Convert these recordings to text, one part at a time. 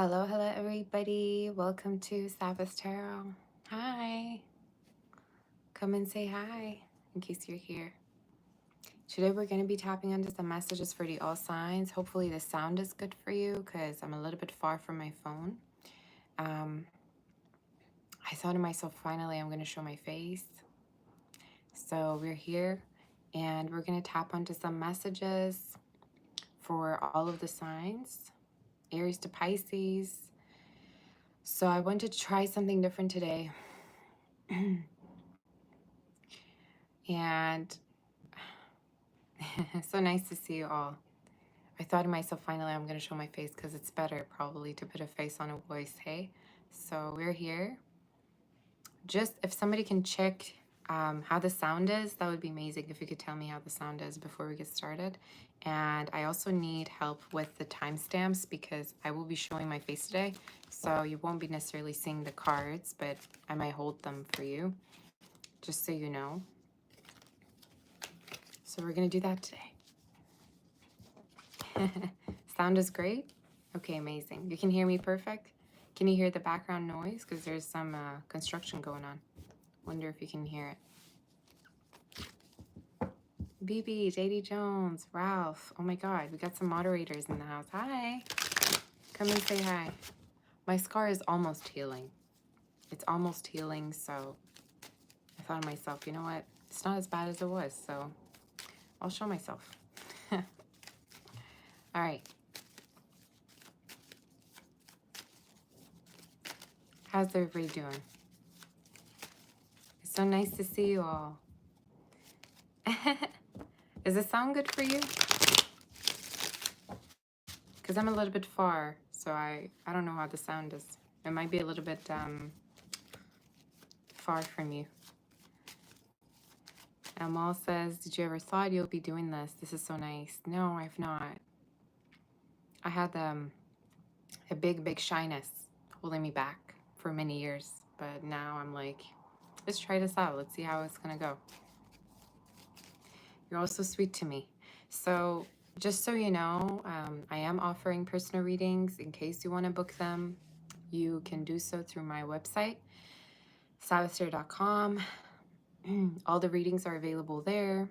Hello, hello, everybody. Welcome to Sabbath Tarot. Hi. Come and say hi in case you're here. Today, we're going to be tapping into some messages for the all signs. Hopefully, the sound is good for you because I'm a little bit far from my phone. I thought to myself, finally, I'm going to show my face. So, we're here and we're going to tap onto some messages for all of the signs, Aries to Pisces. So, I wanted to try something different today. And it's so nice to see you all. I thought to myself, finally, I'm going to show my face because it's better probably to put a face on a voice, hey? So we're here. Just if somebody can check how the sound is, that would be amazing if you could tell me how the sound is before we get started. And I also need help with the timestamps because I will be showing my face today. So you won't be necessarily seeing the cards, but I might hold them for you, just so you know. So we're going to do that today. Sound is great? Okay, amazing. You can hear me perfect? Can you hear the background noise? Because there's some construction going on. Wonder if you can hear it. BB, JD Jones, Ralph. Oh my God, we got some moderators in the house. Hi. Come and say hi. My scar is almost healing. It's almost healing, so I thought to myself, you know what? It's not as bad as it was, so I'll show myself. All right. How's everybody doing? It's so nice to see you all. Does it sound good for you? Because I'm a little bit far, so I don't know how the sound is. It might be a little bit far from you. Amal says, did you ever thought you'll be doing this? This is so nice. No, I've not. I had a big shyness holding me back for many years. But now I'm like, let's try this out. Let's see how it's going to go. You're all so sweet to me. So just so you know, I am offering personal readings. In case you want to book them, you can do so through my website, sabbathtarot.com. All the readings are available there.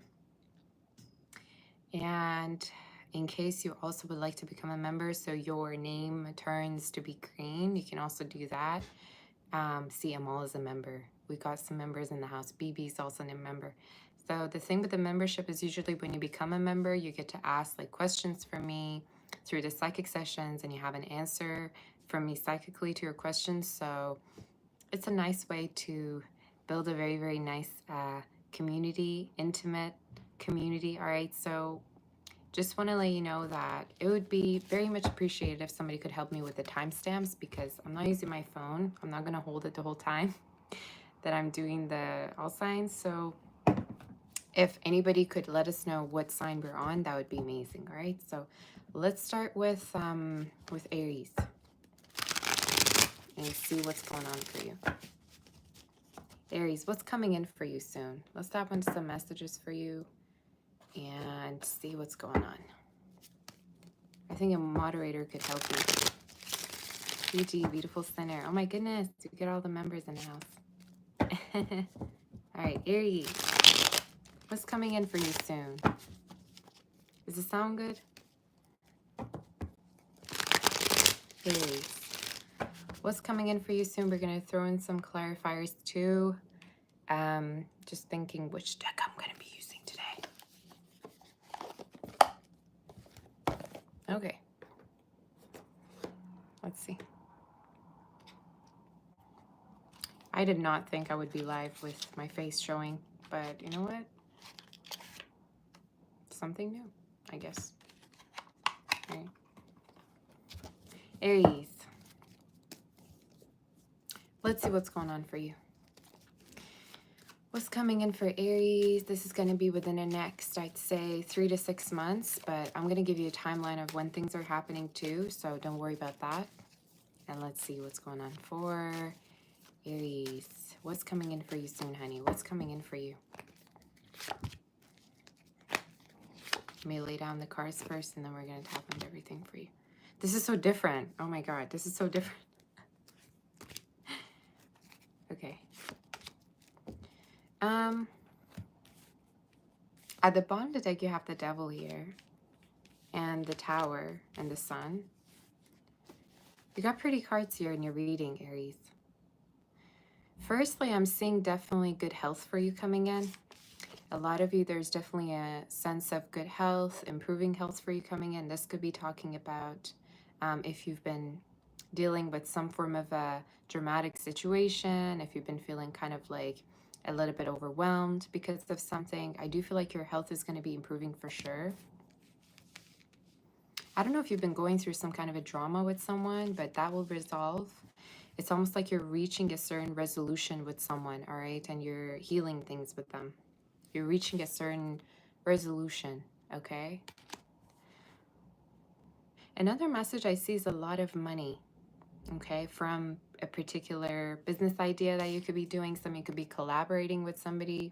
And in case you also would like to become a member, so your name turns to be green, you can also do that. See, Amal is a member. We got some members in the house. BB's also a member. So the thing with the membership is usually when you become a member, you get to ask like questions from me through the psychic sessions, and you have an answer from me psychically to your questions. So it's a nice way to build a very, very nice community, intimate community. All right, so just want to let you know that it would be very much appreciated if somebody could help me with the timestamps because I'm not using my phone. I'm not going to hold it the whole time that I'm doing the all signs. So if anybody could let us know what sign we're on, that would be amazing. All right, so let's start with Aries and see what's going on for you. Aries, what's coming in for you soon? Let's tap into some messages for you and see what's going on. I think a moderator could help you. PG, beautiful center. Oh my goodness, you get all the members in the house. All right, Aries, what's coming in for you soon? Does it sound good? Aries, what's coming in for you soon? We're going to throw in some clarifiers too. Just thinking which deck I'm going to be using today. Okay. Let's see. I did not think I would be live with my face showing, but you know what? Something new, I guess. All right. Aries. Let's see what's going on for you. What's coming in for Aries? This is going to be within the next, I'd say, 3 to 6 months, but I'm going to give you a timeline of when things are happening too, so don't worry about that. And let's see what's going on for Aries. What's coming in for you soon, honey? What's coming in for you? Let me lay down the cards first, and then we're going to tap into everything for you. This is so different. Oh my God, this is so different. Okay. At the bottom of the deck, you have the Devil here, and the Tower, and the Sun. You got pretty cards here in your reading, Aries. Firstly, I'm seeing definitely good health for you coming in. A lot of you, there's definitely a sense of good health, improving health for you coming in. This could be talking about if you've been dealing with some form of a dramatic situation, if you've been feeling kind of like a little bit overwhelmed because of something. I do feel like your health is going to be improving for sure. I don't know if you've been going through some kind of a drama with someone, but that will resolve. It's almost like you're reaching a certain resolution with someone, all right? And you're healing things with them. You're reaching a certain resolution, okay? Another message I see is a lot of money, okay, from a particular business idea that you could be doing. Somebody could be collaborating with somebody.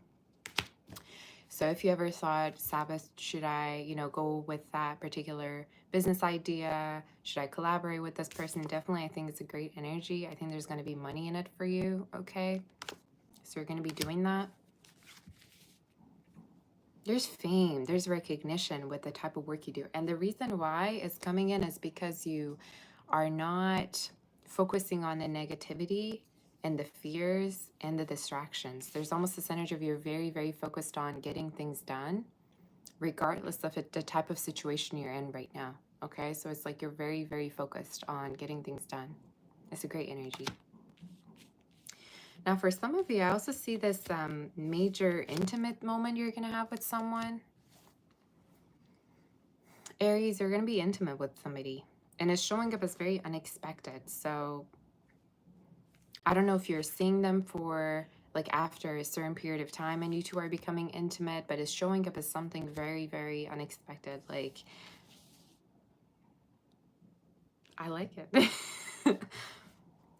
So if you ever thought, Sabbath, should I, go with that particular business idea? Should I collaborate with this person? Definitely, I think it's a great energy. I think there's going to be money in it for you, okay? So you're going to be doing that. There's fame, there's recognition with the type of work you do. And the reason why it's coming in is because you are not focusing on the negativity and the fears and the distractions. There's almost this energy of you're very, very focused on getting things done, regardless of the type of situation you're in right now. Okay, so it's like you're very, very focused on getting things done. It's a great energy. Now, for some of you, I also see this major intimate moment you're going to have with someone. Aries, you're going to be intimate with somebody. And it's showing up as very unexpected. So I don't know if you're seeing them for like after a certain period of time and you two are becoming intimate, but it's showing up as something very, very unexpected. Like, I like it.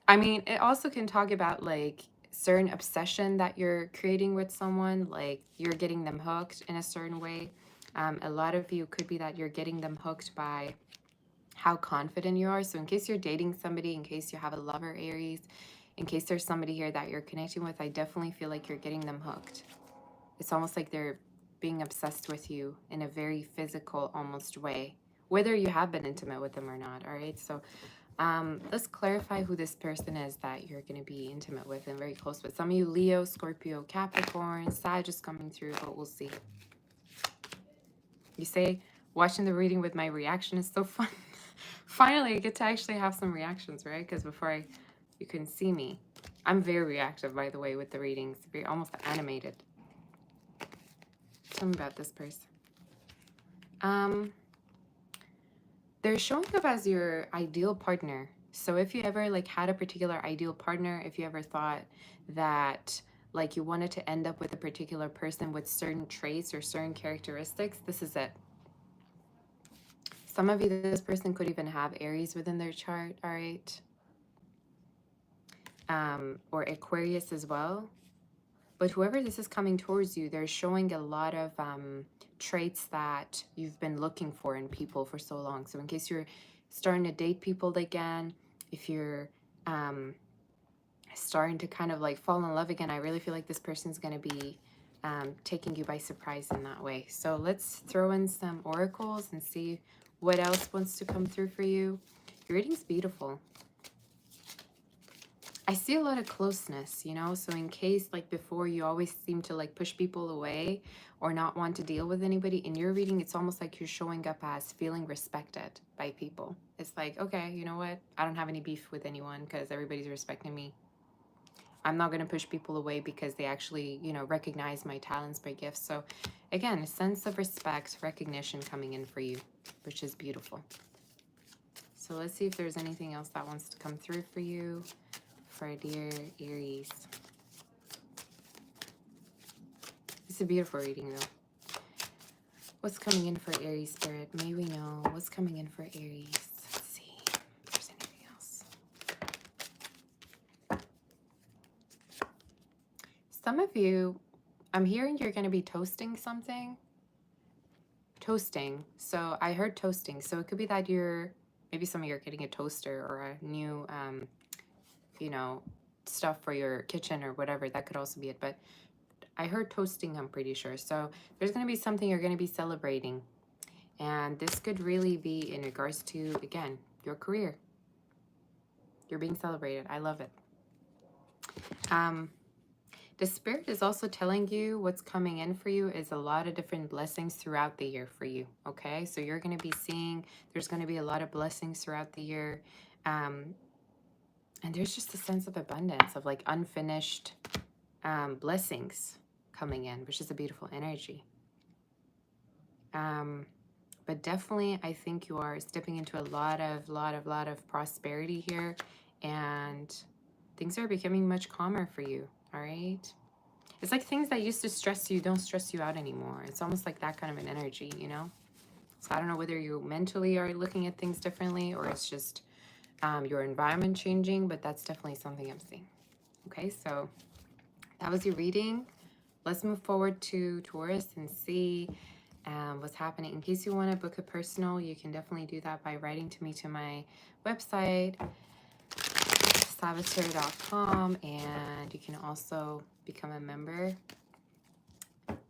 I mean, it also can talk about like certain obsession that you're creating with someone, like you're getting them hooked in a certain way. A lot of you could be that you're getting them hooked by how confident you are. So in case you're dating somebody, in case you have a lover, Aries, in case there's somebody here that you're connecting with, I definitely feel like you're getting them hooked. It's almost like they're being obsessed with you in a very physical, almost way, whether you have been intimate with them or not, all right? So let's clarify who this person is that you're going to be intimate with and very close with. Some of you, Leo, Scorpio, Capricorn, Sag is coming through, but we'll see. You say, watching the reading with my reaction is so fun. Finally, I get to actually have some reactions, right? Because before you couldn't see me. I'm very reactive, by the way, with the readings. Very almost animated. Tell me about this person. They're showing up as your ideal partner. So if you ever like had a particular ideal partner, if you ever thought that like you wanted to end up with a particular person with certain traits or certain characteristics, this is it. Some of you, this person could even have Aries within their chart, all right? Or Aquarius as well. But whoever this is coming towards you, they're showing a lot of traits that you've been looking for in people for so long. So in case you're starting to date people again, if you're starting to kind of like fall in love again, I really feel like this person's going to be taking you by surprise in that way. So let's throw in some oracles and see what else wants to come through for you. Your reading's beautiful. I see a lot of closeness, so in case like before you always seem to like push people away or not want to deal with anybody, in your reading it's almost like you're showing up as feeling respected by people. It's like, okay, you know what, I don't have any beef with anyone because everybody's respecting me. I'm not going to push people away because they actually, recognize my talents, my gifts. So again, a sense of respect, recognition coming in for you, which is beautiful. So let's see if there's anything else that wants to come through for you, for dear Aries. It's a beautiful reading though. What's coming in for Aries, Spirit? May we know what's coming in for Aries. Let's see if there's anything else. Some of you, I'm hearing you're going to be toasting something. Toasting. So I heard toasting. So it could be that you're Maybe some of you are getting a toaster or a new, you know, stuff for your kitchen or whatever. That could also be it. But I heard toasting, I'm pretty sure. So there's going to be something you're going to be celebrating. And this could really be in regards to, again, your career. You're being celebrated. I love it. The Spirit is also telling you what's coming in for you is a lot of different blessings throughout the year for you, okay? So you're going to be seeing there's going to be a lot of blessings throughout the year. And there's just a sense of abundance, of like unfinished blessings coming in, which is a beautiful energy. But definitely, I think you are stepping into a lot of prosperity here, and things are becoming much calmer for you. All right. It's like things that used to stress you don't stress you out anymore. It's almost like that kind of an energy, you know? So I don't know whether you mentally are looking at things differently or it's just your environment changing, but that's definitely something I'm seeing. Okay, so that was your reading. Let's move forward to Taurus and see what's happening. In case you want to book a personal, you can definitely do that by writing to me to my website, saboteur.com, and you can also become a member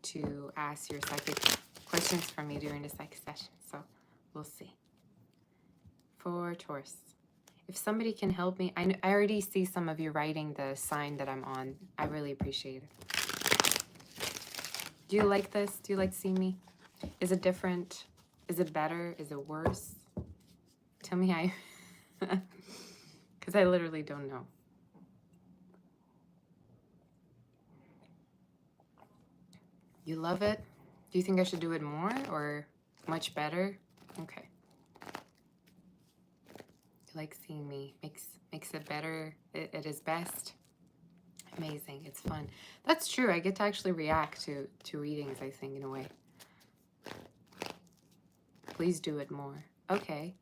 to ask your psychic questions from me during the psychic session. So we'll see. For Taurus, if somebody can help me, I already see some of you writing the sign that I'm on. I really appreciate it. Do you like this? Do you like seeing me? Is it different? Is it better? Is it worse? Tell me how. Because I literally don't know. You love it? Do you think I should do it more or much better? Okay. You like seeing me. Makes it better. It is best. Amazing. It's fun. That's true. I get to actually react to readings, I think, in a way. Please do it more. Okay.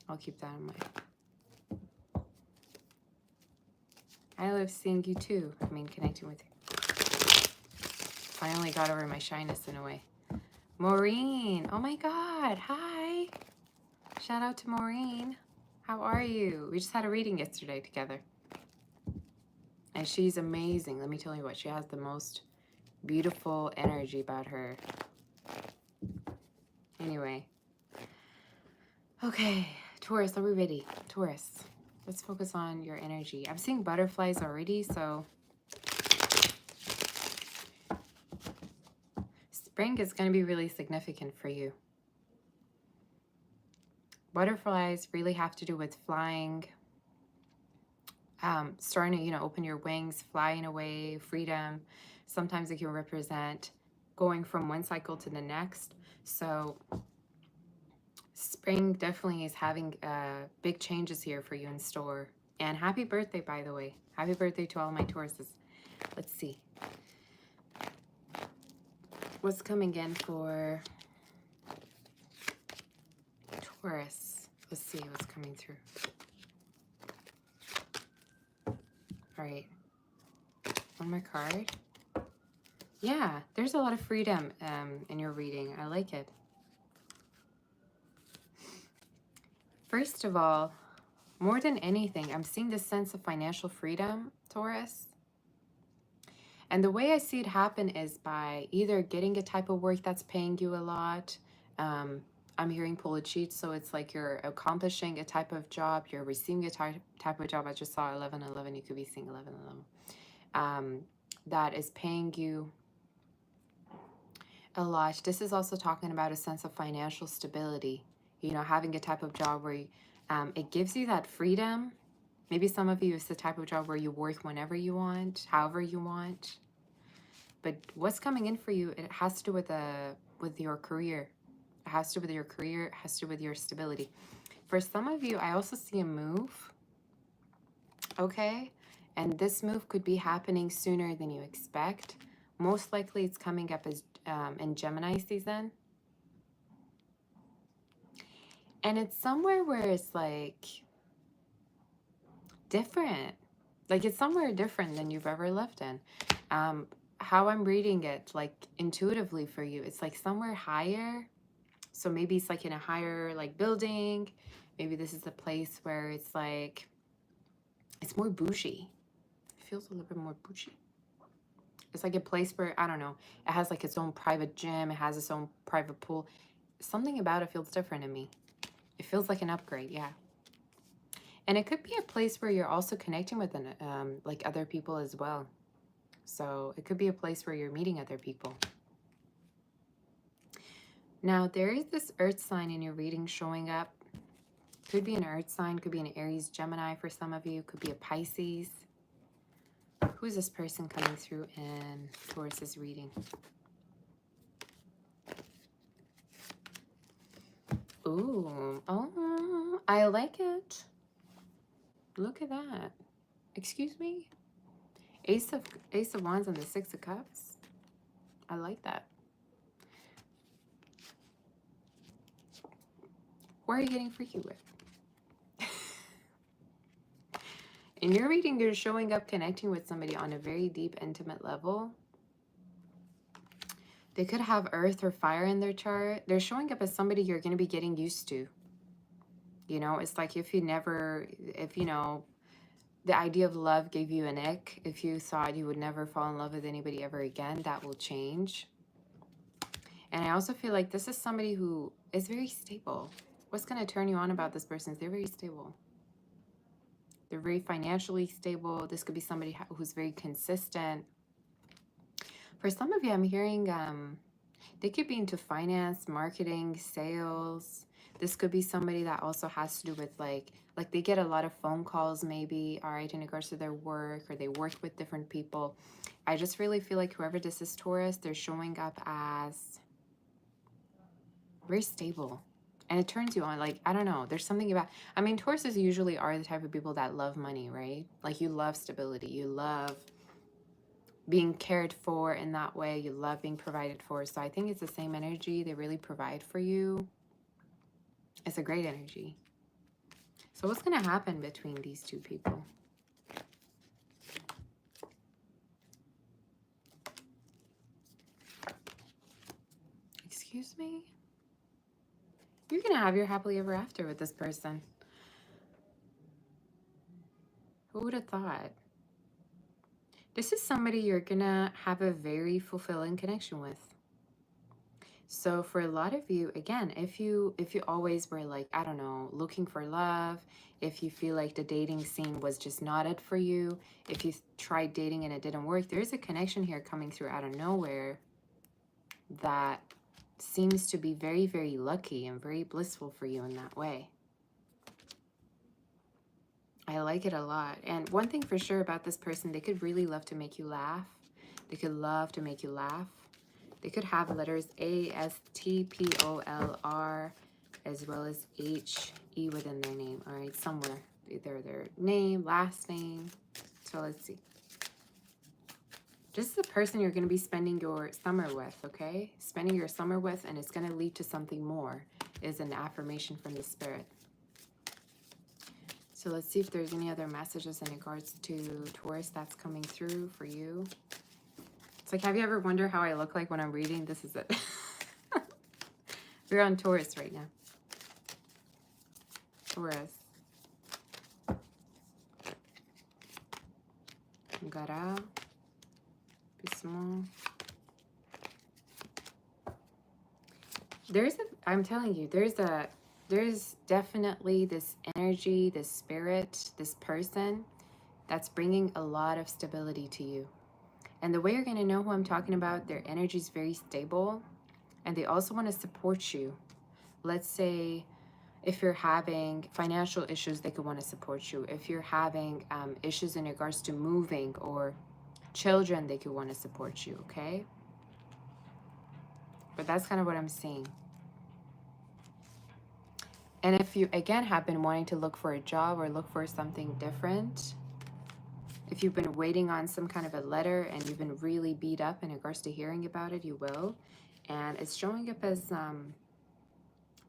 I'll keep that in mind. I love seeing you too. I mean, connecting with you. Finally got over my shyness in a way. Maureen. Oh my God. Hi. Shout out to Maureen. How are you? We just had a reading yesterday together. And she's amazing. Let me tell you what. She has the most beautiful energy about her. Anyway. Okay. Taurus, are we ready? Taurus. Let's focus on your energy. I'm seeing butterflies already, so spring is going to be really significant for you. Butterflies really have to do with flying, starting to, you know, open your wings, flying away, freedom. Sometimes it can represent going from one cycle to the next. So spring definitely is having big changes here for you in store. And happy birthday, by the way. Happy birthday to all my Tauruses. Let's see. What's coming in for Taurus? Let's see what's coming through. All right. One more card. Yeah, there's a lot of freedom in your reading. I like it. First of all, more than anything, I'm seeing this sense of financial freedom, Taurus. And the way I see it happen is by either getting a type of work that's paying you a lot. I'm hearing pull a cheat, so it's like you're accomplishing a type of job, you're receiving a type of job. I just saw 1111, you could be seeing 1111. That is paying you a lot. This is also talking about a sense of financial stability. You know, having a type of job where you, it gives you that freedom. Maybe some of you, it's the type of job where you work whenever you want, however you want. But what's coming in for you, it has to do with your career. It has to do with your career. It has to do with your stability. For some of you, I also see a move. Okay? And this move could be happening sooner than you expect. Most likely it's coming up as in Gemini season. And it's somewhere where it's like different. Like it's somewhere different than you've ever lived in. How I'm reading it, like intuitively for you, it's like somewhere higher. So maybe it's like in a higher like building. Maybe this is a place where it's like, it's more bougie. It feels a little bit more bougie. It's like a place where, I don't know, it has like its own private gym. It has its own private pool. Something about it feels different to me. It feels like an upgrade, yeah. And it could be a place where you're also connecting with like other people as well. So it could be a place where you're meeting other people. Now, there is this earth sign in your reading showing up. Could be an earth sign, could be an Aries, Gemini for some of you, could be a Pisces. Who is this person coming through in Taurus's reading? Ooh, oh, I like it. Look at that. Excuse me? Ace of Wands and the Six of Cups. I like that. Where are you getting freaky with? In your reading, you're showing up connecting with somebody on a very deep, intimate level. They could have earth or fire in their chart. They're showing up as somebody you're going to be getting used to. You know, it's like if you know, the idea of love gave you an ick, if you thought you would never fall in love with anybody ever again, that will change. And I also feel like this is somebody who is very stable. What's going to turn you on about this person is they're very stable. They're very financially stable. This could be somebody who's very consistent. For some of you, I'm hearing they could be into finance, marketing, sales. This could be somebody that also has to do with like they get a lot of phone calls maybe, all right, in regards to their work, or they work with different people. I just really feel like whoever this is, Taurus, they're showing up as very stable. And it turns you on, like, I don't know, there's something about, I mean, Tauruses usually are the type of people that love money, right? Like, you love stability, you love being cared for in that way, you love being provided for. So I think it's the same energy. They really provide for you. It's a great energy. So what's going to happen between these two people? Excuse me? You're going to have your happily ever after with this person. Who would have thought? This is somebody you're going to have a very fulfilling connection with. So for a lot of you, again, if you always were like, I don't know, looking for love, if you feel like the dating scene was just not it for you, if you tried dating and it didn't work, there's a connection here coming through out of nowhere that seems to be very, very lucky and very blissful for you in that way. I like it a lot. And one thing for sure about this person, they could really love to make you laugh. They could love to make you laugh. They could have letters A-S-T-P-O-L-R as well as H-E within their name. All right, somewhere. Either their name, last name. So let's see. This is the person you're going to be spending your summer with, okay? Spending your summer with, and it's going to lead to something more, is an affirmation from the spirit. So let's see if there's any other messages in regards to Taurus that's coming through for you. It's like, have you ever wondered how I look like when I'm reading? This is it. We're on Taurus right now. Taurus. Gara. Pismo. I'm telling you, there's definitely this energy, this spirit, this person that's bringing a lot of stability to you. And the way you're going to know who I'm talking about, their energy is very stable. And they also want to support you. Let's say if you're having financial issues, they could want to support you. If you're having issues in regards to moving or children, they could want to support you, okay? But that's kind of what I'm seeing. And if you, again, have been wanting to look for a job or look for something different, if you've been waiting on some kind of a letter and you've been really beat up in regards to hearing about it, you will. And it's showing up as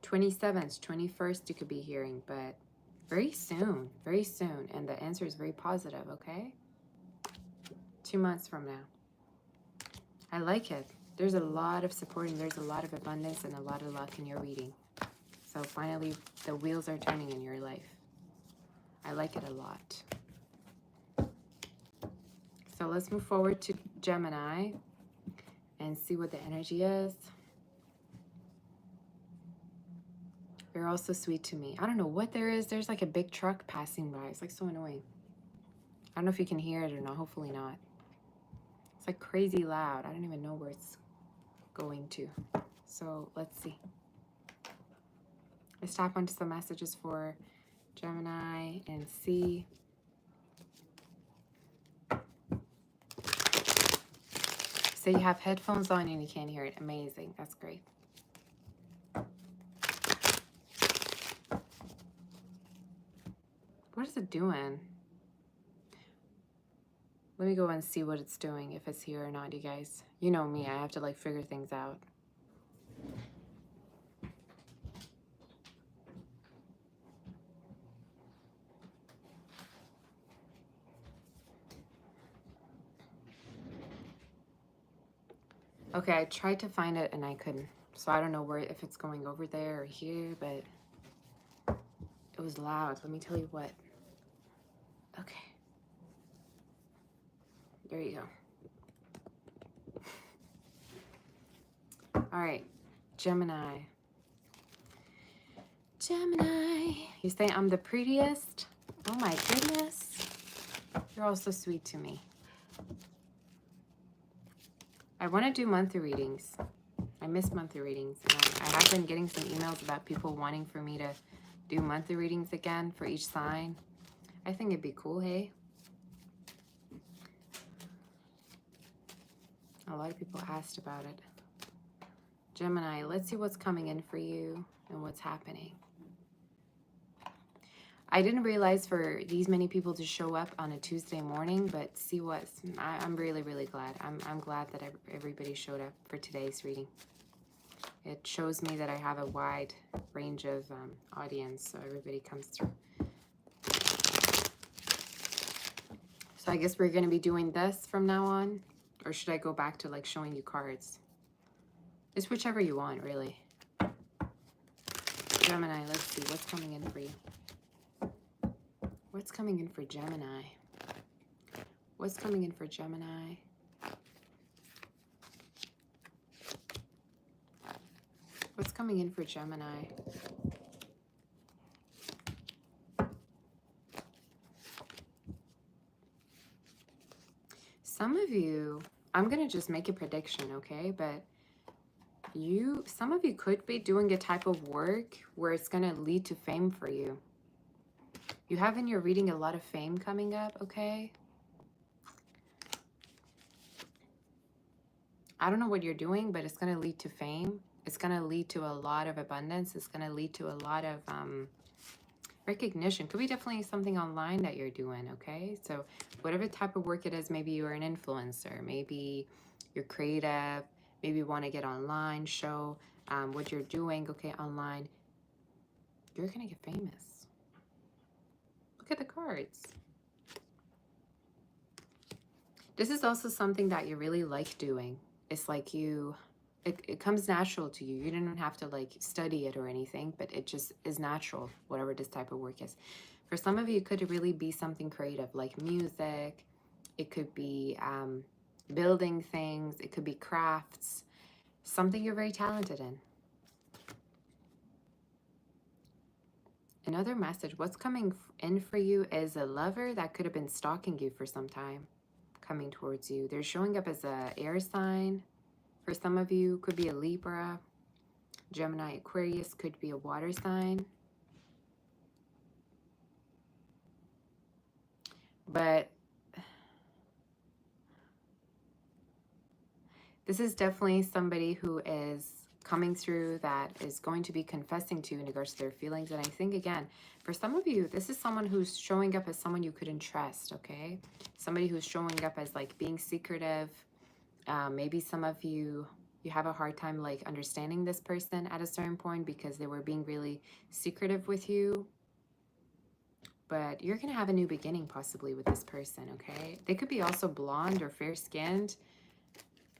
27th, 21st you could be hearing, but very soon, very soon. And the answer is very positive, okay? 2 months from now. I like it. There's a lot of support and there's a lot of abundance and a lot of luck in your reading. So finally, the wheels are turning in your life. I like it a lot. So let's move forward to Gemini and see what the energy is. You're also sweet to me. I don't know what there is. There's like a big truck passing by. It's like so annoying. I don't know if you can hear it or not. Hopefully not. It's like crazy loud. I don't even know where it's going to. So let's see. Let's tap onto some messages for Gemini and see. So you have headphones on and you can't hear it. Amazing. That's great. What is it doing? Let me go and see what it's doing, if it's here or not, you guys. You know me, I have to like figure things out. Okay, I tried to find it and I couldn't. So I don't know where, if it's going over there or here, but it was loud. Let me tell you what. Okay. There you go. All right, Gemini. Gemini. You say I'm the prettiest? Oh my goodness. You're all so sweet to me. I want to do monthly readings. I miss monthly readings. And I have been getting some emails about people wanting for me to do monthly readings again for each sign. I think it'd be cool, hey? A lot of people asked about it. Gemini, let's see what's coming in for you and what's happening. I didn't realize for these many people to show up on a Tuesday morning, but see what, I'm really, really glad. I'm glad that everybody showed up for today's reading. It shows me that I have a wide range of audience, so everybody comes through. So I guess we're going to be doing this from now on, or should I go back to like showing you cards? It's whichever you want, really. Gemini, let's see what's coming in for you. What's coming in for Gemini? What's coming in for Gemini? What's coming in for Gemini? Some of you, I'm going to just make a prediction, okay? But some of you could be doing a type of work where it's going to lead to fame for you. You have in your reading a lot of fame coming up, okay? I don't know what you're doing, but it's going to lead to fame. It's going to lead to a lot of abundance. It's going to lead to a lot of recognition. Could be definitely something online that you're doing, okay? So whatever type of work it is, maybe you're an influencer. Maybe you're creative. Maybe you want to get online, show what you're doing, okay, online. You're going to get famous. Look at the cards. This is also something that you really like doing. It's like it comes natural to you. You don't have to like study it or anything, but it just is natural, whatever this type of work is. For some of you, it could really be something creative, like music. It could be building things. It could be crafts. Something you're very talented in. Another message, what's coming in for you is a lover that could have been stalking you for some time, coming towards you. They're showing up as an air sign. For some of you, could be a Libra. Gemini, Aquarius could be a water sign. But this is definitely somebody who is coming through that is going to be confessing to you in regards to their feelings. And I think, again, for some of you, this is someone who's showing up as someone you couldn't trust, okay? Somebody who's showing up as like being secretive. Maybe some of you have a hard time like understanding this person at a certain point because they were being really secretive with you. But you're going to have a new beginning possibly with this person, okay? They could be also blonde or fair-skinned.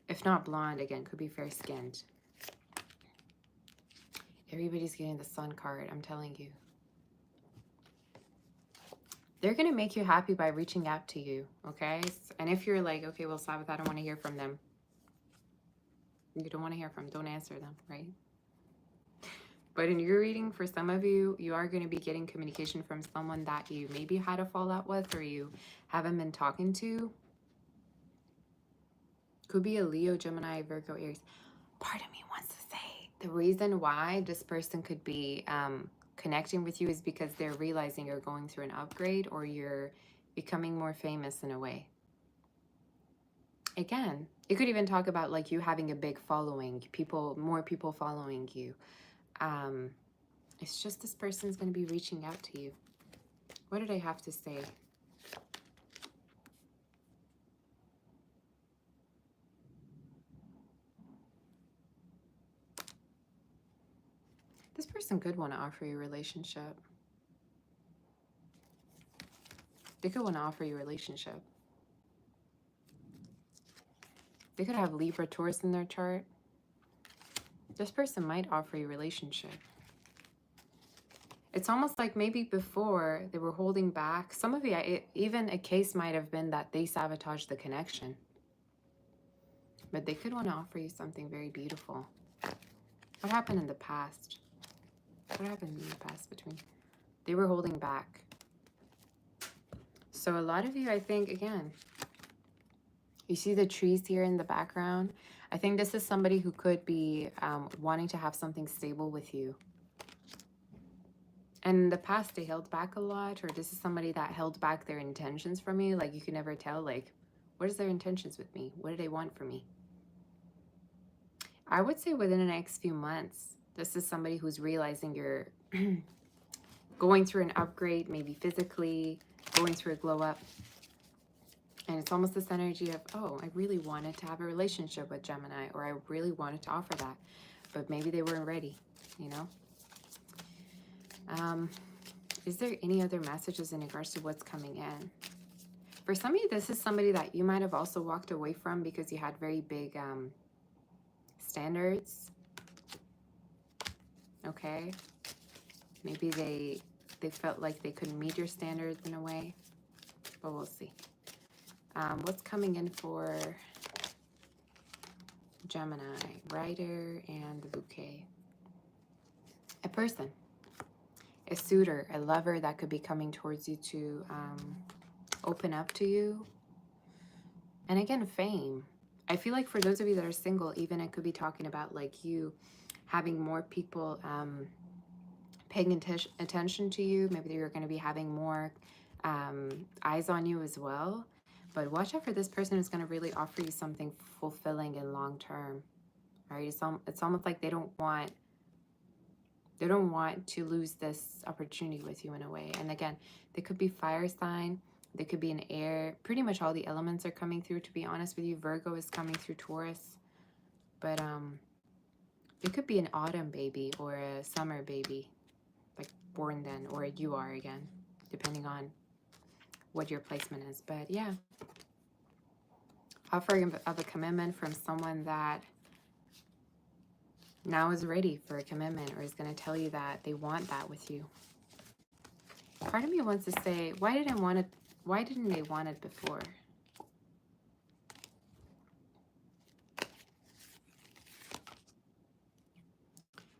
If not blonde, again, could be fair-skinned. Everybody's getting the Sun card, I'm telling you. They're going to make you happy by reaching out to you, okay? And if you're like, okay, well, Sabbath, I don't want to hear from them. You don't want to hear from them, don't answer them, right? But in your reading, for some of you, you are going to be getting communication from someone that you maybe had a fallout with or you haven't been talking to. Could be a Leo, Gemini, Virgo, Aries. Part of me wants to say the reason why this person could be connecting with you is because they're realizing you're going through an upgrade or you're becoming more famous in a way. Again, it could even talk about like you having a big following, more people following you. It's just this person's going to be reaching out to you. What did I have to say? This person could want to offer you a relationship. They could want to offer you a relationship. They could have Libra, Taurus in their chart. This person might offer you a relationship. It's almost like maybe before they were holding back. Some of you, even a case might have been that they sabotaged the connection. But they could want to offer you something very beautiful. What happened in the past? What happened in the past between? They were holding back. So a lot of you, I think, again, you see the trees here in the background. I think this is somebody who could be wanting to have something stable with you. And in the past, they held back a lot, or this is somebody that held back their intentions from you. Like, you can never tell, like, what is their intentions with me? What do they want from me? I would say within the next few months, this is somebody who's realizing you're going through an upgrade, maybe physically, going through a glow up. And it's almost this energy of, oh, I really wanted to have a relationship with Gemini, or I really wanted to offer that, but maybe they weren't ready, you know? Is there any other messages in regards to what's coming in? For some of you, this is somebody that you might have also walked away from because you had very big standards. Okay. Maybe they felt like they couldn't meet your standards in a way, but we'll see. What's coming in for Gemini, Rider, and the Bouquet? A person, a suitor, a lover that could be coming towards you to open up to you. And again, fame. I feel like for those of you that are single, even it could be talking about like you having more people paying attention to you. Maybe you're going to be having more eyes on you as well. But watch out for this person who's going to really offer you something fulfilling and long term. All right, it's almost like they don't want to lose this opportunity with you in a way. And again, they could be fire sign, they could be an air. Pretty much all the elements are coming through, to be honest with you. Virgo is coming through Taurus. But it could be an autumn baby or a summer baby, like born then, or you are again, depending on what your placement is. But yeah, offering of a commitment from someone that now is ready for a commitment, or is going to tell you that they want that with you. Part of me wants to say, why didn't they want it before?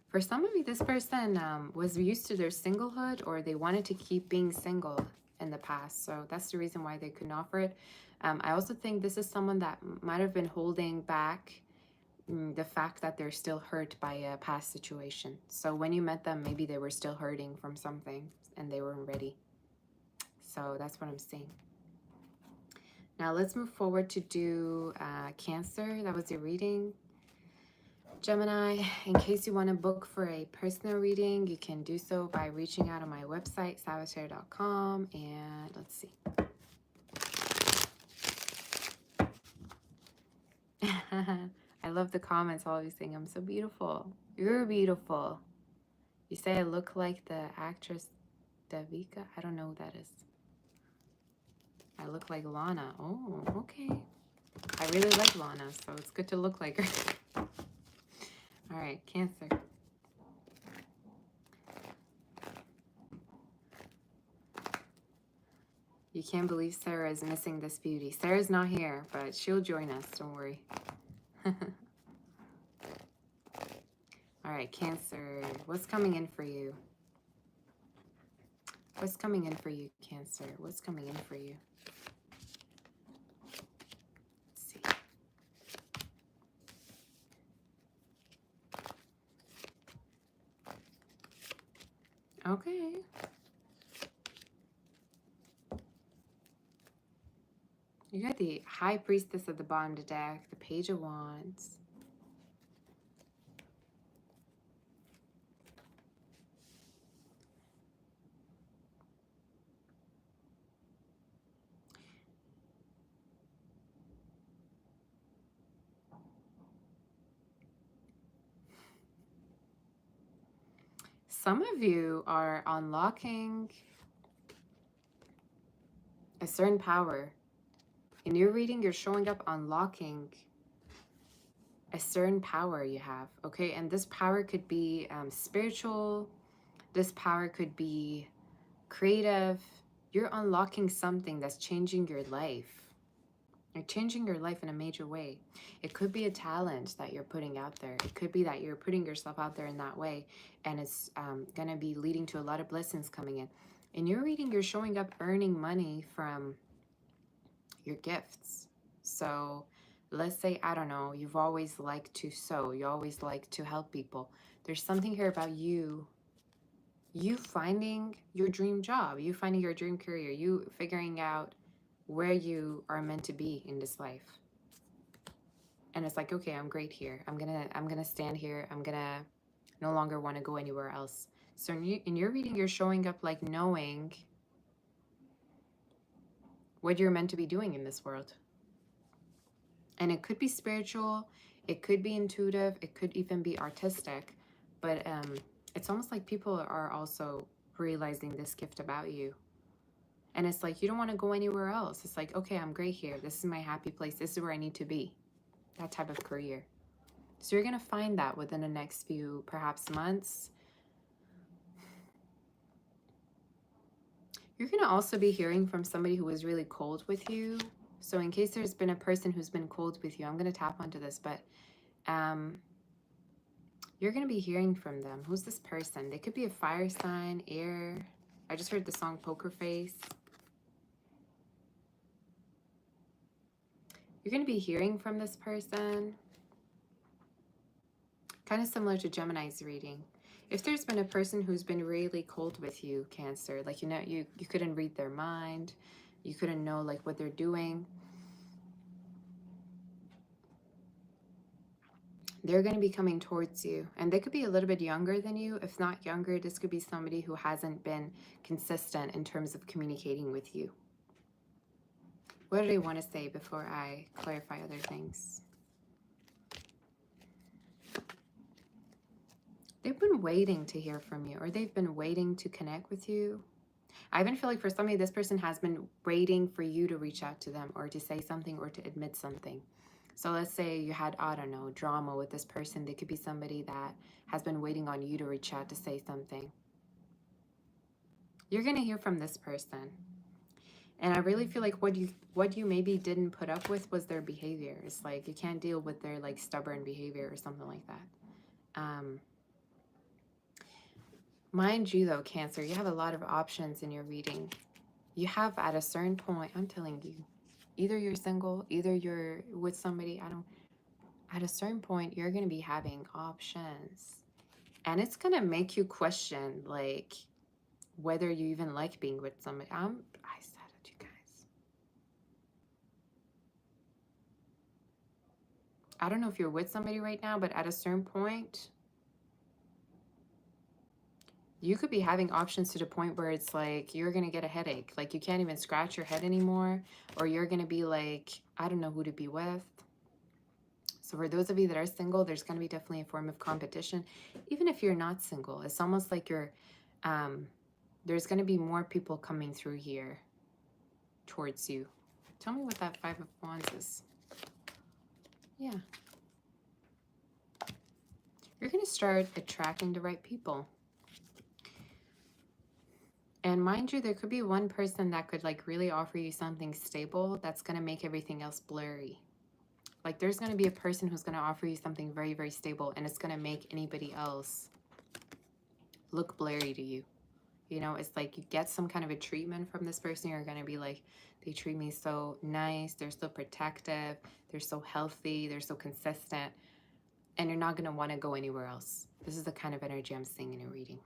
For some of you, this person was used to their singlehood, or they wanted to keep being single in the past. So that's the reason why they couldn't offer it. I also think this is someone that might have been holding back the fact that they're still hurt by a past situation. So when you met them, maybe they were still hurting from something and they weren't ready. So that's what I'm seeing. Now let's move forward to do Cancer. That was your reading. Gemini, in case you want to book for a personal reading, you can do so by reaching out on my website, saboteur.com. And let's see. I love the comments always saying I'm so beautiful. You're beautiful. You say I look like the actress Davika. I don't know who that is. I look like Lana. Oh, okay. I really like Lana, so it's good to look like her. All right, Cancer. You can't believe Sarah is missing this beauty. Sarah's not here, but she'll join us. Don't worry. All right, Cancer. What's coming in for you? What's coming in for you, Cancer? What's coming in for you? Let's see. Okay. You got the High Priestess at the bottom of the deck, the Page of Wands. Some of you are unlocking a certain power. In your reading, you're showing up unlocking a certain power you have, okay? And this power could be spiritual. This power could be creative. You're unlocking something that's changing your life. You're changing your life in a major way. It could be a talent that you're putting out there. It could be that you're putting yourself out there in that way, and it's going to be leading to a lot of blessings coming in. In your reading, you're showing up earning money from your gifts. So let's say, I don't know, you've always liked to sew. You always like to help people. There's something here about you finding your dream job, you finding your dream career, you figuring out where you are meant to be in this life. And it's like, okay, I'm great here. I'm gonna stand here. I'm gonna no longer want to go anywhere else. So in your reading, you're showing up like knowing what you're meant to be doing in this world. And it could be spiritual, it could be intuitive, it could even be artistic, but it's almost like people are also realizing this gift about you. And it's like, you don't want to go anywhere else. It's like, okay, I'm great here. This is my happy place. This is where I need to be. That type of career. So you're going to find that within the next few, perhaps months. You're going to also be hearing from somebody who was really cold with you. So in case there's been a person who's been cold with you, I'm going to tap onto this, but you're going to be hearing from them. Who's this person? They could be a fire sign, air. I just heard the song Poker Face. You're going to be hearing from this person. Kind of similar to Gemini's reading. If there's been a person who's been really cold with you, Cancer, like, you know, you couldn't read their mind, you couldn't know like what they're doing, they're going to be coming towards you. And they could be a little bit younger than you. If not younger, this could be somebody who hasn't been consistent in terms of communicating with you. What do they want to say before I clarify other things? They've been waiting to hear from you, or they've been waiting to connect with you. I even feel like for somebody, this person has been waiting for you to reach out to them, or to say something, or to admit something. So let's say you had, I don't know, drama with this person. They could be somebody that has been waiting on you to reach out to say something. You're going to hear from this person. And I really feel like what you maybe didn't put up with was their behavior. It's like you can't deal with their like stubborn behavior or something like that. Mind you though, Cancer, you have a lot of options in your reading. You have at a certain point, I'm telling you, either you're single, either you're with somebody, at a certain point, you're going to be having options. And it's going to make you question like whether you even like being with somebody. I said it, you guys. I don't know if you're with somebody right now, but at a certain point, you could be having options to the point where it's like you're going to get a headache. Like you can't even scratch your head anymore. Or you're going to be like, I don't know who to be with. So for those of you that are single, there's going to be definitely a form of competition. Even if you're not single, it's almost like you're, there's going to be more people coming through here towards you. Tell me what that Five of Wands is. Yeah. You're going to start attracting the right people. And mind you, there could be one person that could like really offer you something stable that's going to make everything else blurry. Like there's going to be a person who's going to offer you something very, very stable, and it's going to make anybody else look blurry to you. You know, it's like you get some kind of a treatment from this person. You're going to be like, they treat me so nice. They're so protective. They're so healthy. They're so consistent. And you're not going to want to go anywhere else. This is the kind of energy I'm seeing in a reading.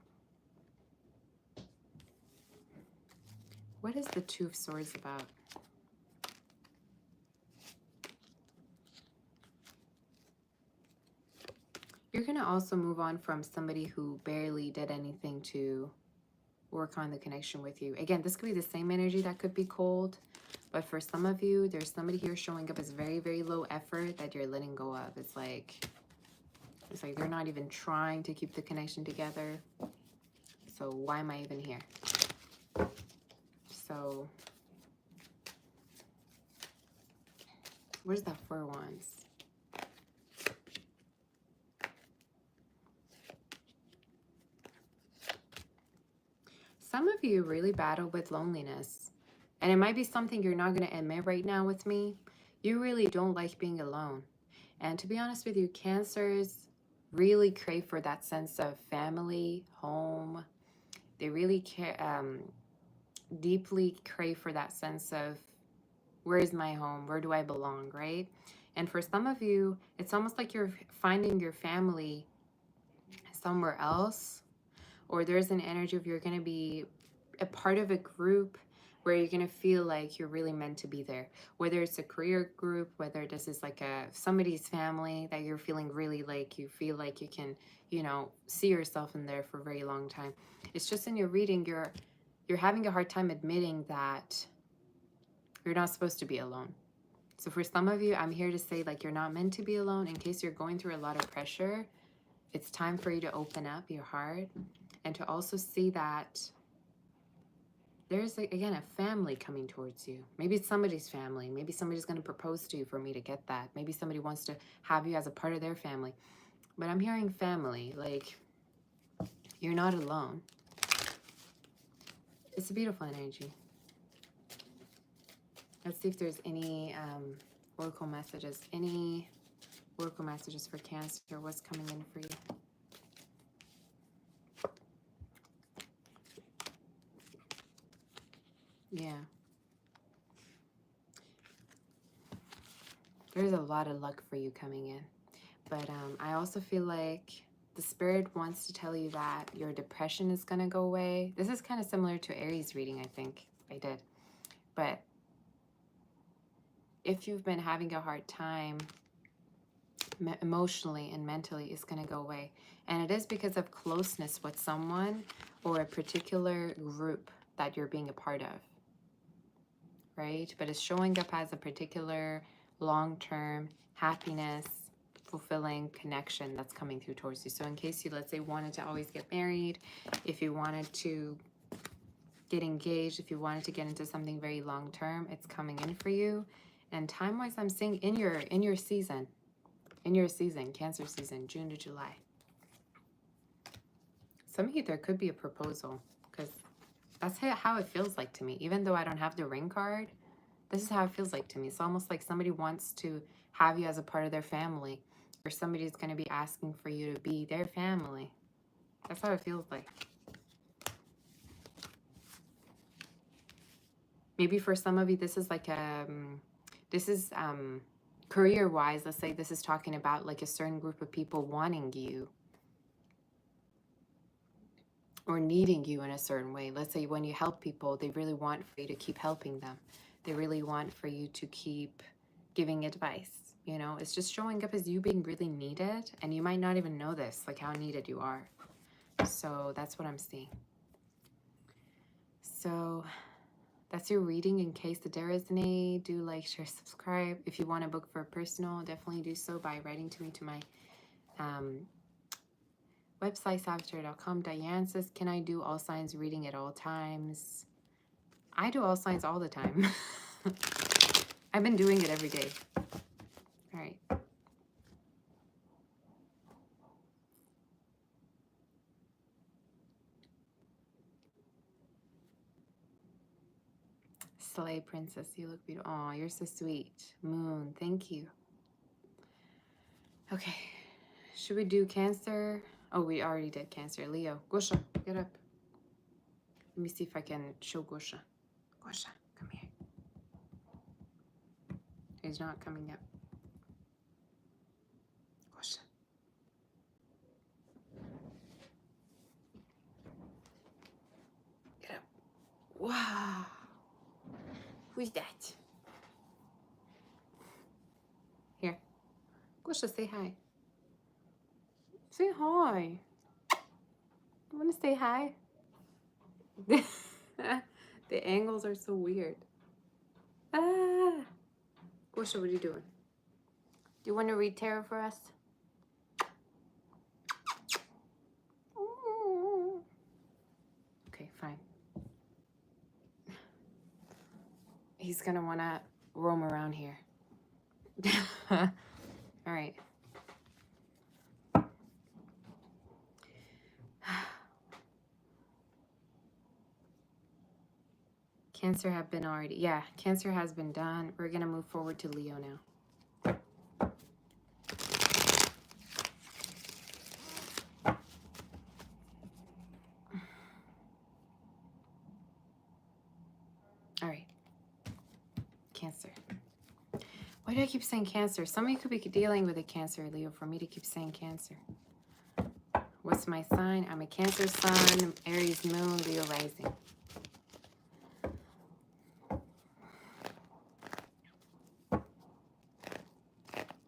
What is the Two of Swords about? You're going to also move on from somebody who barely did anything to work on the connection with you. Again, this could be the same energy that could be cold, but for some of you, there's somebody here showing up as very, very low effort that you're letting go of. It's like they're not even trying to keep the connection together. So why am I even here? So where's that Four of Wands? Some of you really battle with loneliness, and it might be something you're not going to admit right now with me. You really don't like being alone. And to be honest with you, Cancers really crave for that sense of family, home. They really deeply crave for that sense of, where is my home? Where do I belong, right? And for some of you, it's almost like you're finding your family somewhere else, or there's an energy of you're going to be a part of a group where you're going to feel like you're really meant to be there. Whether it's a career group, whether this is like somebody's family that you're feeling really like you feel like you can, you know, see yourself in there for a very long time. It's just in your reading, you're having a hard time admitting that you're not supposed to be alone. So for some of you, I'm here to say like you're not meant to be alone. In case you're going through a lot of pressure, it's time for you to open up your heart and to also see that there's, again, a family coming towards you. Maybe it's somebody's family. Maybe somebody's going to propose to you for me to get that. Maybe somebody wants to have you as a part of their family. But I'm hearing family, like you're not alone. It's a beautiful energy. Let's see if there's any oracle messages. Any oracle messages for Cancer? What's coming in for you? Yeah. There's a lot of luck for you coming in. But I also feel like the Spirit wants to tell you that your depression is going to go away. This is kind of similar to Aries reading, I think I did. But if you've been having a hard time emotionally and mentally, it's going to go away. And it is because of closeness with someone or a particular group that you're being a part of. Right? But it's showing up as a particular long-term happiness, fulfilling connection that's coming through towards you. So in case you, let's say, wanted to always get married, if you wanted to get engaged, if you wanted to get into something very long-term, it's coming in for you. And time-wise, I'm seeing in your season, Cancer season, June to July. Some of you, there could be a proposal, because that's how it feels like to me. Even though I don't have the ring card, this is how it feels like to me. It's almost like somebody wants to have you as a part of their family, or somebody's going to be asking for you to be their family. That's how it feels like. Maybe for some of you, this is like career-wise, let's say this is talking about like a certain group of people wanting you or needing you in a certain way. Let's say when you help people, they really want for you to keep helping them. They really want for you to keep giving advice. You know, it's just showing up as you being really needed, and you might not even know this, like how needed you are. So that's what I'm seeing. So that's your reading. In case the there resonate, do like, share, subscribe. If you want to book for a personal, definitely do so by writing to me to my website, Sagittarius.com. Diane says, can I do all signs reading at all times? I do all signs all the time. I've been doing it every day. All right. Slay princess, you look beautiful. Oh, you're so sweet. Moon, thank you. Okay, should we do Cancer? Oh, we already did Cancer. Leo, Gosha, get up. Let me see if I can show Gosha. Gosha, come here. He's not coming up. Gosha. Get up. Wow. Who's that? Here. Gosha, say hi. Say hi. You want to say hi? The angles are so weird. Ah. Gosha, what are you doing? Do you want to read tarot for us? Okay, fine. He's going to want to roam around here. All right. Cancer have been already. Yeah, Cancer has been done. We're going to move forward to Leo now. All right. Cancer. Why do I keep saying Cancer? Somebody could be dealing with a Cancer, Leo, for me to keep saying Cancer. What's my sign? I'm a Cancer sun, Aries moon, Leo rising.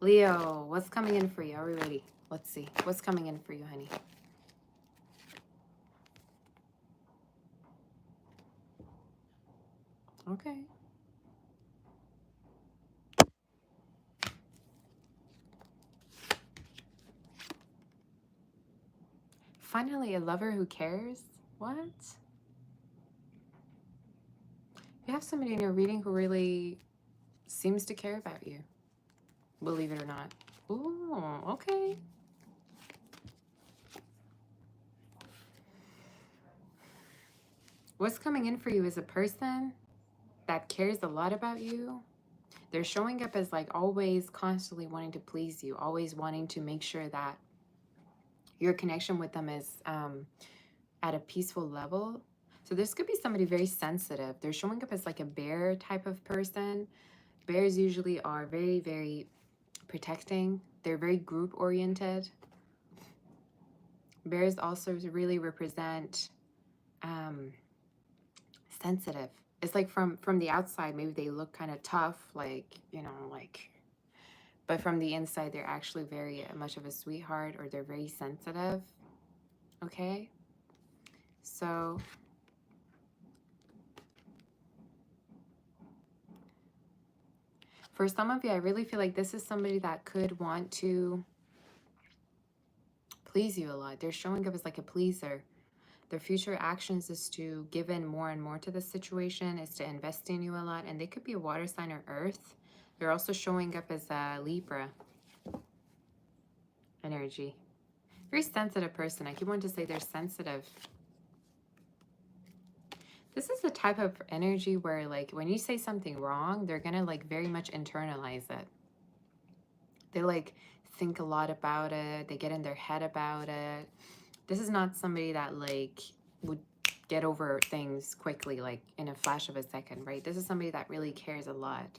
Leo, what's coming in for you? Are we ready? Let's see. What's coming in for you, honey? Okay. Finally, a lover who cares? What? You have somebody in your reading who really seems to care about you. Believe it or not. Ooh, okay. What's coming in for you is a person that cares a lot about you. They're showing up as like always constantly wanting to please you, always wanting to make sure that your connection with them is at a peaceful level. So this could be somebody very sensitive. They're showing up as like a bear type of person. Bears usually are very, very protecting. They're very group oriented. Bears also really represent sensitive. It's like from the outside, maybe they look kind of tough, like, you know, like, but from the inside, they're actually very much of a sweetheart, or they're very sensitive. Okay. So for some of you, I really feel like this is somebody that could want to please you a lot. They're showing up as like a pleaser. Their future actions is to give in more and more to the situation, is to invest in you a lot. And they could be a water sign or earth. They're also showing up as a Libra energy. Very sensitive person. I keep wanting to say they're sensitive. This is the type of energy where like when you say something wrong, they're going to like very much internalize it. They like think a lot about it. They get in their head about it. This is not somebody that like would get over things quickly, like in a flash of a second, right? This is somebody that really cares a lot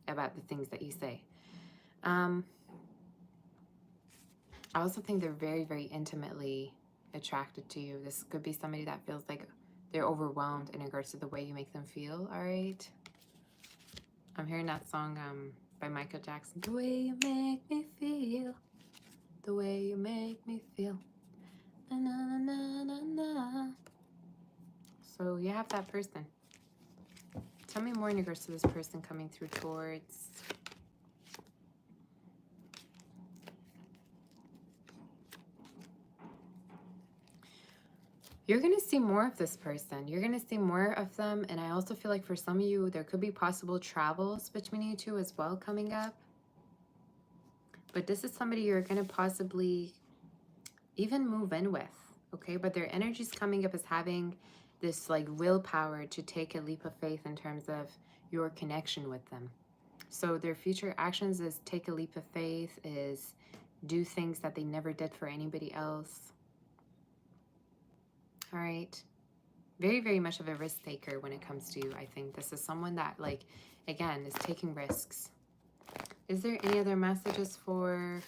about the things that you say. I also think they're very, very intimately attracted to you. This could be somebody that feels like they're overwhelmed in regards to the way you make them feel, all right? I'm hearing that song by Michael Jackson. The way you make me feel. The way you make me feel. Na, na, na, na, na. So you have that person. Tell me more in regards to this person coming through towards. You're going to see more of this person. You're going to see more of them. And I also feel like for some of you, there could be possible travels between you two as well coming up. But this is somebody you're going to possibly even move in with. Okay, but their energy is coming up as having this like willpower to take a leap of faith in terms of your connection with them. So their future actions is take a leap of faith, is do things that they never did for anybody else. All right. Very, very much of a risk taker when it comes to you. I think this is someone that, like, again, is taking risks. Is there any other messages for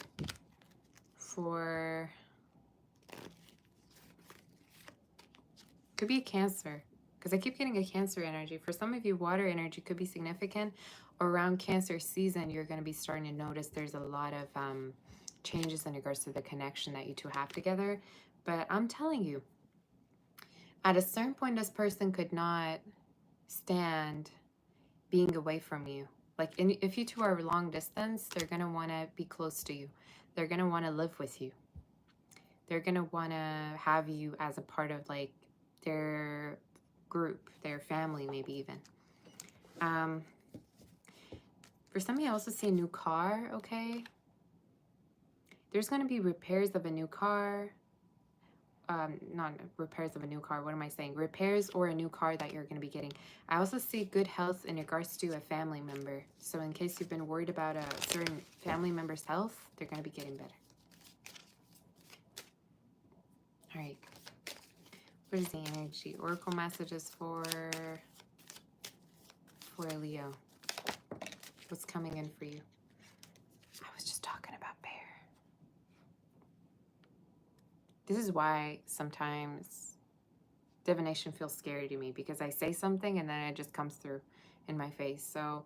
could be a Cancer, because I keep getting a Cancer energy. For some of you, water energy could be significant. Around Cancer season, you're going to be starting to notice there's a lot of changes in regards to the connection that you two have together. But I'm telling you, at a certain point, this person could not stand being away from you. Like, if you two are long distance, they're going to want to be close to you. They're going to want to live with you. They're going to want to have you as a part of, like, their group, their family, maybe even. For some of you, I also see a new car, okay? There's going to be repairs of a new car. Not repairs of a new car, what am I saying? Repairs or a new car that you're going to be getting. I also see good health in regards to a family member. So in case you've been worried about a certain family member's health, they're going to be getting better. All right. What is the energy? Oracle messages for Leo. What's coming in for you? I was just talking about bear. This is why sometimes divination feels scary to me, because I say something and then it just comes through in my face. So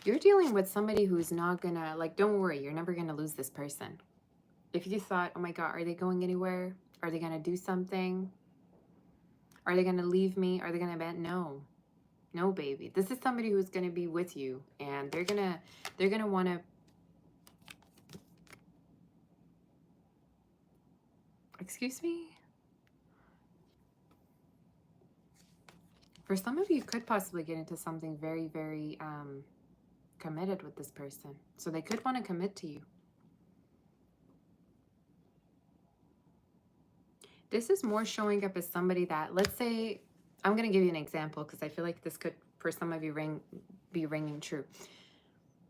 you're dealing with somebody who's not gonna, like, don't worry, you're never gonna lose this person. If you thought, oh my God, are they going anywhere? Are they gonna do something? Are they gonna leave me? Are they gonna abandon? No. No, baby. This is somebody who's gonna be with you, and they're gonna wanna, excuse me? For some of you, could possibly get into something very, very committed with this person. So they could want to commit to you. This is more showing up as somebody that, let's say, I'm going to give you an example because I feel like this could, for some of you, be ringing true.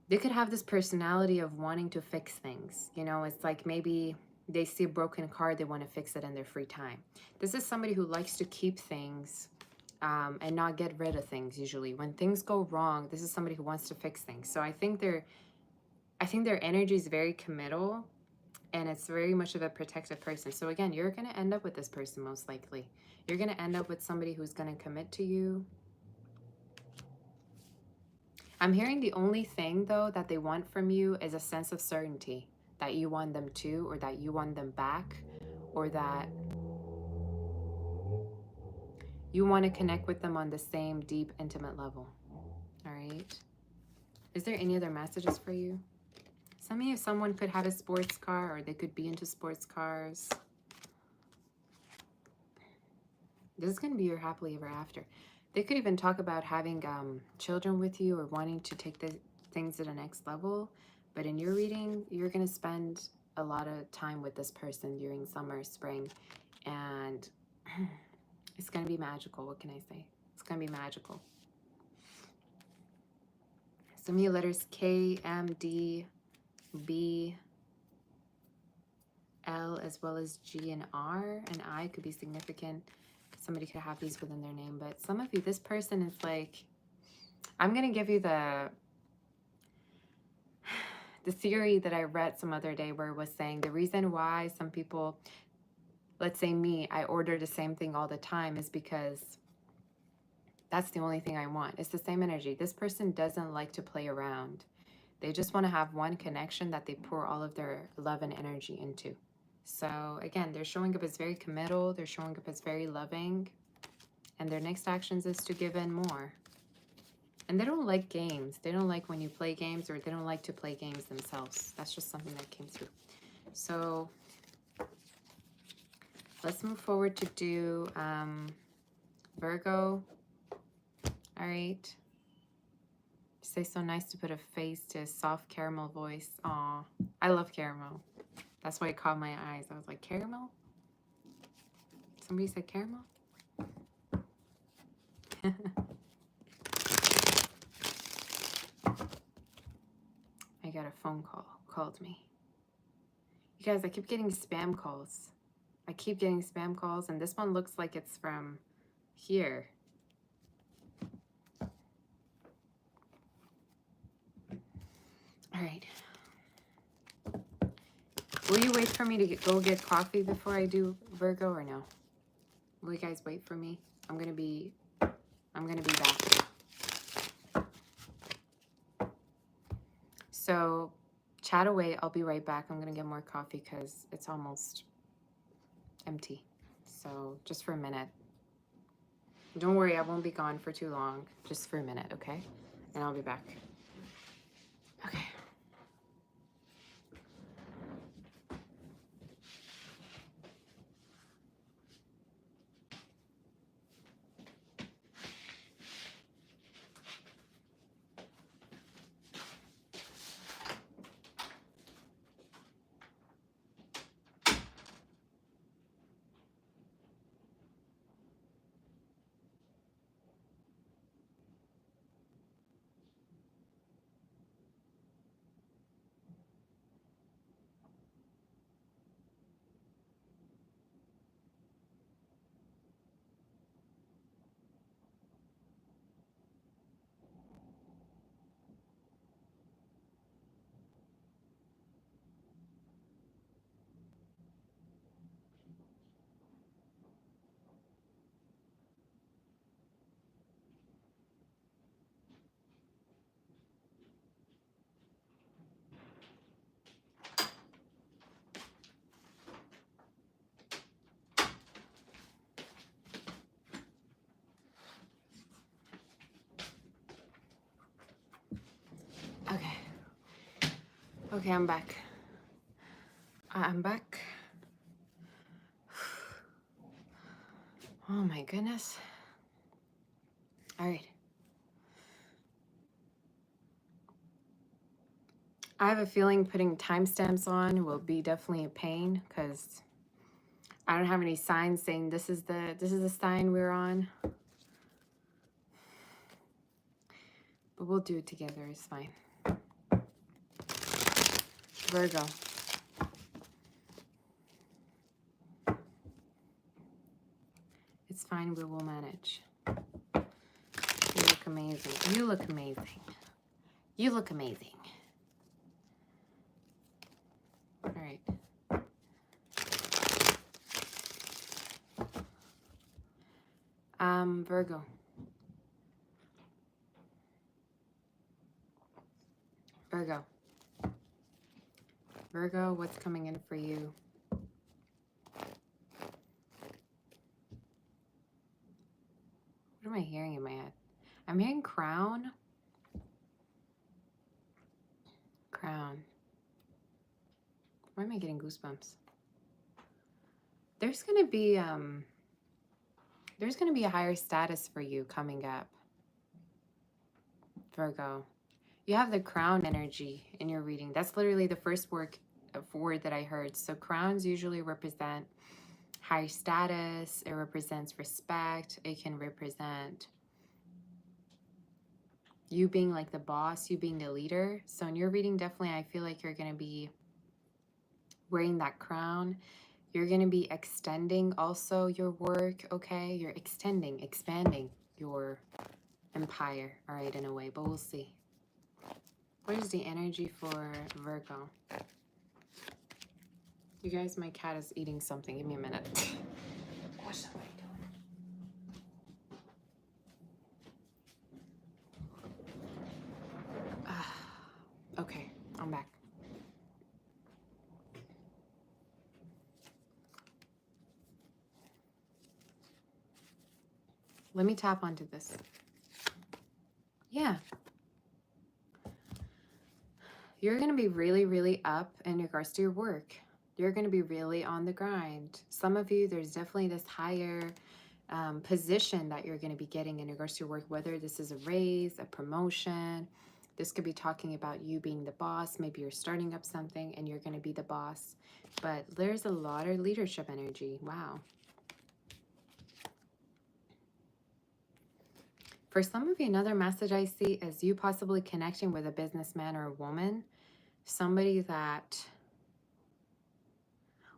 They could have this personality of wanting to fix things. You know, it's like maybe they see a broken car, they want to fix it in their free time. This is somebody who likes to keep things and not get rid of things. Usually when things go wrong, this is somebody who wants to fix things. So I think their energy is very committal, and it's very much of a protective person. So again, you're going to end up with this person most likely. You're going to end up with somebody who's going to commit to you. I'm hearing the only thing, though, that they want from you is a sense of certainty that you want them to, or that you want them back, or that you want to connect with them on the same deep, intimate level. All right. Is there any other messages for you? Some of you, someone could have a sports car, or they could be into sports cars. This is going to be your happily ever after. They could even talk about having children with you, or wanting to take the things to the next level. But in your reading, you're going to spend a lot of time with this person during summer, spring, and it's going to be magical. What can I say? It's going to be magical. Some of you letters K, M, D, B, L, as well as G and R and I could be significant. Somebody could have these within their name, but some of you, this person is like, I'm going to give you the theory that I read some other day, where it was saying the reason why some people, let's say me, I order the same thing all the time is because that's the only thing I want. It's the same energy. This person doesn't like to play around. They just want to have one connection that they pour all of their love and energy into. So again, they're showing up as very committal. They're showing up as very loving. And their next actions is to give in more. And they don't like games. They don't like when you play games, or they don't like to play games themselves. That's just something that came through. So let's move forward to do Virgo. All right. Say so nice to put a face to a soft caramel voice. Aw, I love caramel. That's why it caught my eyes. I was like, caramel? Somebody said caramel? I got a phone call. Called me. You guys, I keep getting spam calls. I keep getting spam calls, and this one looks like it's from here. All right. Will you wait for me to go get coffee before I do Virgo, or no? Will you guys wait for me? I'm gonna be back. So chat away. I'll be right back. I'm gonna get more coffee because it's almost empty. So just for a minute. Don't worry, I won't be gone for too long. Just for a minute, okay? And I'll be back. Okay. Okay. Okay, I'm back. I'm back. Oh my goodness. All right. I have a feeling putting timestamps on will be definitely a pain because I don't have any signs saying this is the sign we're on. But we'll do it together. It's fine. Virgo. It's fine. We will manage. You look amazing. You look amazing. You look amazing. All right. Virgo. Virgo. Virgo, what's coming in for you? What am I hearing in my head? I'm hearing crown. Crown. Why am I getting goosebumps? There's gonna be a higher status for you coming up, Virgo. You have the crown energy in your reading. That's literally the first word that I heard. So crowns usually represent high status. It represents respect. It can represent you being like the boss, you being the leader. So in your reading, definitely I feel like you're going to be wearing that crown. You're going to be extending also your work, okay? You're extending, expanding your empire, all right, in a way, but we'll see. What is the energy for Virgo? You guys, my cat is eating something. Give me a minute. What's that doing? Okay, I'm back. Let me tap onto this. Yeah. You're going to be really, really up in regards to your work. You're going to be really on the grind. Some of you, there's definitely this higher position that you're going to be getting in regards to your work, whether this is a raise, a promotion. This could be talking about you being the boss. Maybe you're starting up something and you're going to be the boss. But there's a lot of leadership energy. Wow. For some of you, another message I see is you possibly connecting with a businessman or a woman, somebody that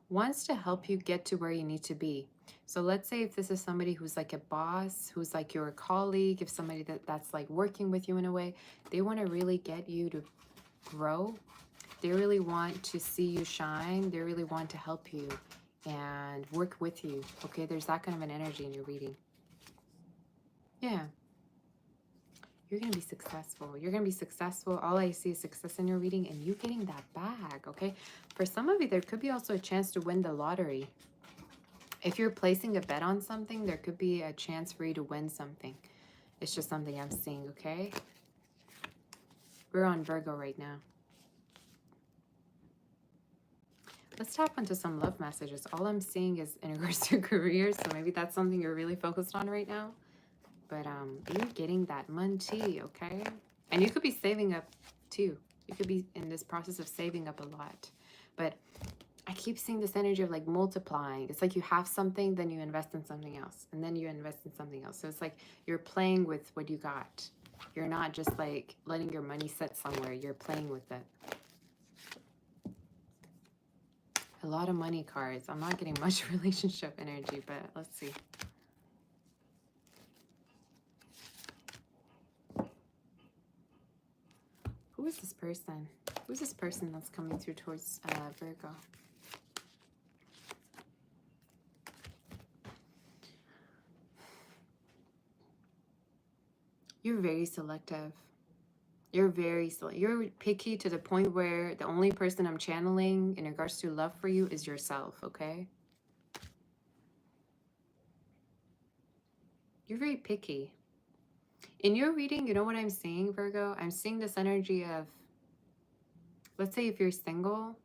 wants to help you get to where you need to be. So let's say if this is somebody who's like a boss, who's like your colleague, if somebody that's like working with you in a way, they want to really get you to grow. They really want to see you shine. They really want to help you and work with you. Okay, there's that kind of an energy in your reading. Yeah. You're going to be successful. You're going to be successful. All I see is success in your reading and you getting that bag, okay? For some of you, there could be also a chance to win the lottery. If you're placing a bet on something, there could be a chance for you to win something. It's just something I'm seeing, okay? We're on Virgo right now. Let's tap into some love messages. All I'm seeing is in regards to career, so maybe that's something you're really focused on right now. But you're getting that money, okay? And you could be saving up too. You could be in this process of saving up a lot. But I keep seeing this energy of like multiplying. It's like you have something, then you invest in something else. And then you invest in something else. So it's like you're playing with what you got. You're not just like letting your money sit somewhere. You're playing with it. A lot of money cards. I'm not getting much relationship energy, but let's see. Who is this person? Who's this person that's coming through towards Virgo? You're very selective. You're you're picky to the point where the only person I'm channeling in regards to love for you is yourself, okay? You're very picky. In your reading, you know what I'm seeing, Virgo? I'm seeing this energy of, let's say if you're single,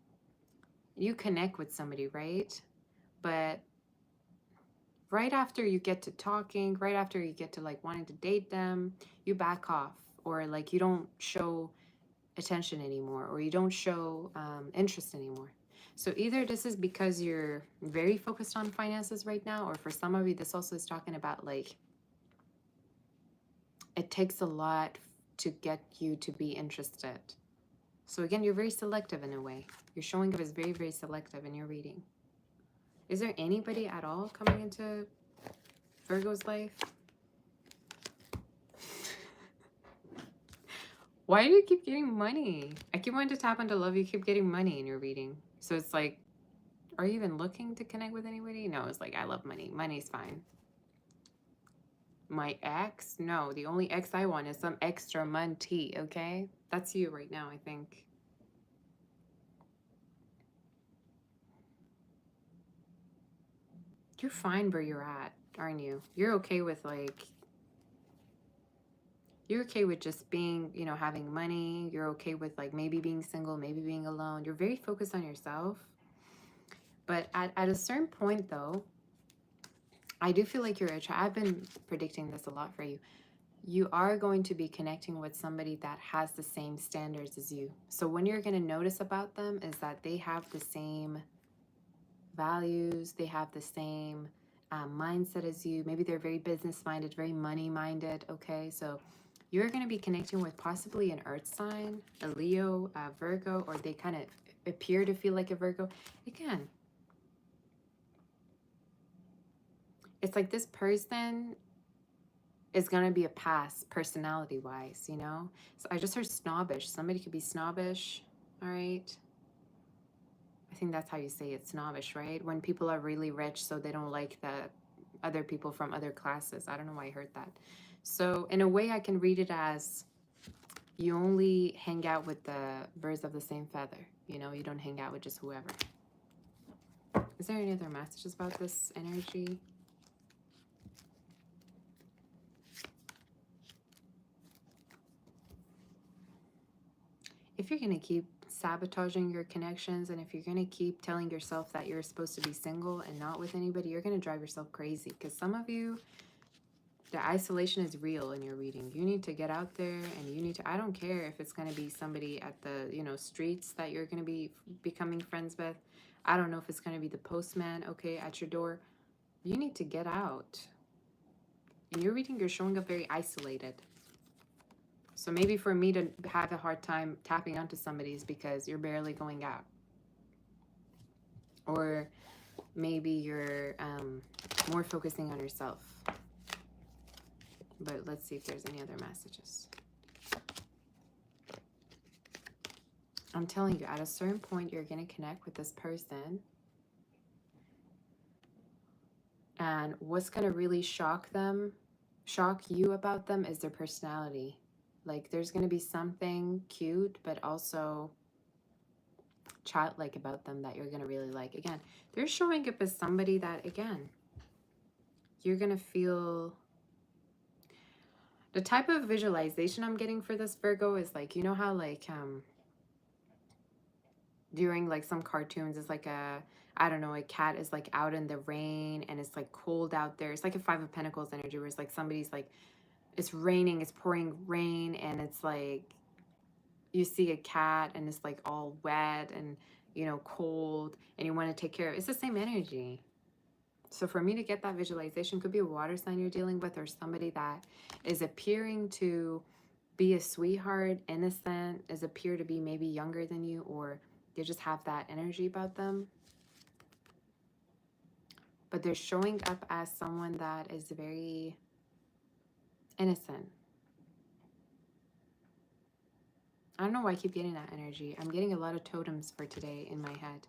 you connect with somebody, right? But right after you get to talking, right after you get to like wanting to date them, you back off, or like you don't show attention anymore, or you don't show interest anymore. So either this is because you're very focused on finances right now, or for some of you, this also is talking about like it takes a lot to get you to be interested. So again, you're very selective in a way. You're showing up as very, very selective in your reading. Is there anybody at all coming into Virgo's life? Why do you keep getting money? I keep wanting to tap into love. You keep getting money in your reading. So it's like, are you even looking to connect with anybody? No, it's like, I love money. Money's fine. My ex? No, the only ex I want is some extra money, okay? That's you right now, I think. You're fine where you're at, aren't you? You're okay with like, you're okay with just being, you know, having money. You're okay with like maybe being single, maybe being alone. You're very focused on yourself. But at a certain point though, I do feel like I've been predicting this a lot for you. You are going to be connecting with somebody that has the same standards as you. So when you're going to notice about them is that they have the same values, they have the same mindset as you. Maybe they're very business minded, very money minded. Okay, so you're going to be connecting with possibly an earth sign, a Leo, a Virgo, or they kind of appear to feel like a Virgo. Again, it's like this person is going to be a pass personality wise, you know? So I just heard snobbish. Somebody could be snobbish, all right? I think that's how you say it, snobbish, right? When people are really rich, so they don't like the other people from other classes. I don't know why I heard that. So in a way, I can read it as you only hang out with the birds of the same feather. You know, you don't hang out with just whoever. Is there any other messages about this energy? If you're going to keep sabotaging your connections, and if you're going to keep telling yourself that you're supposed to be single and not with anybody, you're going to drive yourself crazy. Because some of you, the isolation is real in your reading. You need to get out there, and you need to, I don't care if it's going to be somebody at the, you know, streets that you're going to be becoming friends with. I don't know if it's going to be the postman, okay, at your door. You need to get out. In your reading, you're showing up very isolated. So maybe for me to have a hard time tapping onto somebody is because you're barely going out. Or maybe you're more focusing on yourself. But let's see if there's any other messages. I'm telling you, at a certain point, you're going to connect with this person. And what's going to really shock you about them is their personality. Like, there's going to be something cute, but also childlike about them that you're going to really like. Again, they're showing up as somebody that, again, you're going to feel... The type of visualization I'm getting for this Virgo is like, you know how like during like some cartoons, it's like I don't know, a cat is like out in the rain and it's like cold out there. It's like a Five of Pentacles energy where it's like somebody's like, it's raining, it's pouring rain, and it's like you see a cat and it's like all wet and, you know, cold, and you want to take care of it. It's the same energy. So for me to get that visualization, could be a water sign you're dealing with, or somebody that is appearing to be a sweetheart, innocent, is appear to be maybe younger than you, or they just have that energy about them. But they're showing up as someone that is very innocent. I don't know why I keep getting that energy. I'm getting a lot of totems for today in my head.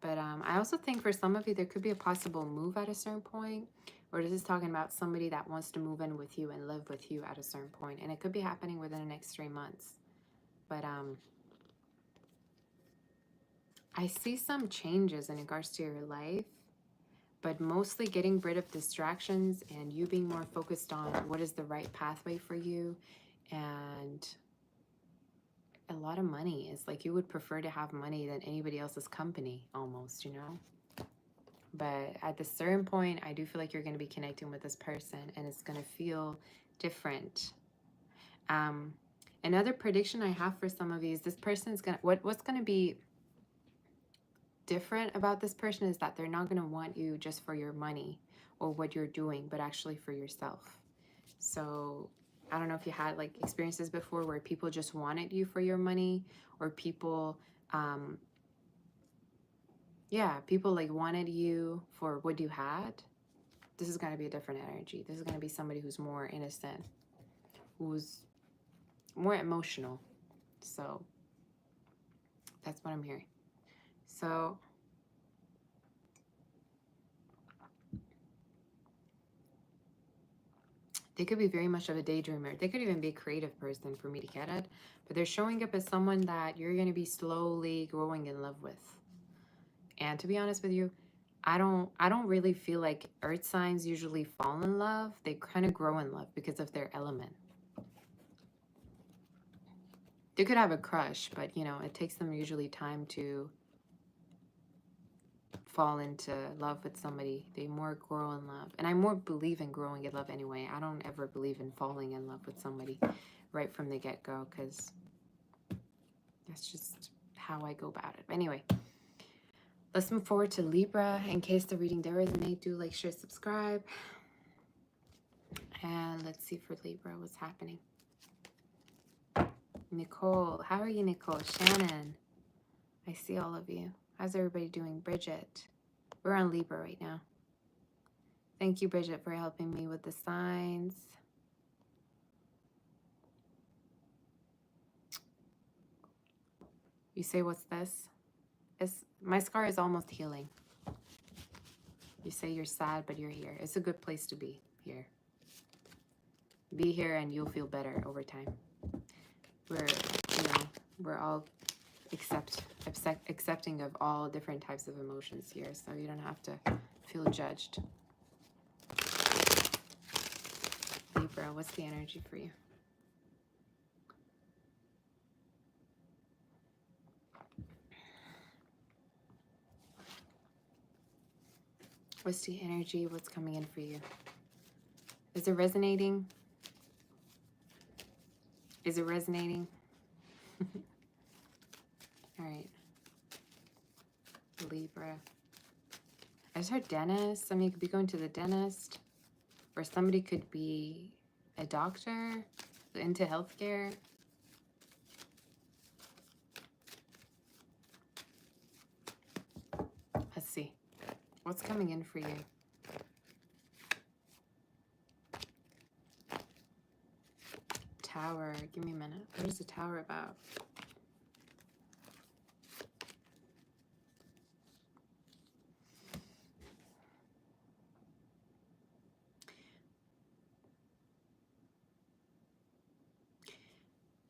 But I also think for some of you, there could be a possible move at a certain point. Or this is talking about somebody that wants to move in with you and live with you at a certain point. And it could be happening within the next 3 months. But I see some changes in regards to your life. But mostly getting rid of distractions and you being more focused on what is the right pathway for you. And a lot of money. It's like you would prefer to have money than anybody else's company almost, you know. But at a certain point, I do feel like you're going to be connecting with this person and it's going to feel different. Another prediction I have for some of you is this person's going to, what's going to be different about this person is that they're not going to want you just for your money or what you're doing, but actually for yourself. So I don't know if you had like experiences before where people just wanted you for your money, or people, people like wanted you for what you had. This is going to be a different energy. This is going to be somebody who's more innocent, who's more emotional. So that's what I'm hearing. So they could be very much of a daydreamer. They could even be a creative person for me to get at. But they're showing up as someone that you're going to be slowly growing in love with. And to be honest with you, I don't really feel like earth signs usually fall in love. They kind of grow in love because of their element. They could have a crush, but you know, it takes them usually time to fall into love with somebody. They more grow in love. And I more believe in growing in love anyway. I don't ever believe in falling in love with somebody right from the get-go, because that's just how I go about it. But anyway, let's move forward to Libra. In case the reading did resonate, do like, share, subscribe. And let's see for Libra what's happening. Nicole, how are you, Nicole? Shannon, I see all of you. How's everybody doing? Bridget, we're on Libra right now. Thank you, Bridget, for helping me with the signs. You say, what's this? My scar is almost healing. You say you're sad, but you're here. It's a good place to be here. Be here and you'll feel better over time. We're all accepting of all different types of emotions here, so you don't have to feel judged. Libra, what's the energy for you? What's the energy? What's coming in for you? Is it resonating? Is it resonating? All right. Libra. I just heard dentist. I mean, you could be going to the dentist, Or somebody could be a doctor into healthcare. Let's see. What's coming in for you? Tower. Give me a minute. What is the Tower about?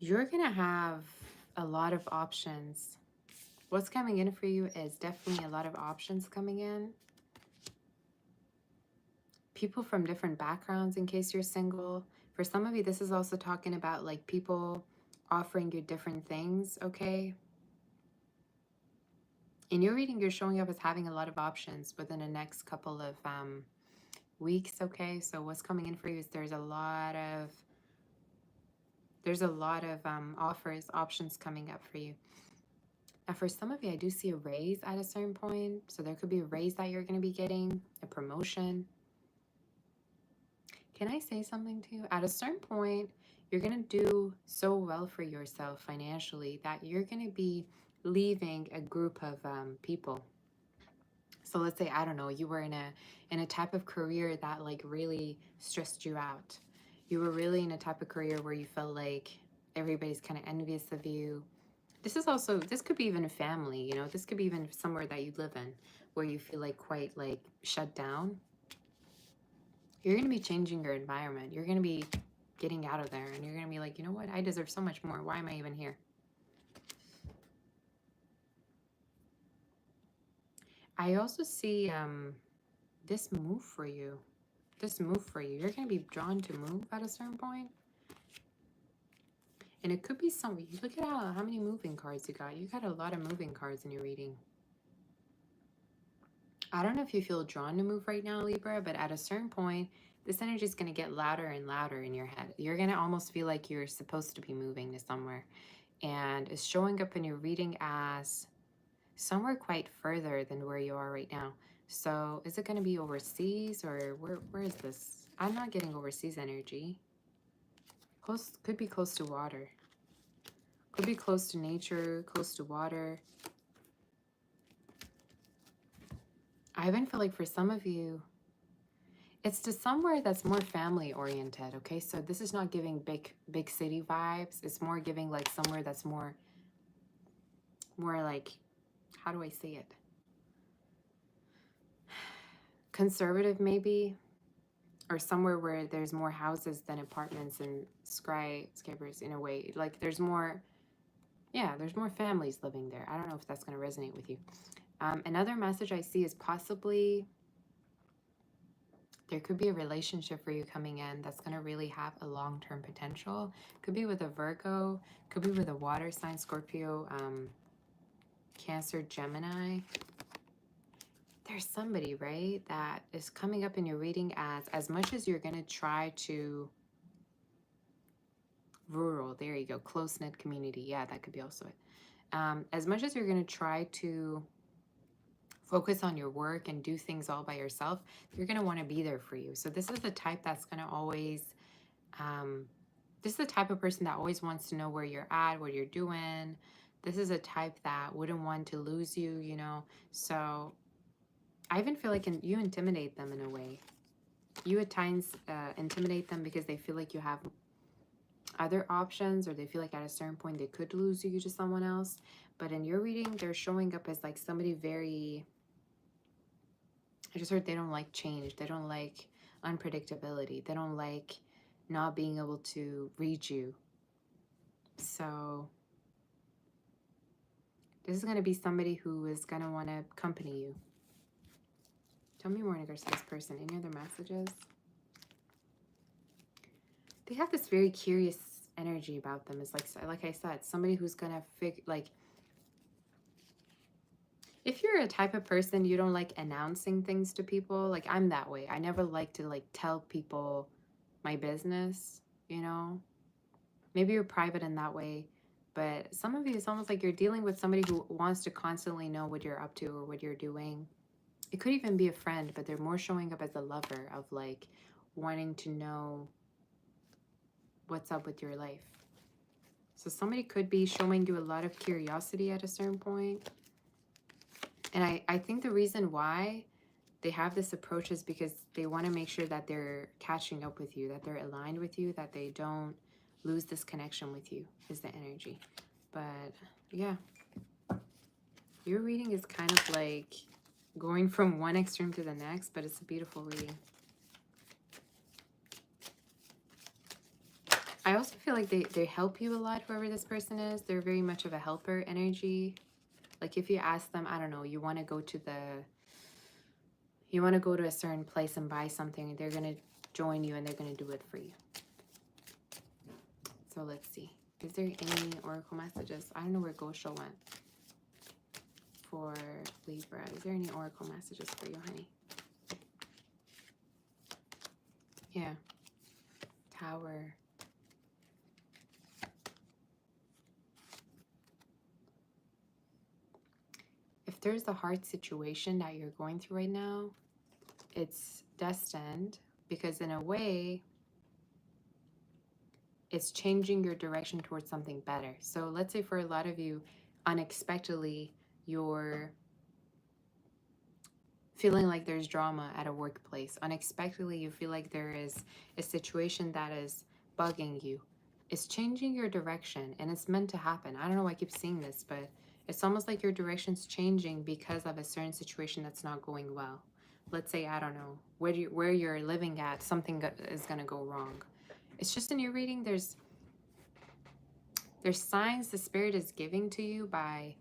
You're going to have a lot of options. What's coming in for you is definitely a lot of options coming in. People from different backgrounds in case you're single. For some of you, this is also talking about like people offering you different things, okay? In your reading, you're showing up as having a lot of options within the next couple of weeks, okay? So what's coming in for you is there's a lot of offers, options coming up for you. Now, for some of you, I do see a raise at a certain point. So there could be a raise that you're going to be getting, a promotion. Can I say something to you? At a certain point, you're going to do so well for yourself financially that you're going to be leaving a group of people. So let's say, I don't know, you were in a type of career that like really stressed you out. You were really in a type of career where you felt like everybody's kind of envious of you. This could be even a family, you know, this could be even somewhere that you live in where you feel like quite like shut down. You're going to be changing your environment. You're going to be getting out of there and you're going to be like, you know what? I deserve so much more. Why am I even here? I also see this move for you. This move for you. You're going to be drawn to move at a certain point. And it could be something. Look at how many moving cards you got. You got a lot of moving cards in your reading. I don't know if you feel drawn to move right now, Libra, but at a certain point, this energy is going to get louder and louder in your head. You're going to almost feel like you're supposed to be moving to somewhere. And it's showing up in your reading as somewhere quite further than where you are right now. So is it going to be overseas or where is this? I'm not getting overseas energy. Could be close to water. Could be close to nature, close to water. I even feel like for some of you, it's to somewhere that's more family oriented, okay? So this is not giving big city vibes. It's more giving like somewhere that's more like, how do I say it? Conservative maybe, or somewhere where there's more houses than apartments and skyscrapers in a way. Like there's more, yeah, there's more families living there. I don't know if that's going to resonate with you. Another message I see is possibly there could be a relationship for you coming in that's going to really have a long-term potential. Could be with a Virgo, could be with a water sign, Scorpio, Cancer, Gemini. There's somebody, right, that is coming up in your reading as much as you're going to try to rural, there you go, close-knit community. Yeah, that could be also it. As much as you're going to try to focus on your work and do things all by yourself, you're going to want to be there for you. So this is the type that's going to always, this is the type of person that always wants to know where you're at, what you're doing. This is a type that wouldn't want to lose you, you know. So I even feel like you intimidate them in a way. You at times intimidate them because they feel like you have other options, or they feel like at a certain point they could lose you to someone else. But in your reading, they're showing up as like somebody very, I just heard they don't like change. They don't like unpredictability. They don't like not being able to read you. So this is going to be somebody who is going to want to accompany you. Tell me more in regards to this person. Any other messages? They have this very curious energy about them. It's like I said, somebody who's going to figure, like, if you're a type of person, you don't like announcing things to people. Like, I'm that way. I never like to, like, tell people my business, you know? Maybe you're private in that way. But some of you, it's almost like you're dealing with somebody who wants to constantly know what you're up to or what you're doing. It could even be a friend, but they're more showing up as a lover of, like, wanting to know what's up with your life. So somebody could be showing you a lot of curiosity at a certain point. And I think the reason why they have this approach is because they want to make sure that they're catching up with you, that they're aligned with you, that they don't lose this connection with you, is the energy. But yeah, your reading is kind of like going from one extreme to the next, but it's a beautiful reading. I also feel like they help you a lot, whoever this person is. They're very much of a helper energy. Like if you ask them, I don't know, you want to go to a certain place and buy something, they're going to join you and they're going to do it for you. So let's see. Is there any oracle messages? I don't know where Gosha went for Libra. Is there any oracle messages for you, honey? Yeah. Tower. If there's a hard situation that you're going through right now, it's destined, because in a way, it's changing your direction towards something better. So let's say for a lot of you, unexpectedly, you're feeling like there's drama at a workplace. Unexpectedly, you feel like there is a situation that is bugging you. It's changing your direction, and it's meant to happen. I don't know why I keep seeing this, but it's almost like your direction's changing because of a certain situation that's not going well. Let's say, I don't know, where you're living at, something is going to go wrong. It's just in your reading, there's signs the Spirit is giving to you by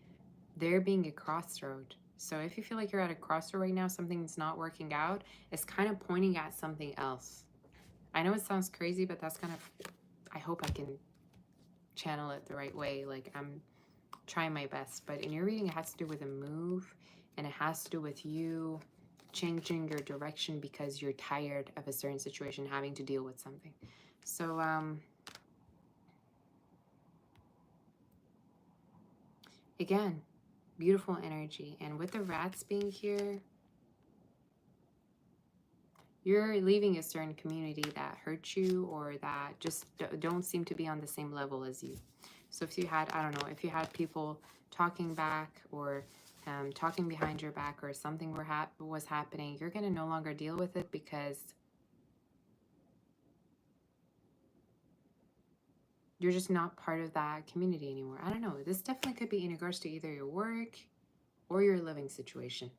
there being a crossroad. So if you feel like you're at a crossroad right now, something's not working out, it's kind of pointing at something else. I know it sounds crazy, but that's kind of, I hope I can channel it the right way. Like I'm trying my best. But in your reading, it has to do with a move, and it has to do with you changing your direction because you're tired of a certain situation, having to deal with something. So again, beautiful energy. And with the rats being here, you're leaving a certain community that hurt you, or that just don't seem to be on the same level as you. So if you had, I don't know, if you had people talking back, or talking behind your back, or something was happening, you're going to no longer deal with it because you're just not part of that community anymore. I don't know. This definitely could be in regards to either your work or your living situation.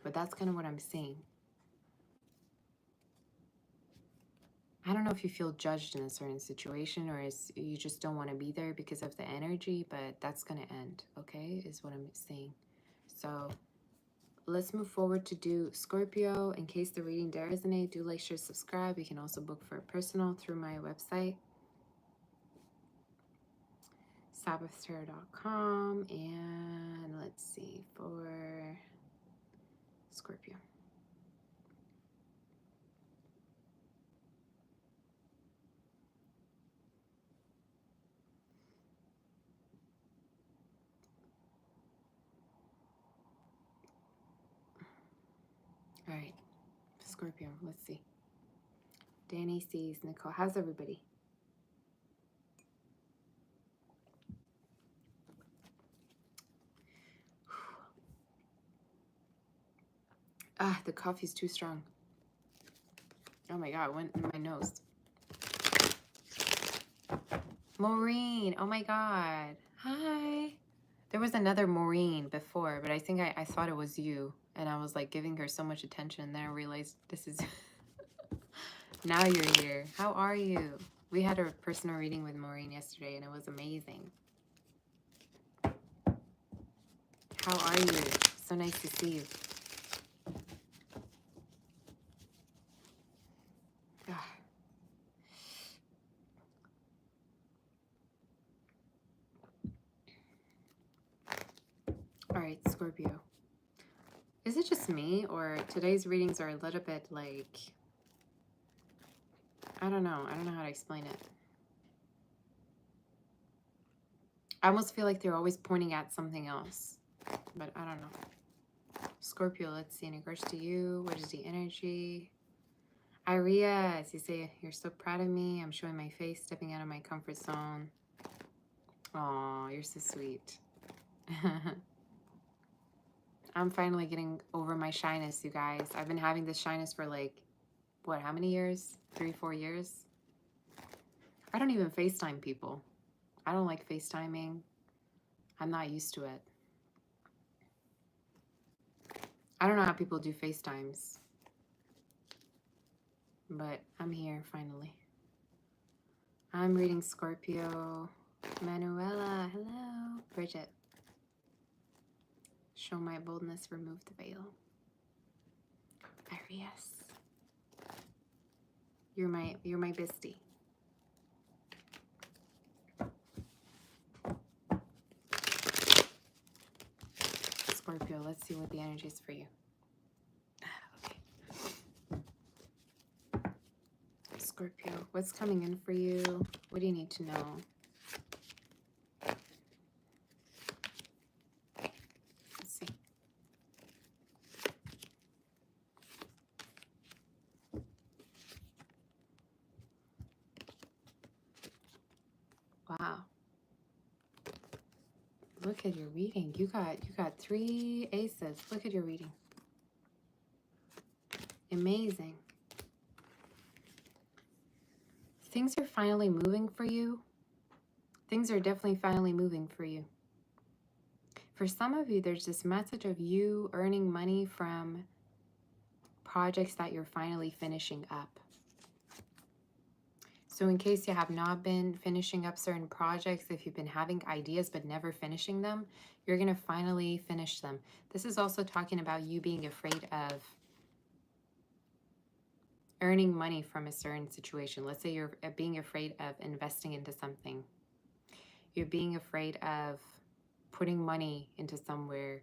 But that's kind of what I'm seeing. I don't know if you feel judged in a certain situation, or you just don't want to be there because of the energy, but that's going to end, okay, is what I'm saying. So let's move forward to do Scorpio. In case the reading did resonate, do like, share, subscribe. You can also book for a personal through my website, sabbathtarot.com. And let's see, for Scorpio. All right, Scorpio, let's see. Danny sees Nicole. How's everybody? Ah, the coffee's too strong. Oh my God, it went in my nose. Maureen, oh my God. Hi. There was another Maureen before, but I think I thought it was you. And I was like giving her so much attention, and then I realized this is... Now you're here. How are you? We had a personal reading with Maureen yesterday, and it was amazing. How are you? So nice to see you. Ah. All right, Scorpio. Is it just me, or today's readings are a little bit like... I don't know how to explain it. I almost feel like they're always pointing at something else, but I don't know. Scorpio, let's see, in regards to you, what is the energy? Aries, you say, you're so proud of me. I'm showing my face, stepping out of my comfort zone. Oh, you're so sweet. I'm finally getting over my shyness, you guys. I've been having this shyness for like, what, how many years? 3, 4 years? I don't even FaceTime people. I don't like FaceTiming. I'm not used to it. I don't know how people do FaceTimes. But I'm here finally. I'm reading Scorpio. Manuela, hello. Bridget. Show my boldness, remove the veil. Aries. You're my bestie. Scorpio, let's see what the energy is for you. Okay. Scorpio, what's coming in for you? What do you need to know? Let's see. Wow. Look at your reading. You got 3 aces. Look at your reading. Amazing. Things are finally moving for you. Things are definitely finally moving for you. For some of you, there's this message of you earning money from projects that you're finally finishing up. So in case you have not been finishing up certain projects, if you've been having ideas but never finishing them, you're going to finally finish them. This is also talking about you being afraid of earning money from a certain situation. Let's say you're being afraid of investing into something. You're being afraid of putting money into somewhere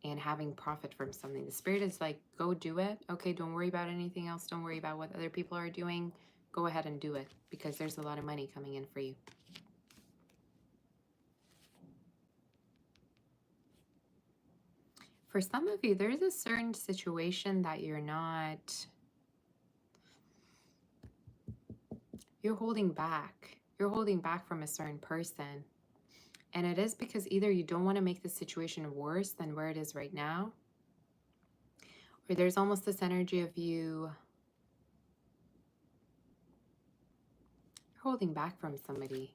and having profit from something. The spirit is like, go do it. Okay, don't worry about anything else. Don't worry about what other people are doing. Go ahead and do it because there's a lot of money coming in for you. For some of you, there's a certain situation that you're holding back. You're holding back from a certain person. And it is because either you don't want to make the situation worse than where it is right now, or there's almost this energy of you holding back from somebody.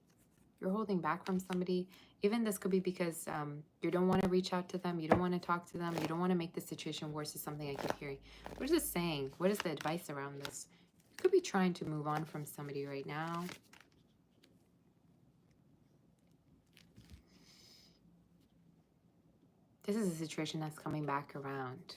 You're holding back from somebody. Even this could be because you don't want to reach out to them. You don't want to talk to them. You don't want to make the situation worse is something I keep hearing. What is this saying? What is the advice around this? You could be trying to move on from somebody right now. This is a situation that's coming back around.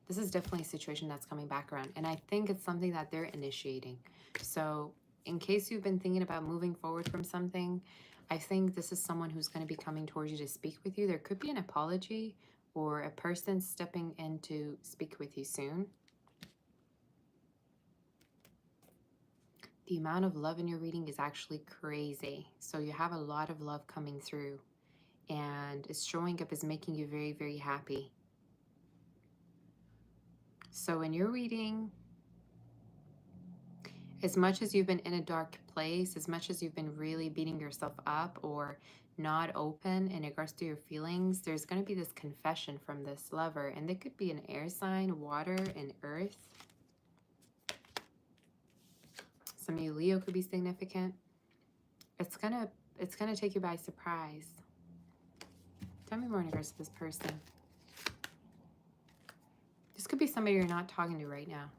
This is definitely a situation that's coming back around. And I think it's something that they're initiating. So in case you've been thinking about moving forward from something, I think this is someone who's going to be coming towards you to speak with you. There could be an apology or a person stepping in to speak with you soon. The amount of love in your reading is actually crazy. So you have a lot of love coming through. And it's showing up as making you very, very happy. So in your reading, as much as you've been in a dark place, as much as you've been really beating yourself up or not open in regards to your feelings, there's going to be this confession from this lover. And they could be an air sign, water, and earth. Some of you Leo could be significant. It's gonna take you by surprise. Tell me more in regards to this person. This could be somebody you're not talking to right now.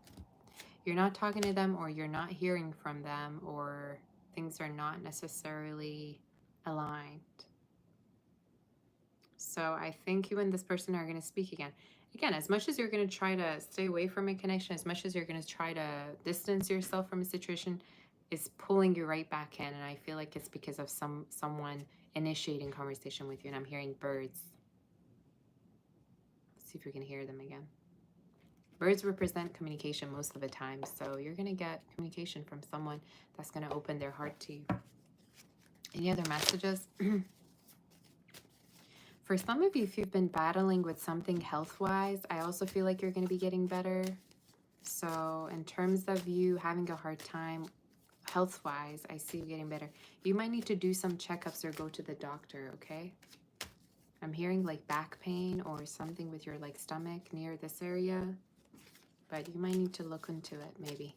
You're not talking to them, or you're not hearing from them, or things are not necessarily aligned. So I think you and this person are going to speak again. Again, as much as you're going to try to stay away from a connection, as much as you're going to try to distance yourself from a situation, it's pulling you right back in. And I feel like it's because of someone initiating conversation with you. And I'm hearing birds. Let's see if we can hear them again. Birds represent communication most of the time. So you're going to get communication from someone that's going to open their heart to you. Any other messages? For some of you, if you've been battling with something health-wise, I also feel like you're going to be getting better. So in terms of you having a hard time health-wise, I see you getting better. You might need to do some checkups or go to the doctor, okay? I'm hearing like back pain or something with your like stomach near this area, but you might need to look into it maybe.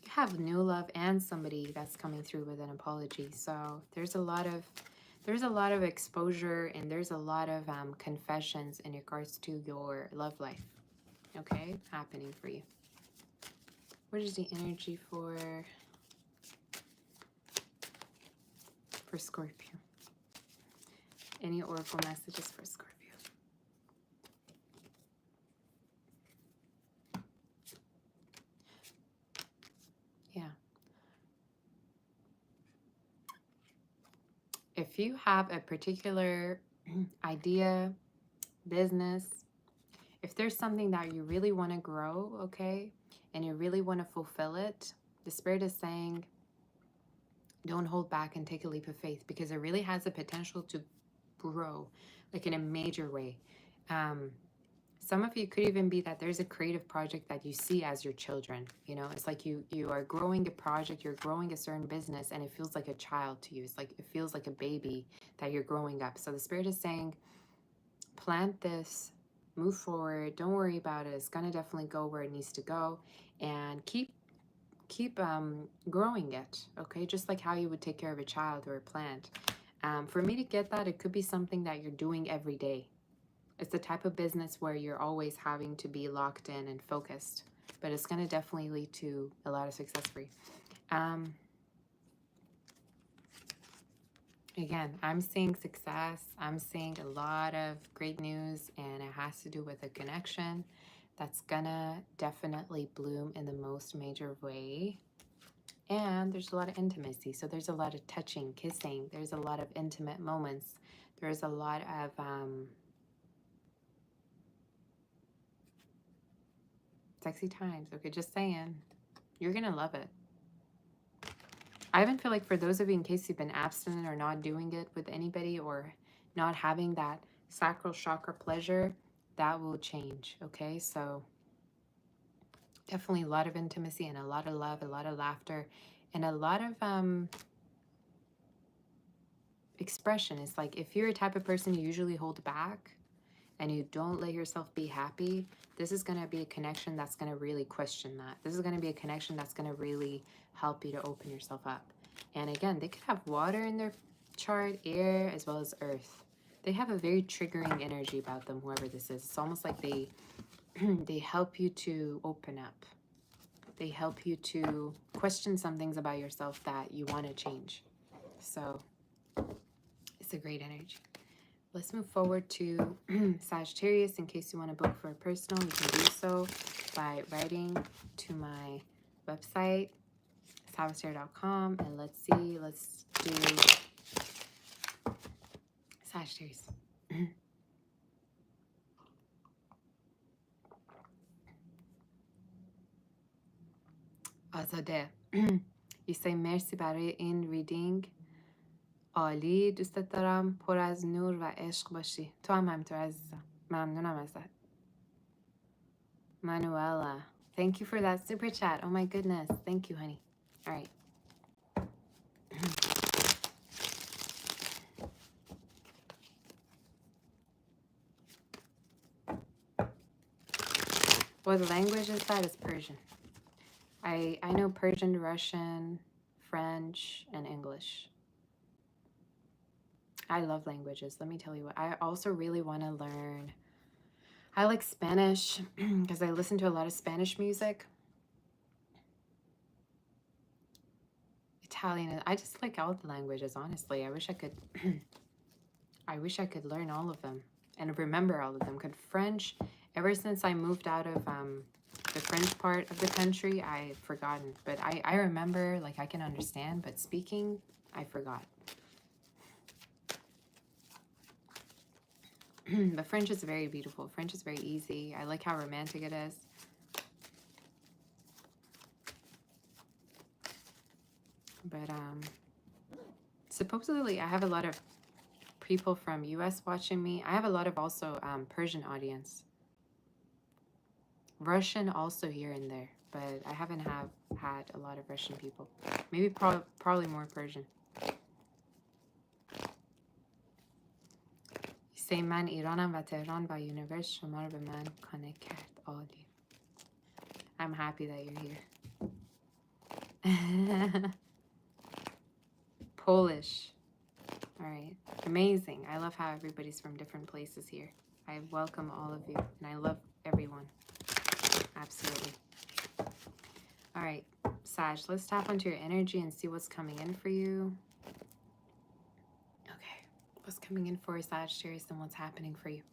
You have new love and somebody that's coming through with an apology. So there's a lot of exposure, and there's a lot of confessions in regards to your love life, okay, happening for you. What is the energy for Scorpio? Any oracle messages for Scorpio? Yeah. If you have a particular idea, business, if there's something that you really want to grow, okay, and you really want to fulfill it, the Spirit is saying, don't hold back and take a leap of faith, because it really has the potential to grow like in a major way. Some of you could even be that there's a creative project that you see as your children. You know, it's like you are growing a project, you're growing a certain business, and it feels like a child to you. It's like it feels like a baby that you're growing up. So the Spirit is saying, plant this, move forward, don't worry about it. It's gonna definitely go where it needs to go, and keep growing it, okay? Just like how you would take care of a child or a plant. For me to get that, it could be something that you're doing every day. It's the type of business where you're always having to be locked in and focused, but it's going to definitely lead to a lot of success for you. Again, I'm seeing success. I'm seeing a lot of great news, and it has to do with a connection that's gonna definitely bloom in the most major way. And there's a lot of intimacy. So there's a lot of touching, kissing. There's a lot of intimate moments. There's a lot of sexy times. Okay, just saying. You're going to love it. I even feel like for those of you, in case you've been abstinent or not doing it with anybody or not having that sacral chakra pleasure, that will change, okay? So definitely a lot of intimacy and a lot of love, a lot of laughter, and a lot of expression. It's like if you're a type of person you usually hold back and you don't let yourself be happy, this is going to be a connection that's going to really question that. This is going to be a connection that's going to really help you to open yourself up. And again, they could have water in their chart, air, as well as earth. They have a very triggering energy about them, whoever this is. It's almost like they they help you to open up. They help you to question some things about yourself that you want to change. So it's a great energy. Let's move forward to Sagittarius. In case you want to book for a personal, you can do so by writing to my website, sagittarius.com. And let's see, let's do Sagittarius. آزاده. You say مرسی برای این ریدینگ. عالی، دوستت دارم، پر از نور و عشق باشی. تو هم همینطور عزیزم. ممنونم ازت. Manuela, thank you for that super chat. Oh my goodness. Thank you, honey. All right. What language is that? It's Persian. I know Persian, Russian, French, and English. I love languages. Let me tell you what. I also really want to learn. I like Spanish because I listen to a lot of Spanish music. Italian. I just like all the languages, honestly. I wish I could learn all of them and remember all of them. Because French, ever since I moved out of the French part of the country, I've forgotten. But I remember, like, I can understand, but speaking, I forgot. But French is very beautiful. French is very easy. I like how romantic it is. But supposedly I have a lot of people from US watching me. I have a lot of also Persian audience. Russian also here and there, but I haven't had a lot of Russian people. Maybe probably more Persian. say من ایرانم و تهران و یونیورس شما رو به من کانکت کرد. عالی. I'm happy that you're here. Polish. All right. Amazing. I love how everybody's from different places here. I welcome all of you, and I love everyone. Absolutely. All right, Sag, let's tap onto your energy and see what's coming in for you. Okay, what's coming in for Sagittarius and what's happening for you?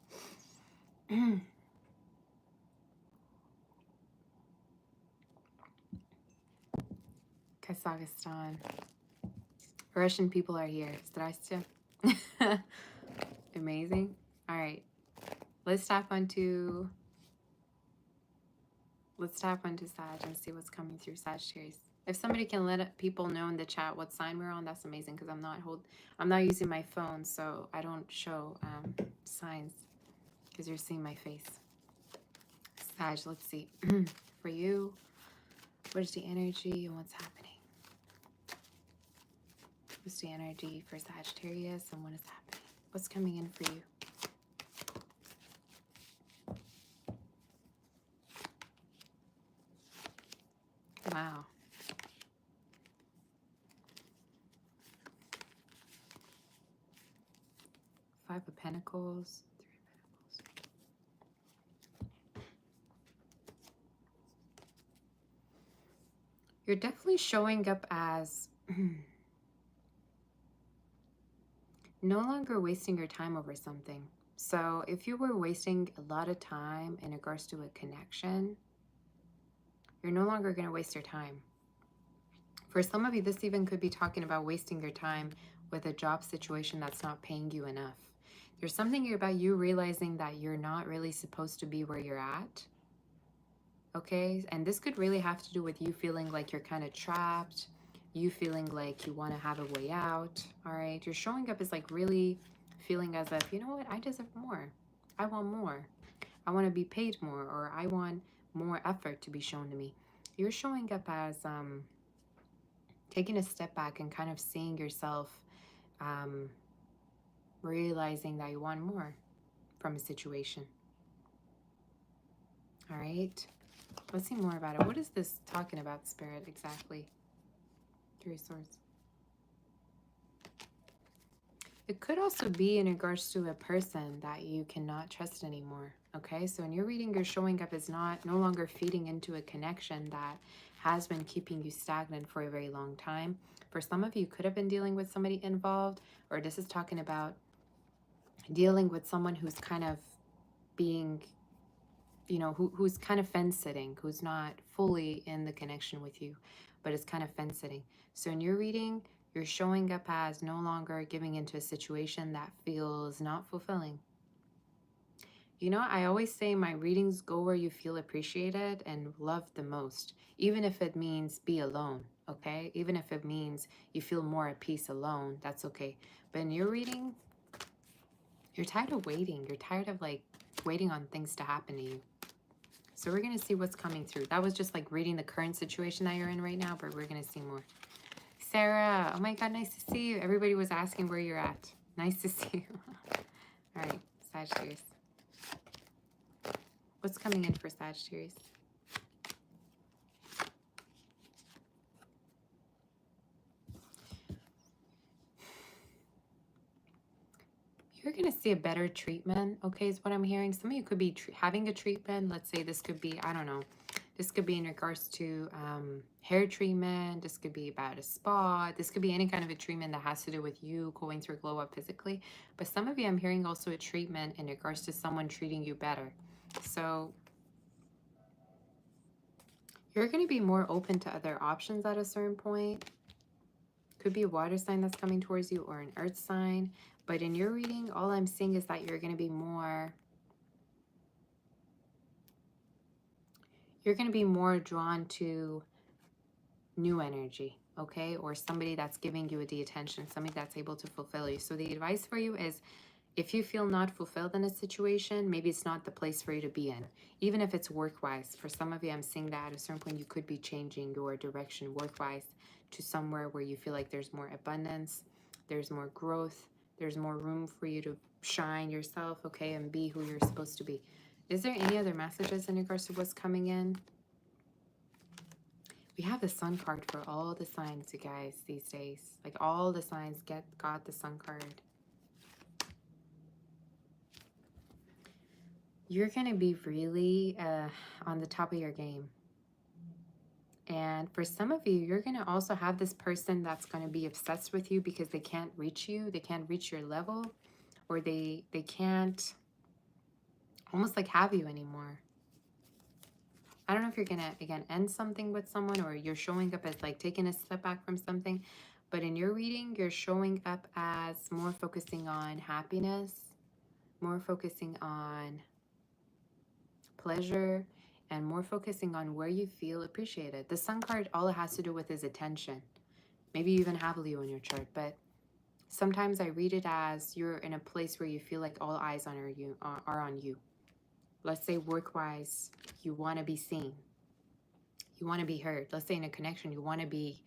Kazakhstan. Russian people are here. Здрасте. Amazing. All right. Let's tap onto Sag and see what's coming through Sagittarius. If somebody can let people know in the chat what sign we're on, that's amazing, because I'm not using my phone, so I don't show signs because you're seeing my face. Sag, let's see. For you, what is the energy and what's happening? What's the energy for Sagittarius and what is happening? What's coming in for you? Wow. Five of Pentacles, Three of Pentacles. You're definitely showing up as no longer wasting your time over something. So if you were wasting a lot of time in regards to a connection, you're no longer going to waste your time. For some of you, this even could be talking about wasting your time with a job situation that's not paying you enough. There's something here about you realizing that you're not really supposed to be where you're at. Okay? And this could really have to do with you feeling like you're kind of trapped, you feeling like you want to have a way out. All right? You're showing up as like really feeling as if, you know what? I deserve more. I want more. I want to be paid more, or I want more effort to be shown to me. You're showing up as taking a step back and kind of seeing yourself, realizing that you want more from a situation. All right, let's see more about it. What is this talking about, Spirit, exactly? Three of Swords. It could also be in regards to a person that you cannot trust anymore. Okay, so in your reading, you're showing up as no longer feeding into a connection that has been keeping you stagnant for a very long time. For some of you, could have been dealing with somebody involved, or this is talking about dealing with someone who's kind of being, you know, who's kind of fence sitting, who's not fully in the connection with you, but it's kind of fence sitting. So in your reading, you're showing up as no longer giving into a situation that feels not fulfilling. You know, I always say my readings go where you feel appreciated and loved the most, even if it means be alone, okay? Even if it means you feel more at peace alone, that's okay. But in your reading, you're tired of waiting. You're tired of like waiting on things to happen to you. So we're going to see what's coming through. That was just like reading the current situation that you're in right now, but we're going to see more. Sarah, oh my God, nice to see you. Everybody was asking where you're at. Nice to see you. All right, Sagittarius. What's coming in for Sagittarius? You're going to see a better treatment, okay, is what I'm hearing. Some of you could be having a treatment. Let's say this could be, I don't know, this could be in regards to hair treatment. This could be about a spa. This could be any kind of a treatment that has to do with you going through a glow up physically. But some of you, I'm hearing also a treatment in regards to someone treating you better. So you're going to be more open to other options at a certain point. Could be a water sign that's coming towards you or an earth sign. But in your reading, all I'm seeing is that you're going to be more drawn to new energy, okay? Or somebody that's giving you the attention, somebody that's able to fulfill you. So the advice for you is, if you feel not fulfilled in a situation, maybe it's not the place for you to be in. Even if it's work-wise. For some of you, I'm seeing that at a certain point, you could be changing your direction work-wise to somewhere where you feel like there's more abundance, there's more growth, there's more room for you to shine yourself, okay, and be who you're supposed to be. Is there any other messages in regards to what's coming in? We have the Sun card for all the signs, you guys, these days. Like, all the signs got the Sun card. You're going to be really on the top of your game. And for some of you, you're going to also have this person that's going to be obsessed with you because they can't reach you. They can't reach your level, or they can't almost like have you anymore. I don't know if you're going to, again, end something with someone, or you're showing up as like taking a step back from something. But in your reading, you're showing up as more focusing on happiness, more focusing on pleasure, and more focusing on where you feel appreciated. The Sun card, all it has to do with is attention. Maybe you even have Leo in your chart, but sometimes I read it as you're in a place where you feel like all eyes are on you. Let's say work-wise, you want to be seen. You want to be heard. Let's say in a connection, you want to be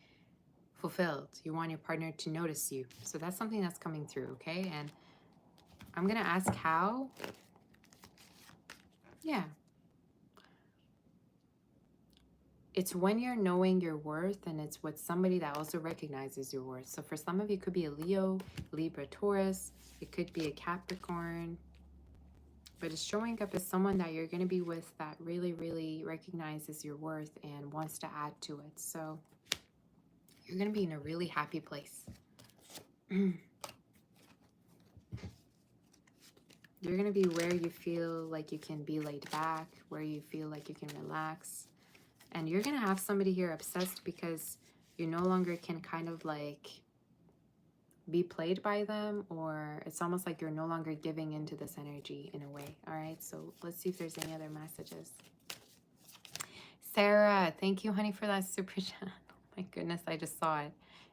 fulfilled. You want your partner to notice you. So that's something that's coming through, okay? And I'm going to ask how. Yeah. It's when you're knowing your worth, and it's with somebody that also recognizes your worth. So for some of you, it could be a Leo, Libra, Taurus. It could be a Capricorn. But it's showing up as someone that you're going to be with that really, really recognizes your worth and wants to add to it. So you're going to be in a really happy place. You're going to be where you feel like you can be laid back, where you feel like you can relax. And you're going to have somebody here obsessed because you no longer can kind of like be played by them, or it's almost like you're no longer giving into this energy in a way. All right, so let's see if there's any other messages. Sarah, thank you, honey, for that super chat. Oh my goodness, I just saw it.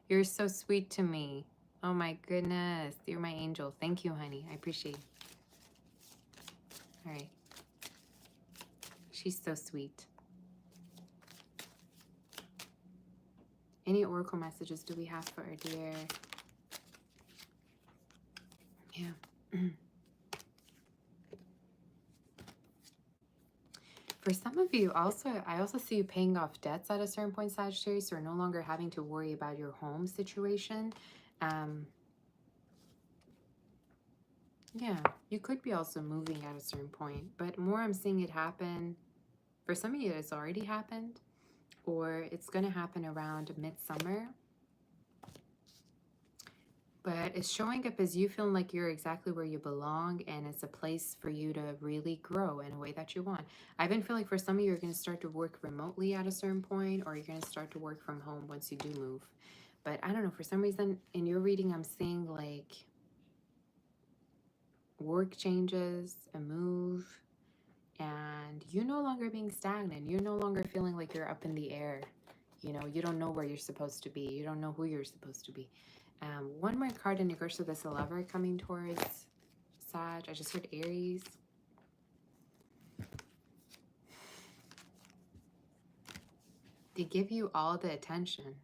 You're so sweet to me. Oh my goodness, you're my angel. Thank you, honey. I appreciate it. All right. She's so sweet. Any oracle messages do we have for our dear? Yeah. For some of you, I also see you paying off debts at a certain point, Sagittarius, or no longer having to worry about your home situation. Yeah, you could be also moving at a certain point, but more I'm seeing it happen. For some of you, it's already happened, or it's going to happen around midsummer. But it's showing up as you feeling like you're exactly where you belong, and it's a place for you to really grow in a way that you want. I even feel like for some of you, you're going to start to work remotely at a certain point, or you're going to start to work from home once you do move. But I don't know, for some reason in your reading, I'm seeing like work changes, a move, and you no longer being stagnant. You're no longer feeling like you're up in the air. You know, you don't know where you're supposed to be. You don't know who you're supposed to be. One more card in regards to this lover coming towards Sag. I just heard Aries. They give you all the attention.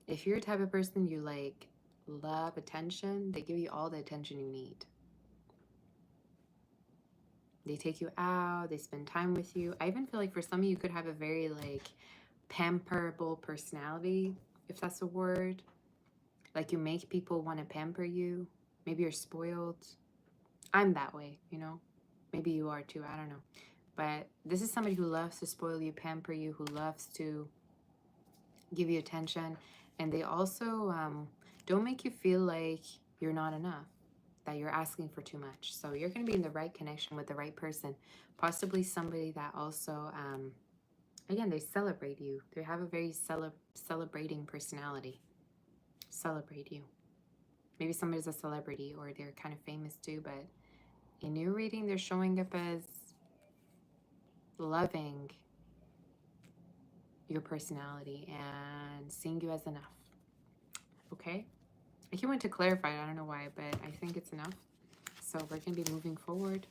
If you're the type of person you like love attention, they give you all the attention you need. They take you out, they spend time with you. I even feel like for some of you could have a very like pamperable personality, if that's a word. Like you make people want to pamper you. Maybe you're spoiled. I'm that way, you know. Maybe you are too, I don't know. But this is somebody who loves to spoil you, pamper you, who loves to give you attention. And they also don't make you feel like you're not enough, that you're asking for too much. So you're going to be in the right connection with the right person. Possibly somebody that also, again, they celebrate you. They have a very celebrating personality. Celebrate you. Maybe somebody's a celebrity or they're kind of famous too, but in your reading, they're showing up as loving, your personality and seeing you as enough. Okay? I keep wanting to clarify it. I don't know why, but I think it's enough. So we're going to be moving forward.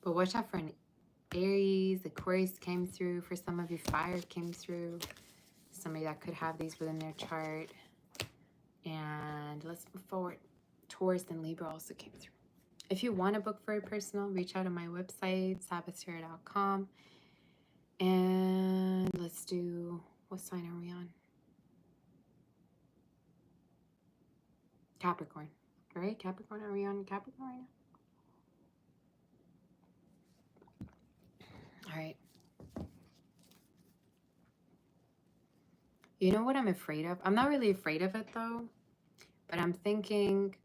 But watch out for an Aries. Aquarius came through. For some of you, fire came through. Somebody that could have these within their chart. And let's move forward. Taurus and Libra also came through. If you want to book for a personal, reach out on my website, sabbathtarot.com. And let's do, what sign are we on? Capricorn. All right, Capricorn. Are we on Capricorn right now? All right. You know what I'm afraid of? I'm not really afraid of it though, but I'm thinking,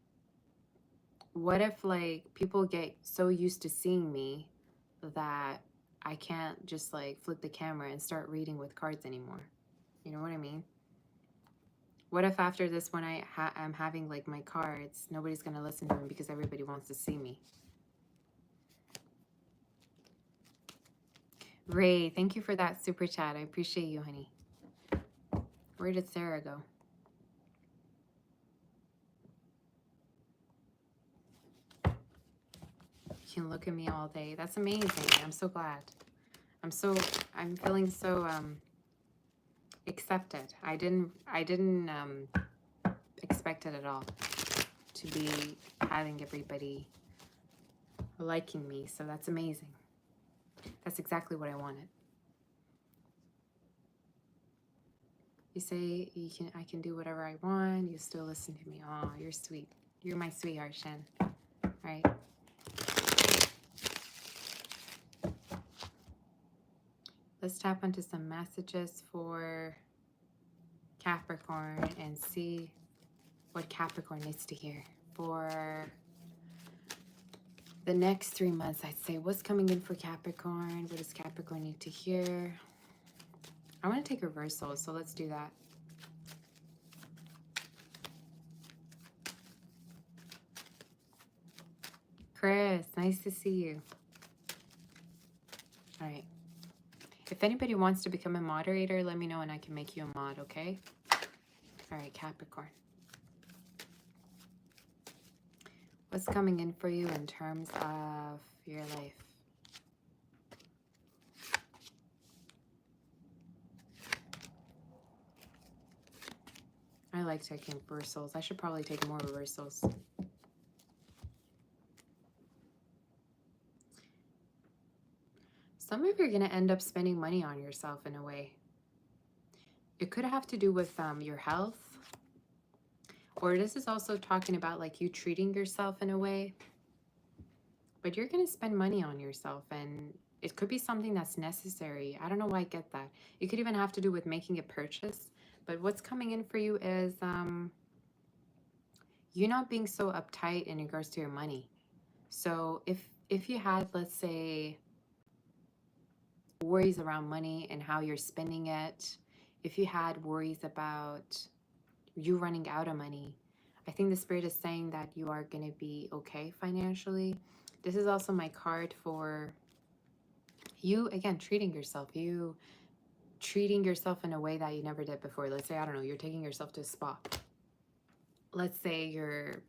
what if like people get so used to seeing me that I can't just like flip the camera and start reading with cards anymore? You know what I mean? What if after this, when I'm having like my cards, nobody's gonna listen to them because everybody wants to see me? Ray, thank you for that super chat. I appreciate you, honey. Where did Sarah go? You can look at me all day. That's amazing. I'm so glad. I'm feeling so accepted. I didn't expect it at all to be having everybody liking me. So that's amazing. That's exactly what I wanted. You say I can do whatever I want. You still listen to me. Oh, you're sweet. You're my sweetheart, Shen. All right. Let's tap onto some messages for Capricorn and see what Capricorn needs to hear for the next 3 months. I'd say, what's coming in for Capricorn? What does Capricorn need to hear? I want to take reversals, so let's do that. Chris, nice to see you. All right. If anybody wants to become a moderator, let me know and I can make you a mod, okay? All right, Capricorn. What's coming in for you in terms of your life? I like taking reversals. I should probably take more reversals. Some of you are going to end up spending money on yourself in a way. It could have to do with your health. Or this is also talking about like you treating yourself in a way. But you're going to spend money on yourself. And it could be something that's necessary. I don't know why I get that. It could even have to do with making a purchase. But what's coming in for you is you're not being so uptight in regards to your money. So if you had, let's say, worries around money and how you're spending it, if you had worries about you running out of money, I think the Spirit is saying that you are going to be okay financially. This is also my card for you, again, treating yourself. You treating yourself in a way that you never did before. Let's say, I don't know, you're taking yourself to a spa. Let's say you're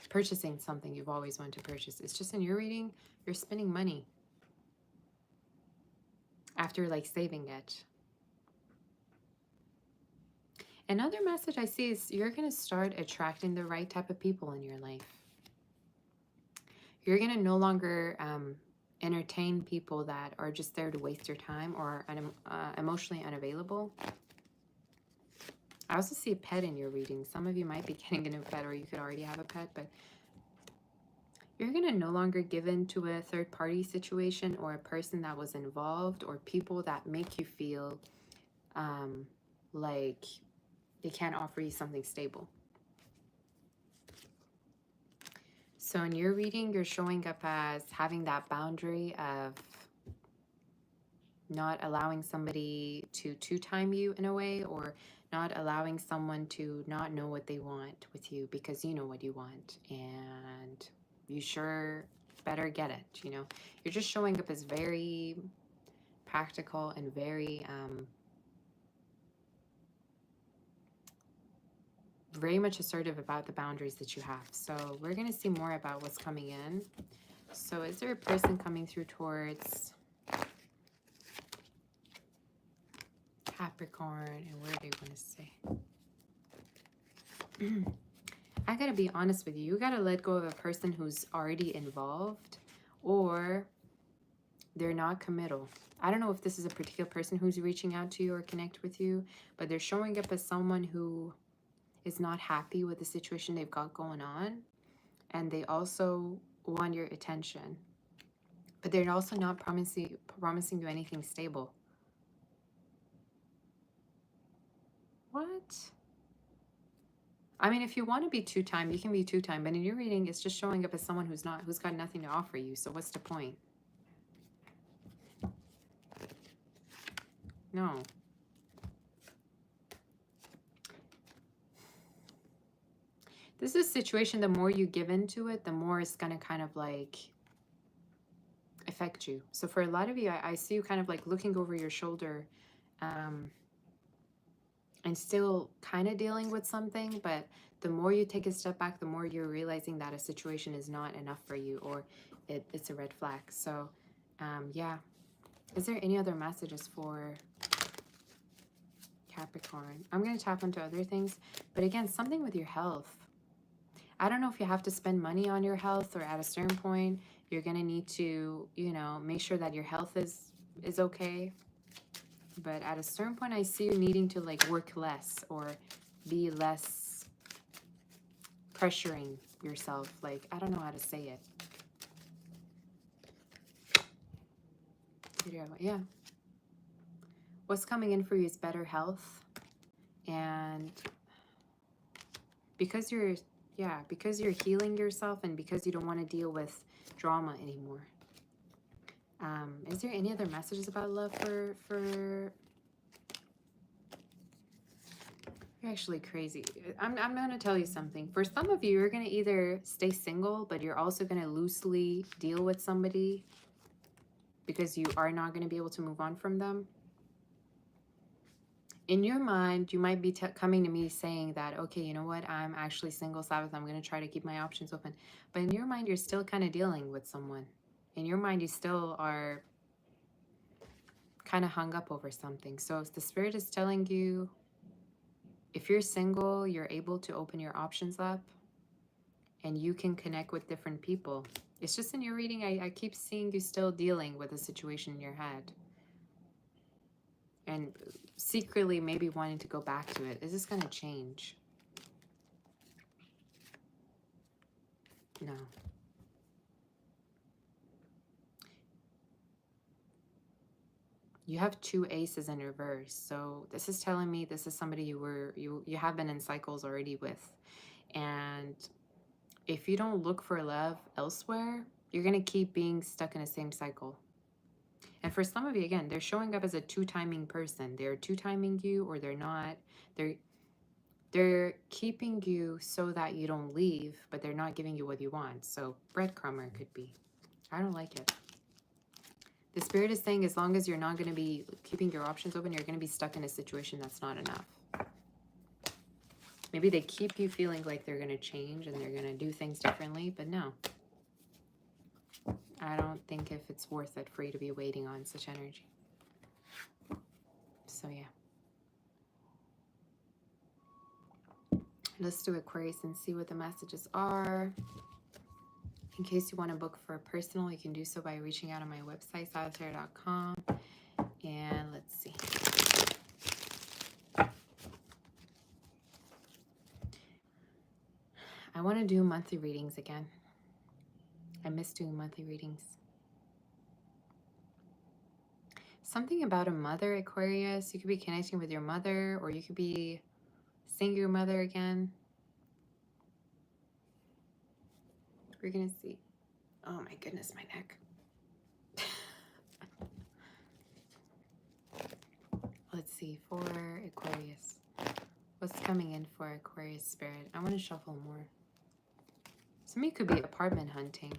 purchasing something you've always wanted to purchase. It's just in your reading, you're spending money after like saving it. Another message I see is you're going to start attracting the right type of people in your life. You're going to no longer entertain people that are just there to waste your time or emotionally unavailable. I also see a pet in your reading. Some of you might be getting a new pet, or you could already have a pet, but you're going to no longer give in to a third-party situation or a person that was involved or people that make you feel like they can't offer you something stable. So in your reading, you're showing up as having that boundary of not allowing somebody to two-time you in a way, or not allowing someone to not know what they want with you because you know what you want and you sure better get it, you know. You're just showing up as very practical and very much assertive about the boundaries that you have. So we're going to see more about what's coming in. So is there a person coming through towards Capricorn, and where do they want to say? I gotta be honest with you. You gotta let go of a person who's already involved, or they're not committal. I don't know if this is a particular person who's reaching out to you or connect with you, but they're showing up as someone who is not happy with the situation they've got going on, and they also want your attention, but they're also not promising you anything stable. What? I mean, if you want to be two-time, you can be two-time, but in your reading, it's just showing up as someone who's got nothing to offer you. So what's the point? No. This is a situation, the more you give into it, the more it's going to kind of like affect you. So for a lot of you, I see you kind of like looking over your shoulder, and still kind of dealing with something, but the more you take a step back, the more you're realizing that a situation is not enough for you, or it's a red flag. So yeah, is there any other messages for Capricorn? I'm going to tap into other things, but again, something with your health. I don't know if you have to spend money on your health, or at a certain point you're going to need to, you know, make sure that your health is okay. But at a certain point, I see you needing to like work less, or be less pressuring yourself. Like, I don't know how to say it. Yeah. What's coming in for you is better health. And because you're healing yourself, and because you don't want to deal with drama anymore. Is there any other messages about love for You're actually crazy. I'm going to tell you something. For some of you, you're going to either stay single, but you're also going to loosely deal with somebody because you are not going to be able to move on from them. In your mind, you might be coming to me saying that, okay, you know what? I'm actually single, Sabbath. I'm going to try to keep my options open. But in your mind, you're still kind of dealing with someone. In your mind, you still are kind of hung up over something. So if the Spirit is telling you, if you're single, you're able to open your options up and you can connect with different people. It's just in your reading, I keep seeing you still dealing with a situation in your head. And secretly maybe wanting to go back to it. Is this going to change? No. You have 2 aces in reverse. So this is telling me this is somebody you have been in cycles already with. And if you don't look for love elsewhere, you're going to keep being stuck in the same cycle. And for some of you, again, they're showing up as a two-timing person. They're two-timing you, or they're not. They're keeping you so that you don't leave, but they're not giving you what you want. So breadcrumber could be. I don't like it. The Spirit is saying as long as you're not going to be keeping your options open, you're going to be stuck in a situation that's not enough. Maybe they keep you feeling like they're going to change and they're going to do things differently, but no. I don't think if it's worth it for you to be waiting on such energy. So yeah. Let's do Aquarius and see what the messages are. In case you want to book for a personal, you can do so by reaching out on my website, Sagittarius.com. And let's see. I want to do monthly readings again. I miss doing monthly readings. Something about a mother, Aquarius. You could be connecting with your mother, or you could be seeing your mother again. We're going to see. Oh my goodness, my neck. Let's see, for Aquarius. What's coming in for Aquarius Spirit? I want to shuffle more. Some of you could be apartment hunting.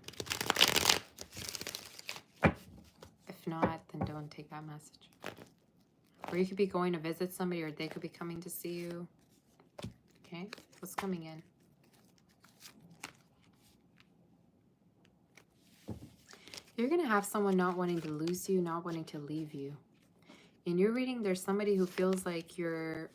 If not, then don't take that message. Or you could be going to visit somebody, or they could be coming to see you. Okay, what's coming in? You're going to have someone not wanting to lose you, not wanting to leave you. In your reading, there's somebody who feels like you're...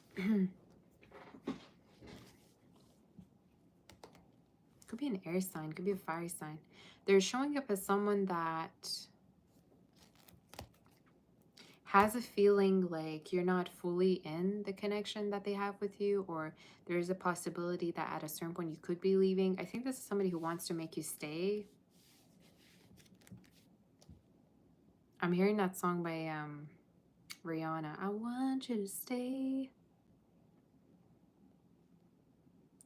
could be an air sign, could be a fire sign. They're showing up as someone that has a feeling like you're not fully in the connection that they have with you, or there's a possibility that at a certain point you could be leaving. I think this is somebody who wants to make you stay. I'm hearing that song by Rihanna. I want you to stay.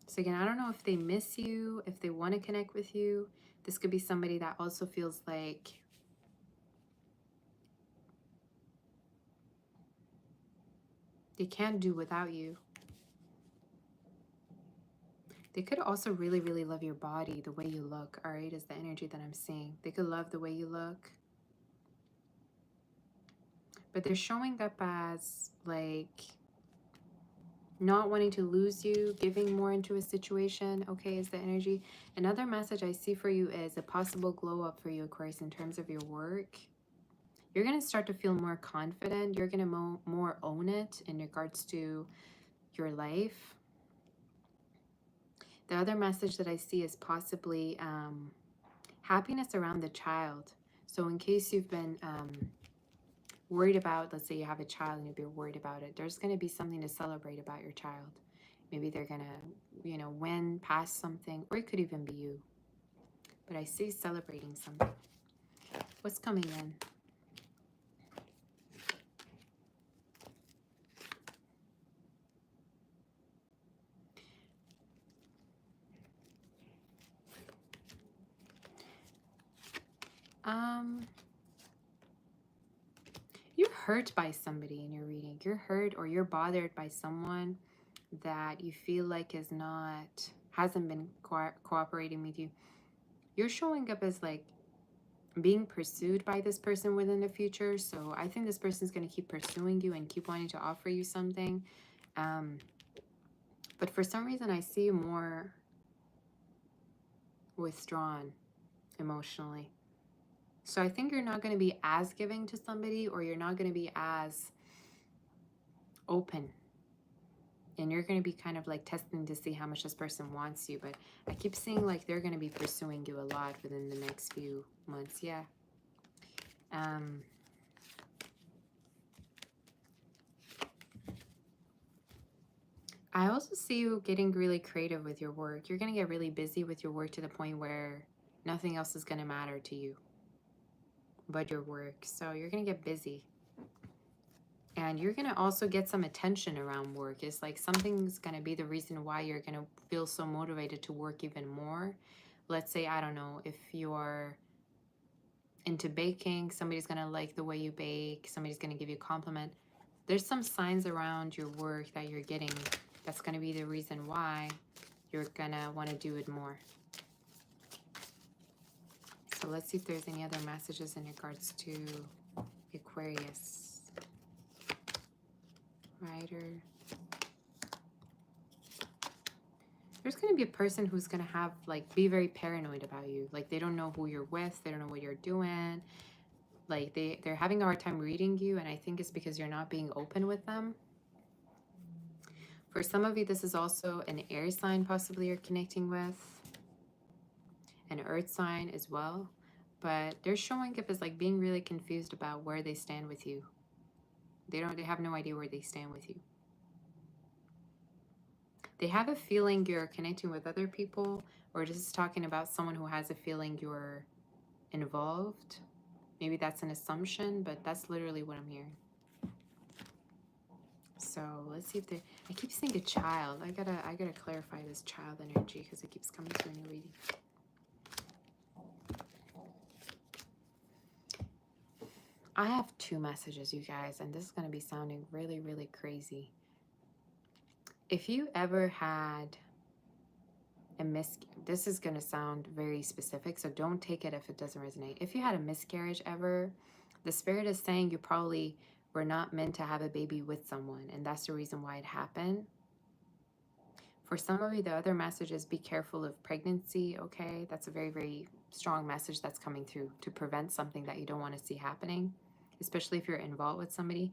So again, I don't know if they miss you, if they want to connect with you. This could be somebody that also feels like they can't do without you. They could also really, really love your body, the way you look, all right, is the energy that I'm seeing. They could love the way you look. But they're showing up as, like, not wanting to lose you, giving more into a situation, okay, is the energy. Another message I see for you is a possible glow up for you, Aquarius, in terms of your work. You're going to start to feel more confident. You're going to more own it in regards to your life. The other message that I see is possibly happiness around the child. So in case you've been worried about, let's say you have a child and you're worried about it, there's going to be something to celebrate about your child. Maybe they're going to, you know, win past something, or it could even be you. But I see celebrating something. What's coming in? You're hurt by somebody in your reading. You're hurt or you're bothered by someone that you feel like hasn't been cooperating with you. You're showing up as like being pursued by this person within the future. So I think this person's going to keep pursuing you and keep wanting to offer you something. But for some reason, I see you more withdrawn emotionally. So I think you're not going to be as giving to somebody, or you're not going to be as open. And you're going to be kind of like testing to see how much this person wants you. But I keep seeing like they're going to be pursuing you a lot within the next few months. Yeah. I also see you getting really creative with your work. You're going to get really busy with your work to the point where nothing else is going to matter to you but your work. So you're going to get busy. And you're going to also get some attention around work. It's like something's going to be the reason why you're going to feel so motivated to work even more. Let's say, I don't know, if you're into baking, somebody's going to like the way you bake. Somebody's going to give you a compliment. There's some signs around your work that you're getting that's going to be the reason why you're going to want to do it more. So let's see if there's any other messages in regards to Aquarius. Rider. There's going to be a person who's going to have, like, be very paranoid about you. Like, they don't know who you're with. They don't know what you're doing. Like, they're having a hard time reading you, and I think it's because you're not being open with them. For some of you, this is also an air sign possibly you're connecting with. An earth sign as well. But they're showing up as like being really confused about where they stand with you. They have no idea where they stand with you. They have a feeling you're connecting with other people, or just talking about someone who has a feeling you're involved. Maybe that's an assumption, but that's literally what I'm hearing. So let's see if they. I keep seeing a child. I gotta clarify this child energy because it keeps coming through in your reading. I have two messages, you guys, and this is gonna be sounding really, really crazy. If you ever had a this is gonna sound very specific, so don't take it if it doesn't resonate. If you had a miscarriage ever, The spirit is saying you probably were not meant to have a baby with someone, and that's the reason why it happened. For some of you, the other message is be careful of pregnancy, okay? That's a very, very strong message that's coming through to prevent something that you don't want to see happening, especially if you're involved with somebody.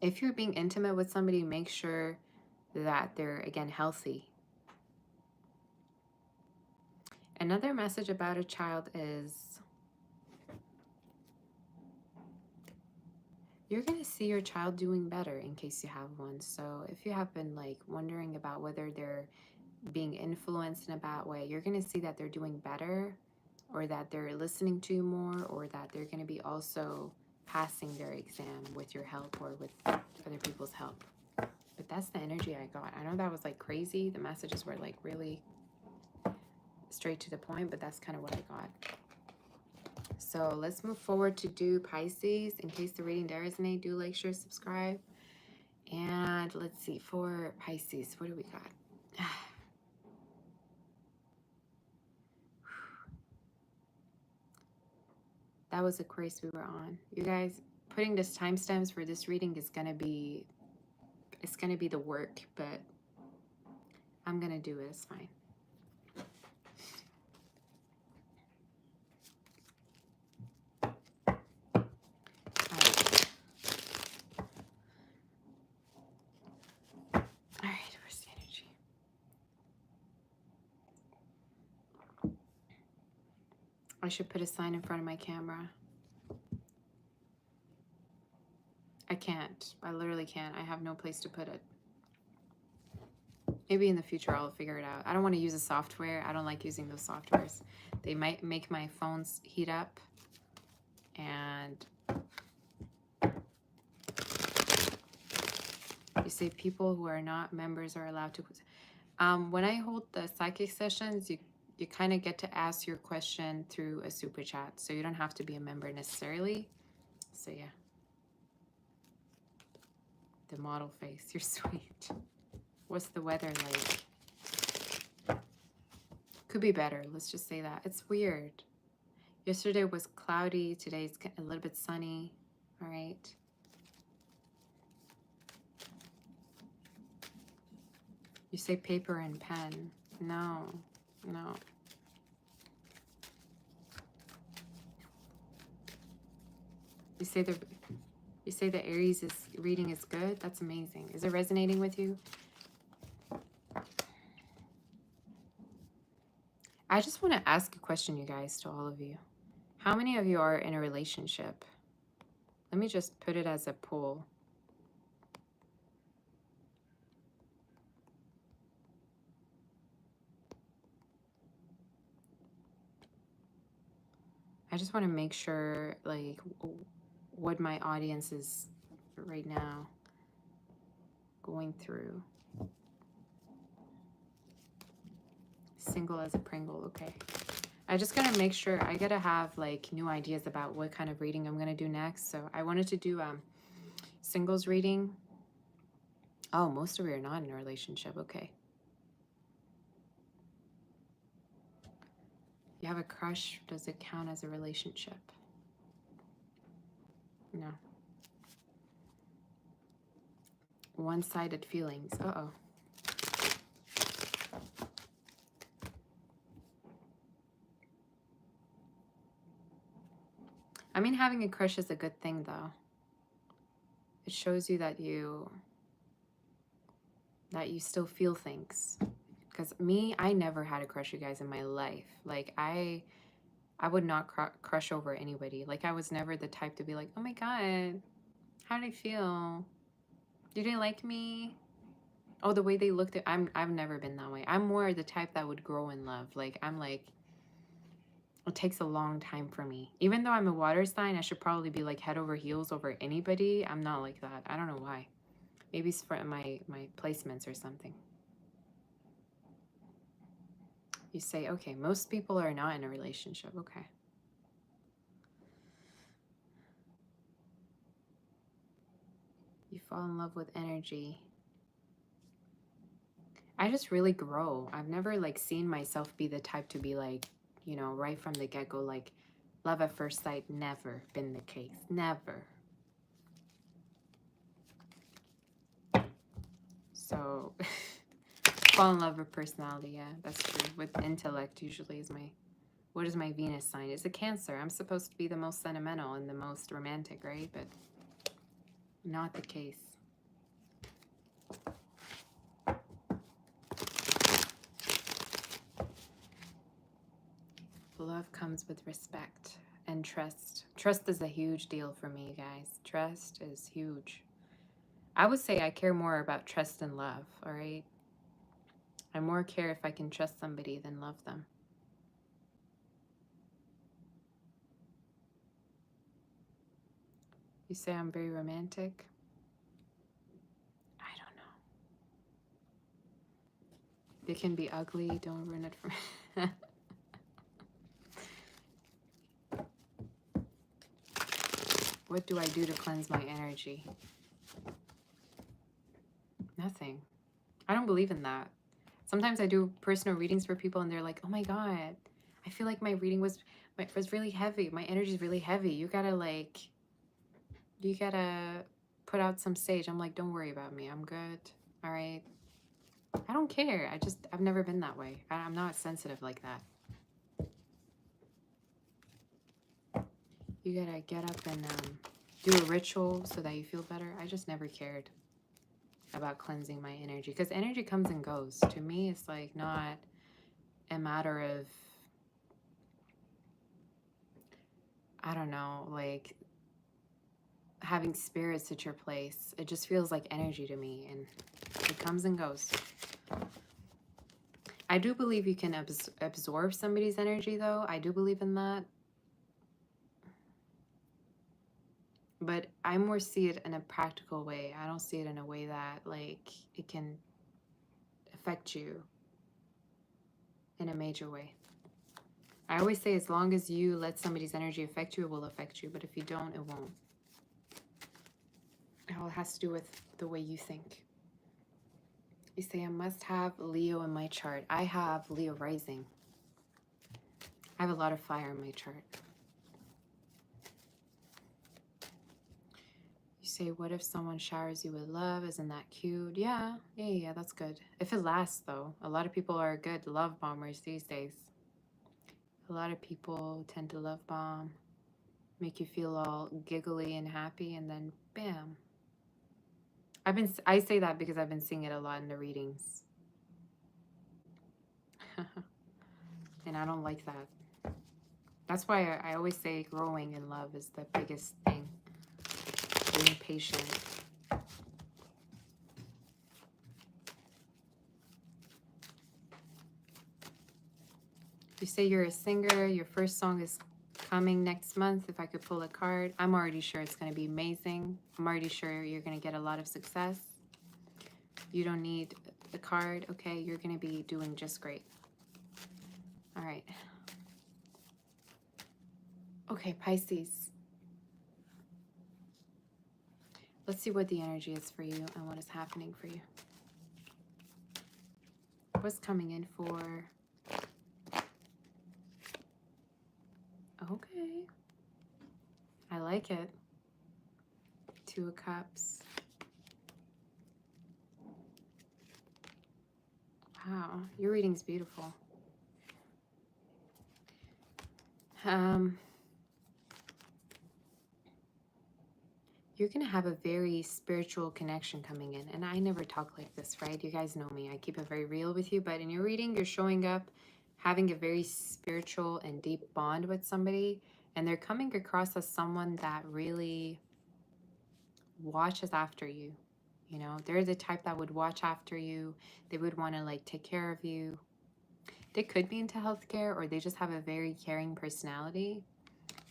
If you're being intimate with somebody, make sure that they're, again, healthy. Another message about a child is you're going to see your child doing better in case you have one. So if you have been like wondering about whether they're being influenced in a bad way, you're going to see that they're doing better, or that they're listening to you more, or that they're going to be also passing their exam with your help or with other people's help. But that's the energy I got. I know that was like crazy. The messages were like really straight to the point, but that's kind of what I got. So let's move forward to do Pisces. In case the reading does resonate, do like, share, subscribe. And let's see, for Pisces, what do we got? That was the course we were on. You guys, putting this timestamps for this reading is gonna be, it's gonna be the work, but I'm gonna do it, it's fine. Alright, where's the energy? I should put a sign in front of my camera. I can't. I literally can't. I have no place to put it. Maybe in the future I'll figure it out. I don't want to use a software. I don't like using those softwares. They might make my phones heat up. And you say people who are not members are allowed to. When I hold the psychic sessions, you kind of get to ask your question through a super chat. So you don't have to be a member necessarily. So yeah. The model face, you're sweet. What's the weather like? Could be better, let's just say that. It's weird. Yesterday was cloudy, today's a little bit sunny. All right. You say paper and pen. No, no. You say the Aries reading is good? That's amazing. Is it resonating with you? I just want to ask a question, you guys, to all of you. How many of you are in a relationship? Let me just put it as a poll. I just want to make sure, like, what my audience is right now going through. Single as a Pringle, okay. I just gotta make sure, I gotta have like new ideas about what kind of reading I'm gonna do next. So I wanted to do singles reading. Oh, most of you are not in a relationship, okay. You have a crush, does it count as a relationship? No. One-sided feelings, uh-oh. I mean, having a crush is a good thing, though. It shows you that you still feel things. Because me, I never had a crush, you guys, in my life. Like, I would not crush over anybody. Like, I was never the type to be like, oh my God, how did I feel? You didn't like me? Oh, the way they looked at, I've never been that way. I'm more the type that would grow in love. Like, I'm like, it takes a long time for me. Even though I'm a water sign, I should probably be like head over heels over anybody. I'm not like that. I don't know why. Maybe it's for my placements or something. You say, okay, most people are not in a relationship. Okay. You fall in love with energy. I just really grow. I've never like seen myself be the type to be like, you know, right from the get-go, like Love at first sight, never been the case. Never. So, fall in love with personality. Yeah, that's true. With intellect, usually is my... What is my Venus sign? It's a Cancer. I'm supposed to be the most sentimental and the most romantic, right? But not the case. Love comes with respect and trust. Trust is a huge deal for me, guys. Trust is huge. I would say I care more about trust and love, all right? I more care if I can trust somebody than love them. You say I'm very romantic? I don't know. It can be ugly. Don't ruin it for me. What do I do to cleanse my energy? Nothing. I don't believe in that. Sometimes I do personal readings for people and they're like, oh my God, I feel like my reading was really heavy. My energy is really heavy. You gotta put out some sage. I'm like, don't worry about me. I'm good. All right. I don't care. I've never been that way. I'm not sensitive like that. You gotta get up and do a ritual so that you feel better. I just never cared about cleansing my energy because energy comes and goes. To me, it's like not a matter of, I don't know, like having spirits at your place. It just feels like energy to me and it comes and goes. I do believe you can absorb somebody's energy though. I do believe in that. But I more see it in a practical way. I don't see it in a way that like it can affect you in a major way. I always say as long as you let somebody's energy affect you, it will affect you. But if you don't, it won't. It all has to do with the way you think. You say I must have Leo in my chart. I have Leo rising. I have a lot of fire in my chart. Say, what if someone showers you with love? Isn't that cute? Yeah, that's good. If it lasts, though. A lot of people are good love bombers these days. A lot of people tend to love bomb, make you feel all giggly and happy, and then bam. I say that because I've been seeing it a lot in the readings. And I don't like that. That's why I always say growing in love is the biggest thing. Being patient. You say you're a singer, your first song is coming next month. If I could pull a card, I'm already sure it's going to be amazing. I'm already sure you're going to get a lot of success. You don't need the card, okay? You're going to be doing just great. All right. Okay, Pisces. Let's see what the energy is for you and what is happening for you. What's coming in for... Okay. I like it. 2 of Cups. Wow, your reading's beautiful. You're going to have a very spiritual connection coming in. And I never talk like this, right? You guys know me. I keep it very real with you. But in your reading, you're showing up having a very spiritual and deep bond with somebody. And they're coming across as someone that really watches after you. You know, they're the type that would watch after you. They would want to like take care of you. They could be into healthcare or they just have a very caring personality.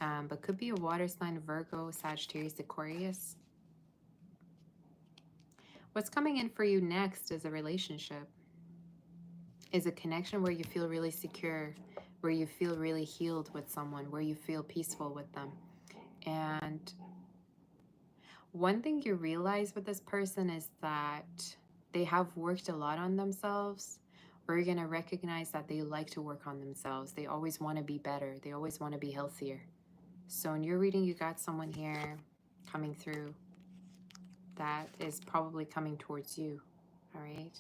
But could be a water sign, Virgo, Sagittarius, Aquarius. What's coming in for you next is a relationship. Is a connection where you feel really secure, where you feel really healed with someone, where you feel peaceful with them. And one thing you realize with this person is that they have worked a lot on themselves, or you're going to recognize that they like to work on themselves. They always want to be better. They always want to be healthier. So in your reading, you got someone here coming through that is probably coming towards you, all right?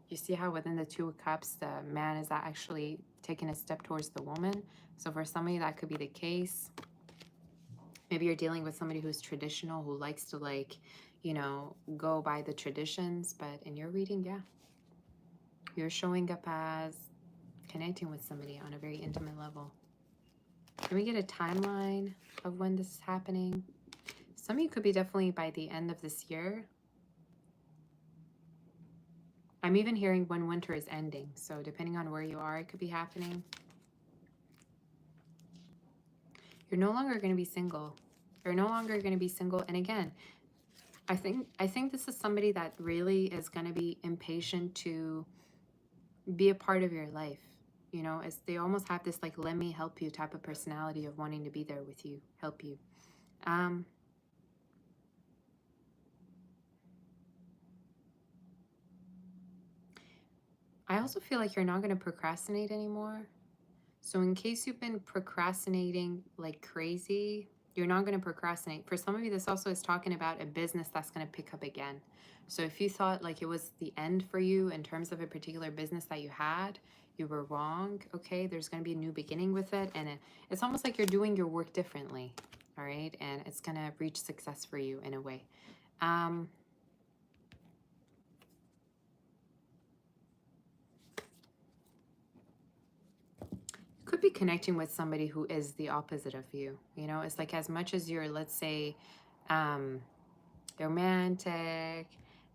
You see how within the Two of Cups, the man is actually taking a step towards the woman. So for somebody, that could be the case. Maybe you're dealing with somebody who's traditional, who likes to, like, you know, go by the traditions. But in your reading, yeah, you're showing up as connecting with somebody on a very intimate level. Can we get a timeline of when this is happening? Some of you could be definitely by the end of this year. I'm even hearing when winter is ending. So depending on where you are, it could be happening. You're no longer going to be single. You're no longer going to be single. And again, I think this is somebody that really is going to be impatient to be a part of your life. You know, as they almost have this like, let me help you type of personality of wanting to be there with you, help you. I also feel like you're not going to procrastinate anymore. So in case you've been procrastinating like crazy, you're not going to procrastinate. For some of you, this also is talking about a business that's going to pick up again. So if you thought like it was the end for you in terms of a particular business that you had, you were wrong. Okay, there's going to be a new beginning with it. And it's almost like you're doing your work differently. All right. And it's going to reach success for you in a way. Could be connecting with somebody who is the opposite of you. You know, it's like as much as you're, let's say, romantic,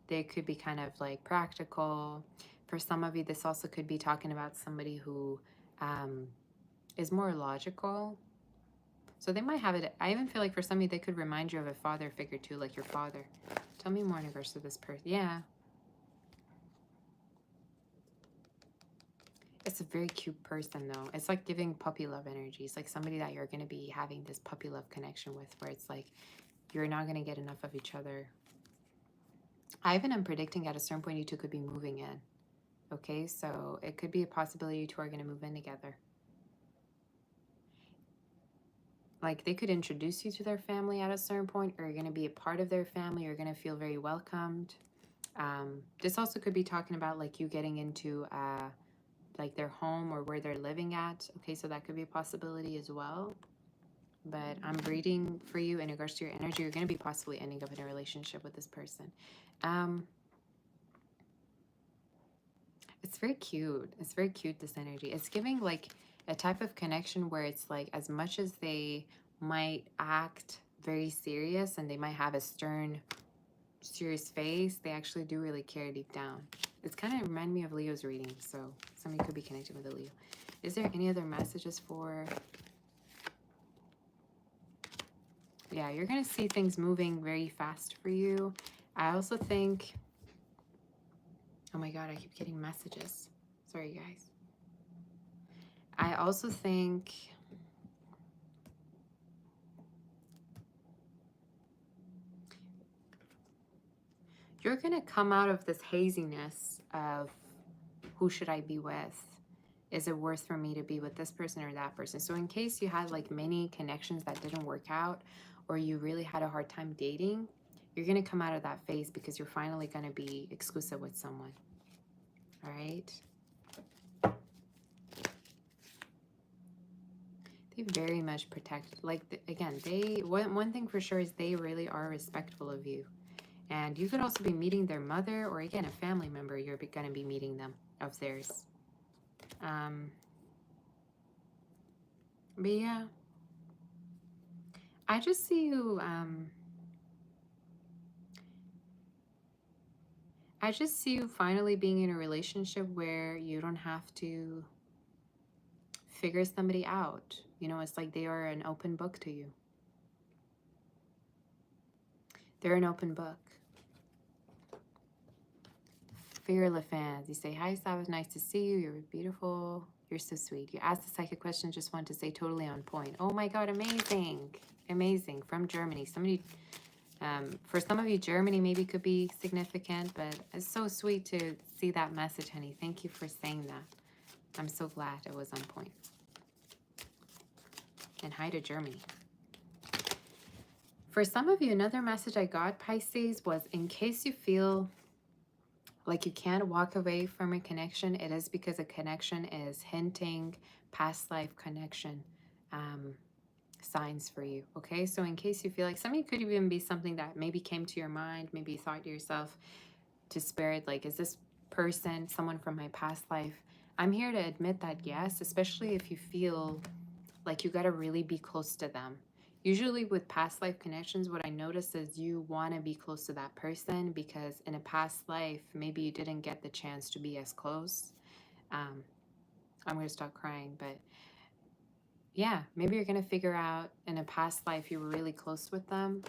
they could be kind of like practical. For some of you, this also could be talking about somebody who is more logical. So they might have it. I even feel like for some of you, they could remind you of a father figure too, like your father. Tell me more in regards to this person. Yeah. It's a very cute person though. It's like giving puppy love energy. It's like somebody that you're going to be having this puppy love connection with, where it's like you're not going to get enough of each other. I even am predicting at a certain point you two could be moving in. Okay, so it could be a possibility you two are going to move in together. Like they could introduce you to their family at a certain point, or you're going to be a part of their family. You're going to feel very welcomed. This also could be talking about like you getting into like their home or where they're living at. Okay, so that could be a possibility as well. But I'm reading for you in regards to your energy. You're going to be possibly ending up in a relationship with this person. It's very cute. It's very cute, this energy. It's giving like a type of connection where it's like as much as they might act very serious and they might have a stern, serious face, they actually do really care deep down. It's kind of remind me of Leo's reading, so somebody could be connected with a Leo. Is there any other messages for... Yeah, you're going to see things moving very fast for you. I also think... Oh my God, I keep getting messages. Sorry, guys. I also think... You're going to come out of this haziness of who should I be with? Is it worth for me to be with this person or that person? So in case you had like many connections that didn't work out, or you really had a hard time dating, you're going to come out of that phase because you're finally going to be exclusive with someone. All right? They very much protect, like, again, they, one thing for sure is they really are respectful of you. And you could also be meeting their mother, or again, a family member, you're going to be meeting them, of theirs. But yeah, I just see you, I just see you finally being in a relationship where you don't have to figure somebody out. You know, it's like they are an open book to you. They're an open book. Fearless fans, you say, hi, Sav, nice to see you. You're beautiful. You're so sweet. You asked the psychic question, just want to say totally on point. Oh my God, amazing. Amazing. From Germany. Somebody, for some of you, Germany maybe could be significant, but it's so sweet to see that message, honey. Thank you for saying that. I'm so glad it was on point. And hi to Germany. For some of you, another message I got, Pisces, was in case you feel like you can't walk away from a connection, it is because a connection is hinting past life connection signs for you. Okay, so in case you feel like something could even be something that maybe came to your mind, maybe you thought to yourself to spirit, like, is this person someone from my past life? I'm here to admit that yes, especially if you feel like you got to really be close to them. Usually with past life connections, what I notice is you want to be close to that person because in a past life, maybe you didn't get the chance to be as close. I'm going to stop crying, but yeah, maybe you're going to figure out in a past life you were really close with them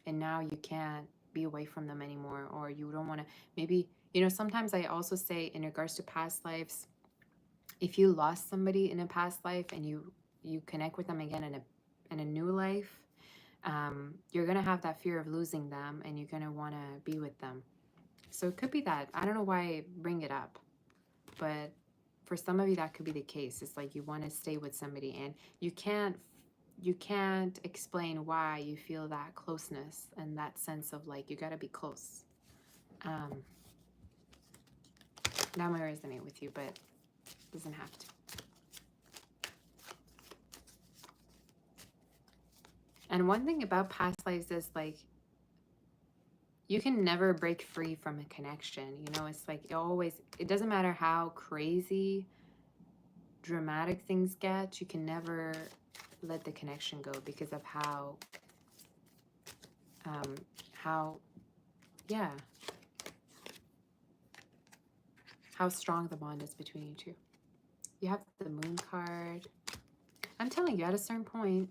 and now you can't be away from them anymore, or you don't want to, maybe, you know, sometimes I also say in regards to past lives, if you lost somebody in a past life and you connect with them again in a new life, you're gonna have that fear of losing them and you're gonna want to be with them. So it could be that. I don't know why I bring it up, but for some of you that could be the case. It's like you want to stay with somebody and you can't explain why you feel that closeness and that sense of like you got to be close. That might resonate with you, but it doesn't have to. And one thing about past lives is like you can never break free from a connection. You know, it's like it doesn't matter how crazy, dramatic things get, you can never let the connection go because of how strong the bond is between you two. You have the Moon card. I'm telling you, at a certain point,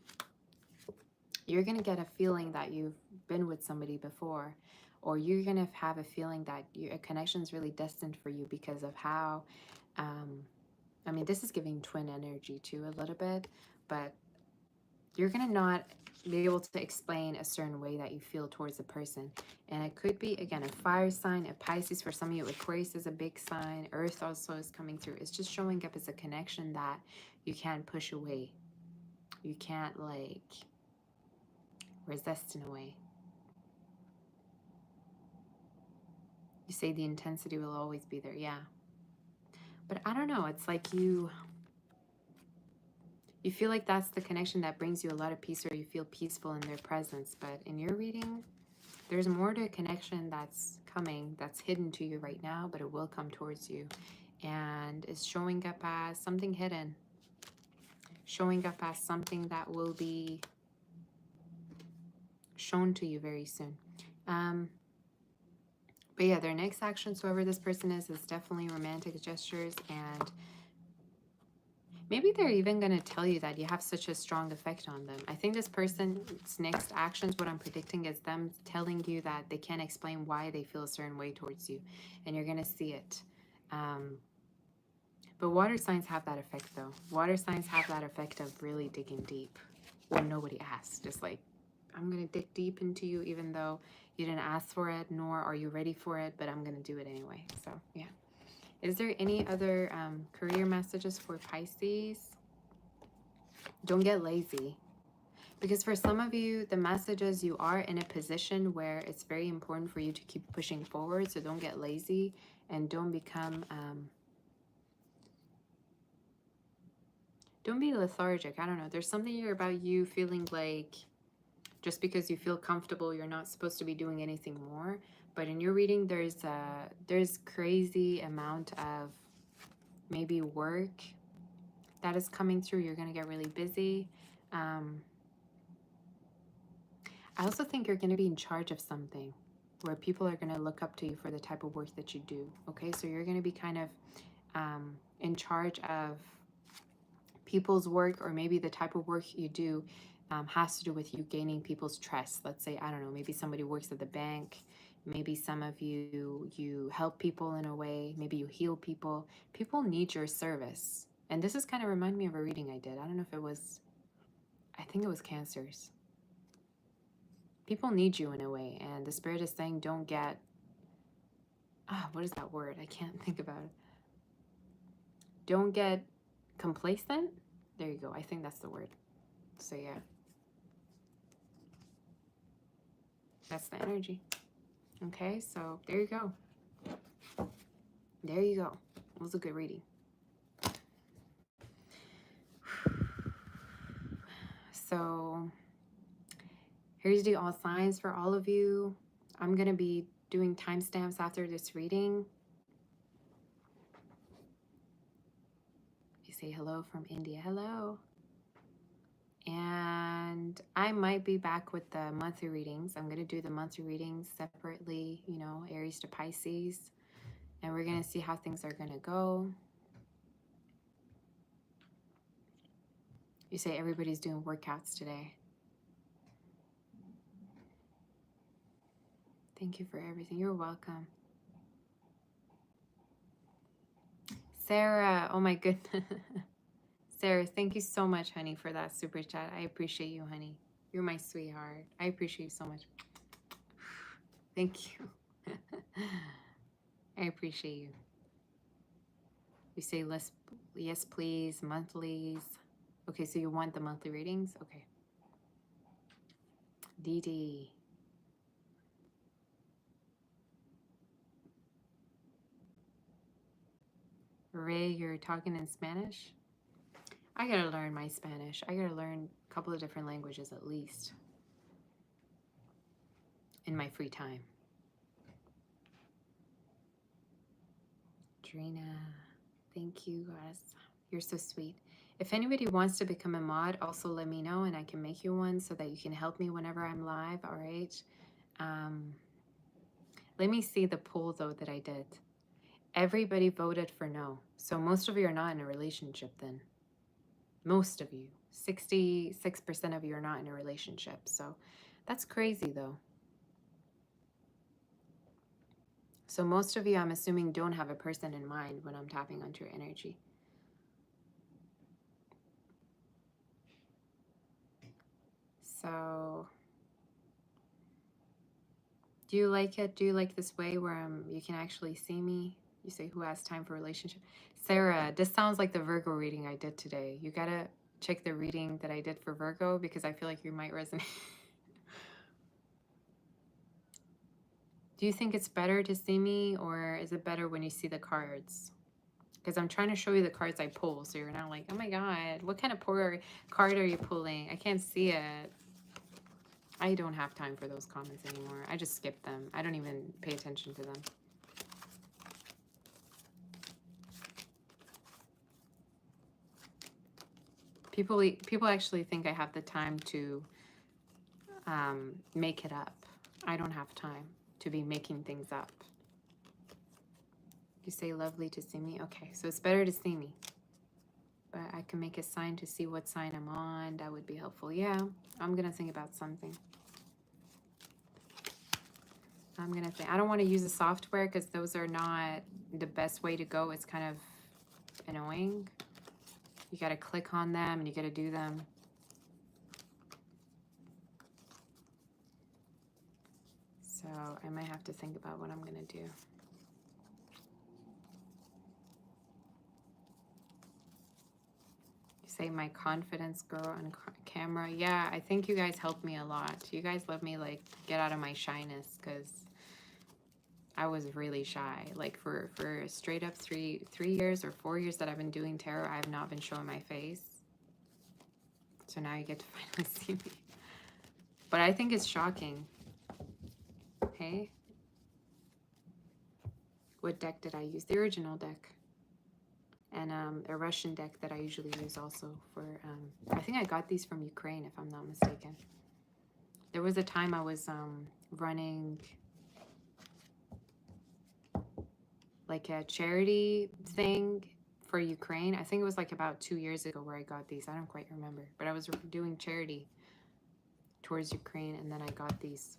you're going to get a feeling that you've been with somebody before, or you're going to have a feeling that a connection is really destined for you because of how, I mean, this is giving twin energy too a little bit, but you're going to not be able to explain a certain way that you feel towards a person. And it could be, again, a fire sign, a Pisces. For some of you, Aquarius is a big sign. Earth also is coming through. It's just showing up as a connection that you can't push away. You can't, like, resist in a way. You say the intensity will always be there. Yeah. But I don't know. It's like you feel like that's the connection that brings you a lot of peace, or you feel peaceful in their presence. But in your reading, there's more to a connection that's coming, that's hidden to you right now, but it will come towards you. And it's showing up as something hidden. Showing up as something that will be shown to you very soon. But yeah, their next actions, whoever this person is definitely romantic gestures, and maybe they're even going to tell you that you have such a strong effect on them. I think this person's next actions, what I'm predicting, is them telling you that they can't explain why they feel a certain way towards you, and you're going to see it. But water signs have that effect, though. Water signs have that effect of really digging deep when nobody asks. Just like, I'm going to dig deep into you even though you didn't ask for it, nor are you ready for it, but I'm going to do it anyway. So, yeah. Is there any other career messages for Pisces? Don't get lazy. Because for some of you, the message is you are in a position where it's very important for you to keep pushing forward. So don't get lazy and don't become... don't be lethargic. I don't know. There's something here about you feeling like just because you feel comfortable, you're not supposed to be doing anything more. But in your reading, there's crazy amount of maybe work that is coming through. You're going to get really busy. I also think you're going to be in charge of something where people are going to look up to you for the type of work that you do. Okay, so you're going to be kind of in charge of people's work, or maybe the type of work you do has to do with you gaining people's trust. Let's say, I don't know, maybe somebody works at the bank. Maybe some of you help people in a way. Maybe you heal people. People need your service. And this is kind of remind me of a reading I did. I don't know if it was, I think it was Cancers. People need you in a way. And the spirit is saying don't get, what is that word? I can't think about it. Don't get complacent. There you go. I think that's the word. So yeah. That's the energy. Okay, so there you go. There you go. It was a good reading. So here's the all signs for all of you. I'm going to be doing timestamps after this reading. You say hello from India. Hello. And I might be back with the monthly readings. I'm going to do the monthly readings separately, you know, Aries to Pisces. And we're going to see how things are going to go. You say everybody's doing workouts today. Thank you for everything. You're welcome. Sarah, oh my goodness. Sarah, thank you so much, honey, for that super chat. I appreciate you, honey. You're my sweetheart. I appreciate you so much. Thank you. I appreciate you. You say less, yes, please, monthlies. Okay, so you want the monthly readings? Okay. Dee. Ray, you're talking in Spanish? I gotta learn my Spanish. I gotta learn a couple of different languages at least in my free time. Drina, thank you guys. You're so sweet. If anybody wants to become a mod, also let me know and I can make you one so that you can help me whenever I'm live, all right? Let me see the poll though that I did. Everybody voted for no. So most of you are not in a relationship then. Most of you. 66% of you are not in a relationship. So that's crazy though. So most of you, I'm assuming, don't have a person in mind when I'm tapping onto your energy. So do you like it? Do you like this way where you can actually see me? You say, who has time for a relationship? Sarah, this sounds like the Virgo reading I did today. You gotta check the reading that I did for Virgo because I feel like you might resonate. Do you think it's better to see me or is it better when you see the cards? Because I'm trying to show you the cards I pull so you're not like, oh my god, what kind of card are you pulling? I can't see it. I don't have time for those comments anymore. I just skip them. I don't even pay attention to them. People actually think I have the time to make it up. I don't have time to be making things up. You say lovely to see me? Okay, so it's better to see me. But I can make a sign to see what sign I'm on. That would be helpful. Yeah, I'm going to think about something. I'm going to think. I don't want to use the software because those are not the best way to go. It's kind of annoying. You got to click on them and you got to do them. So I might have to think about what I'm going to do. You say my confidence girl on camera. Yeah, I think you guys helped me a lot. You guys let me like get out of my shyness because I was really shy. Like for straight up three years or 4 years that I've been doing tarot, I have not been showing my face. So now you get to finally see me. But I think it's shocking. Hey? What deck did I use? The original deck. And a Russian deck that I usually use also for, I think I got these from Ukraine if I'm not mistaken. There was a time I was running like a charity thing for Ukraine. I think it was like about 2 years ago where I got these. I don't quite remember. But I was doing charity towards Ukraine and then I got these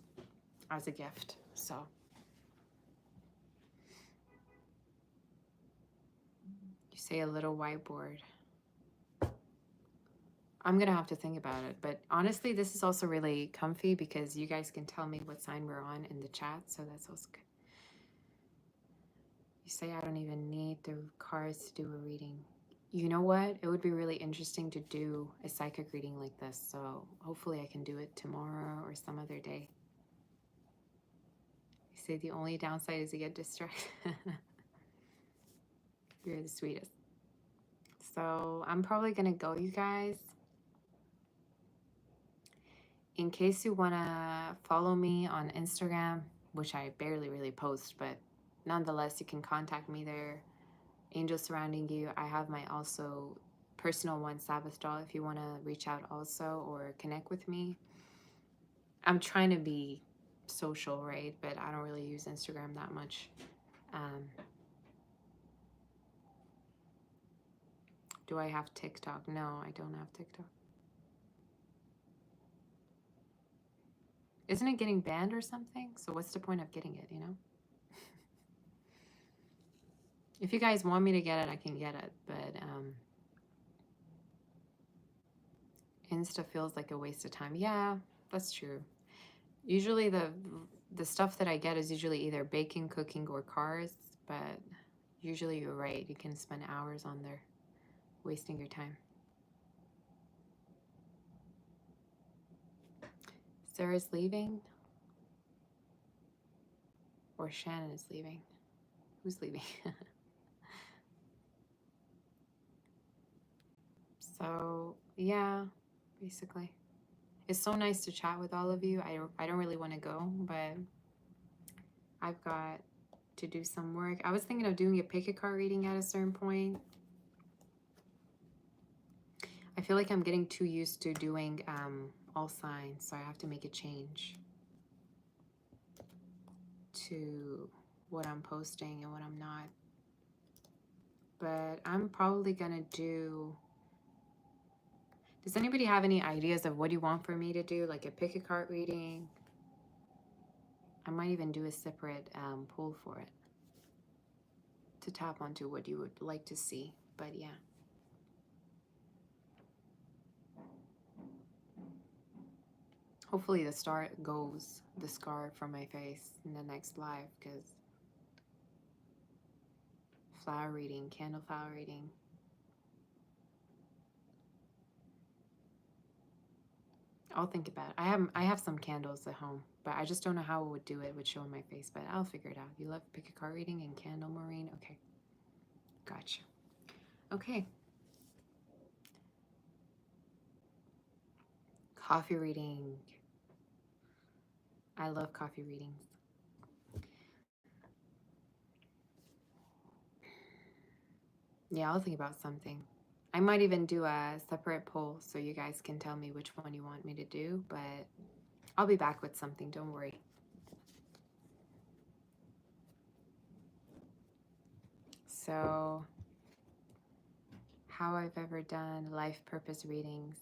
as a gift. So you say a little whiteboard. I'm going to have to think about it. But honestly, this is also really comfy because you guys can tell me what sign we're on in the chat. So that's also good. You say I don't even need the cards to do a reading. You know what? It would be really interesting to do a psychic reading like this. So hopefully I can do it tomorrow or some other day. You say the only downside is you get distracted. You're the sweetest. So I'm probably going to go, you guys. In case you want to follow me on Instagram, which I barely really post, but nonetheless, you can contact me there. Angels surrounding you. I have my also personal one, Sabbath doll, if you want to reach out also or connect with me. I'm trying to be social, right? But I don't really use Instagram that much. Do I have TikTok? No, I don't have TikTok. Isn't it getting banned or something? So what's the point of getting it, you know? If you guys want me to get it, I can get it. But Insta feels like a waste of time. Yeah, that's true. Usually the stuff that I get is usually either baking, cooking, or cars. But usually you're right. You can spend hours on there wasting your time. Sarah's leaving? Or Shannon is leaving? Who's leaving? So, yeah, basically. It's so nice to chat with all of you. I don't really want to go, but I've got to do some work. I was thinking of doing a pick a card reading at a certain point. I feel like I'm getting too used to doing all signs, so I have to make a change to what I'm posting and what I'm not. But I'm probably gonna do... Does anybody have any ideas of what you want for me to do? Like a pick a card reading? I might even do a separate pull for it to tap onto what you would like to see. But yeah. Hopefully the star goes, the scar from my face in the next live, because flower reading, candle flower reading. I'll think about it. I have some candles at home, but I just don't know how it would do it with showing my face, but I'll figure it out. You love pick a card reading and candle, Maureen? Okay. Gotcha. Okay. Coffee reading. I love coffee readings. Yeah, I'll think about something. I might even do a separate poll so you guys can tell me which one you want me to do, but I'll be back with something, don't worry. So, how I've ever done life purpose readings.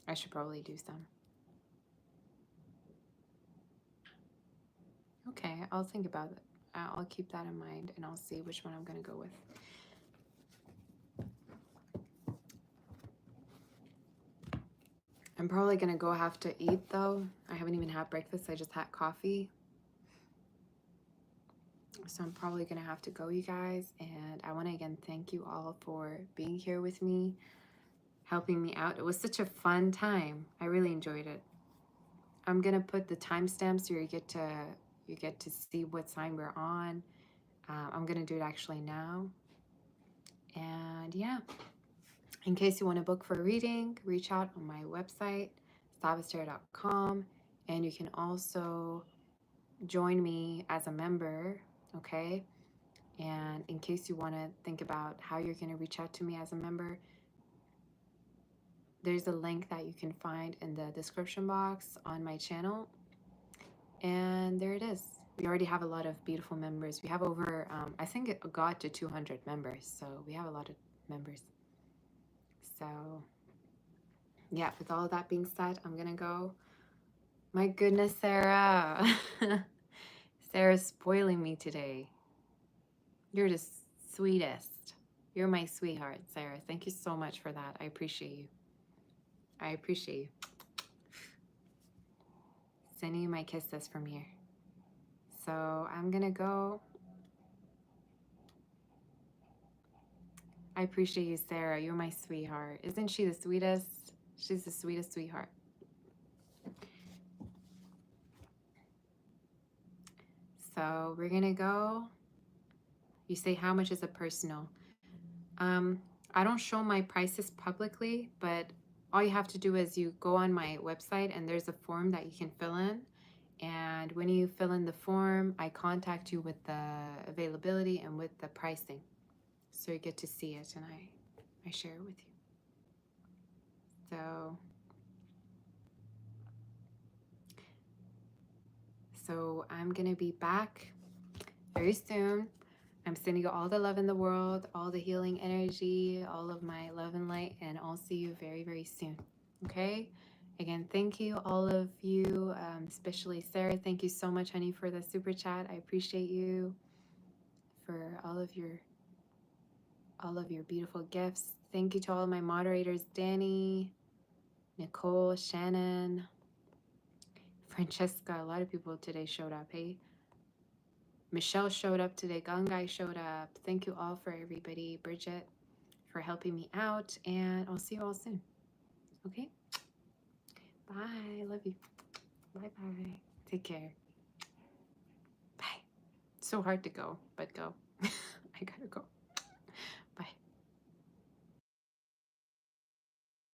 I should probably do some. Okay, I'll think about it. I'll keep that in mind and I'll see which one I'm going to go with. I'm probably going to go have to eat though. I haven't even had breakfast. I just had coffee. So I'm probably going to have to go, you guys. And I want to again thank you all for being here with me, helping me out. It was such a fun time. I really enjoyed it. I'm going to put the timestamps so you get to see what sign we're on. I'm going to do it actually now. And yeah, in case you want to book for a reading, reach out on my website, sabbastera.com. And you can also join me as a member, okay? And in case you want to think about how you're going to reach out to me as a member, there's a link that you can find in the description box on my channel. And there it is. We already have a lot of beautiful members. We have over, I think it got to 200 members. So we have a lot of members. So yeah, with all of that being said, I'm going to go. My goodness, Sarah. Sarah's spoiling me today. You're the sweetest. You're my sweetheart, Sarah. Thank you so much for that. I appreciate you. I appreciate you. Sending you my kisses from here. So I'm gonna go. I appreciate you, Sarah. You're my sweetheart. Isn't she the sweetest? She's the sweetest sweetheart. So we're gonna go. You say, how much is a personal? I don't show my prices publicly, but all you have to do is you go on my website and there's a form that you can fill in. And when you fill in the form, I contact you with the availability and with the pricing. So you get to see it and I share it with you. So I'm going to be back very soon. I'm sending you all the love in the world, all the healing energy, all of my love and light, and I'll see you very, very soon. Okay? Again, thank you, all of you, especially Sarah. Thank you so much, honey, for the super chat. I appreciate you for all of your beautiful gifts. Thank you to all of my moderators, Danny, Nicole, Shannon, Francesca. A lot of people today showed up. Hey, Michelle showed up today. Gangai showed up. Thank you all for everybody. Bridget for helping me out. And I'll see you all soon. Okay? Bye. Love you. Bye-bye. Take care. Bye. So hard to go, but go. I gotta go.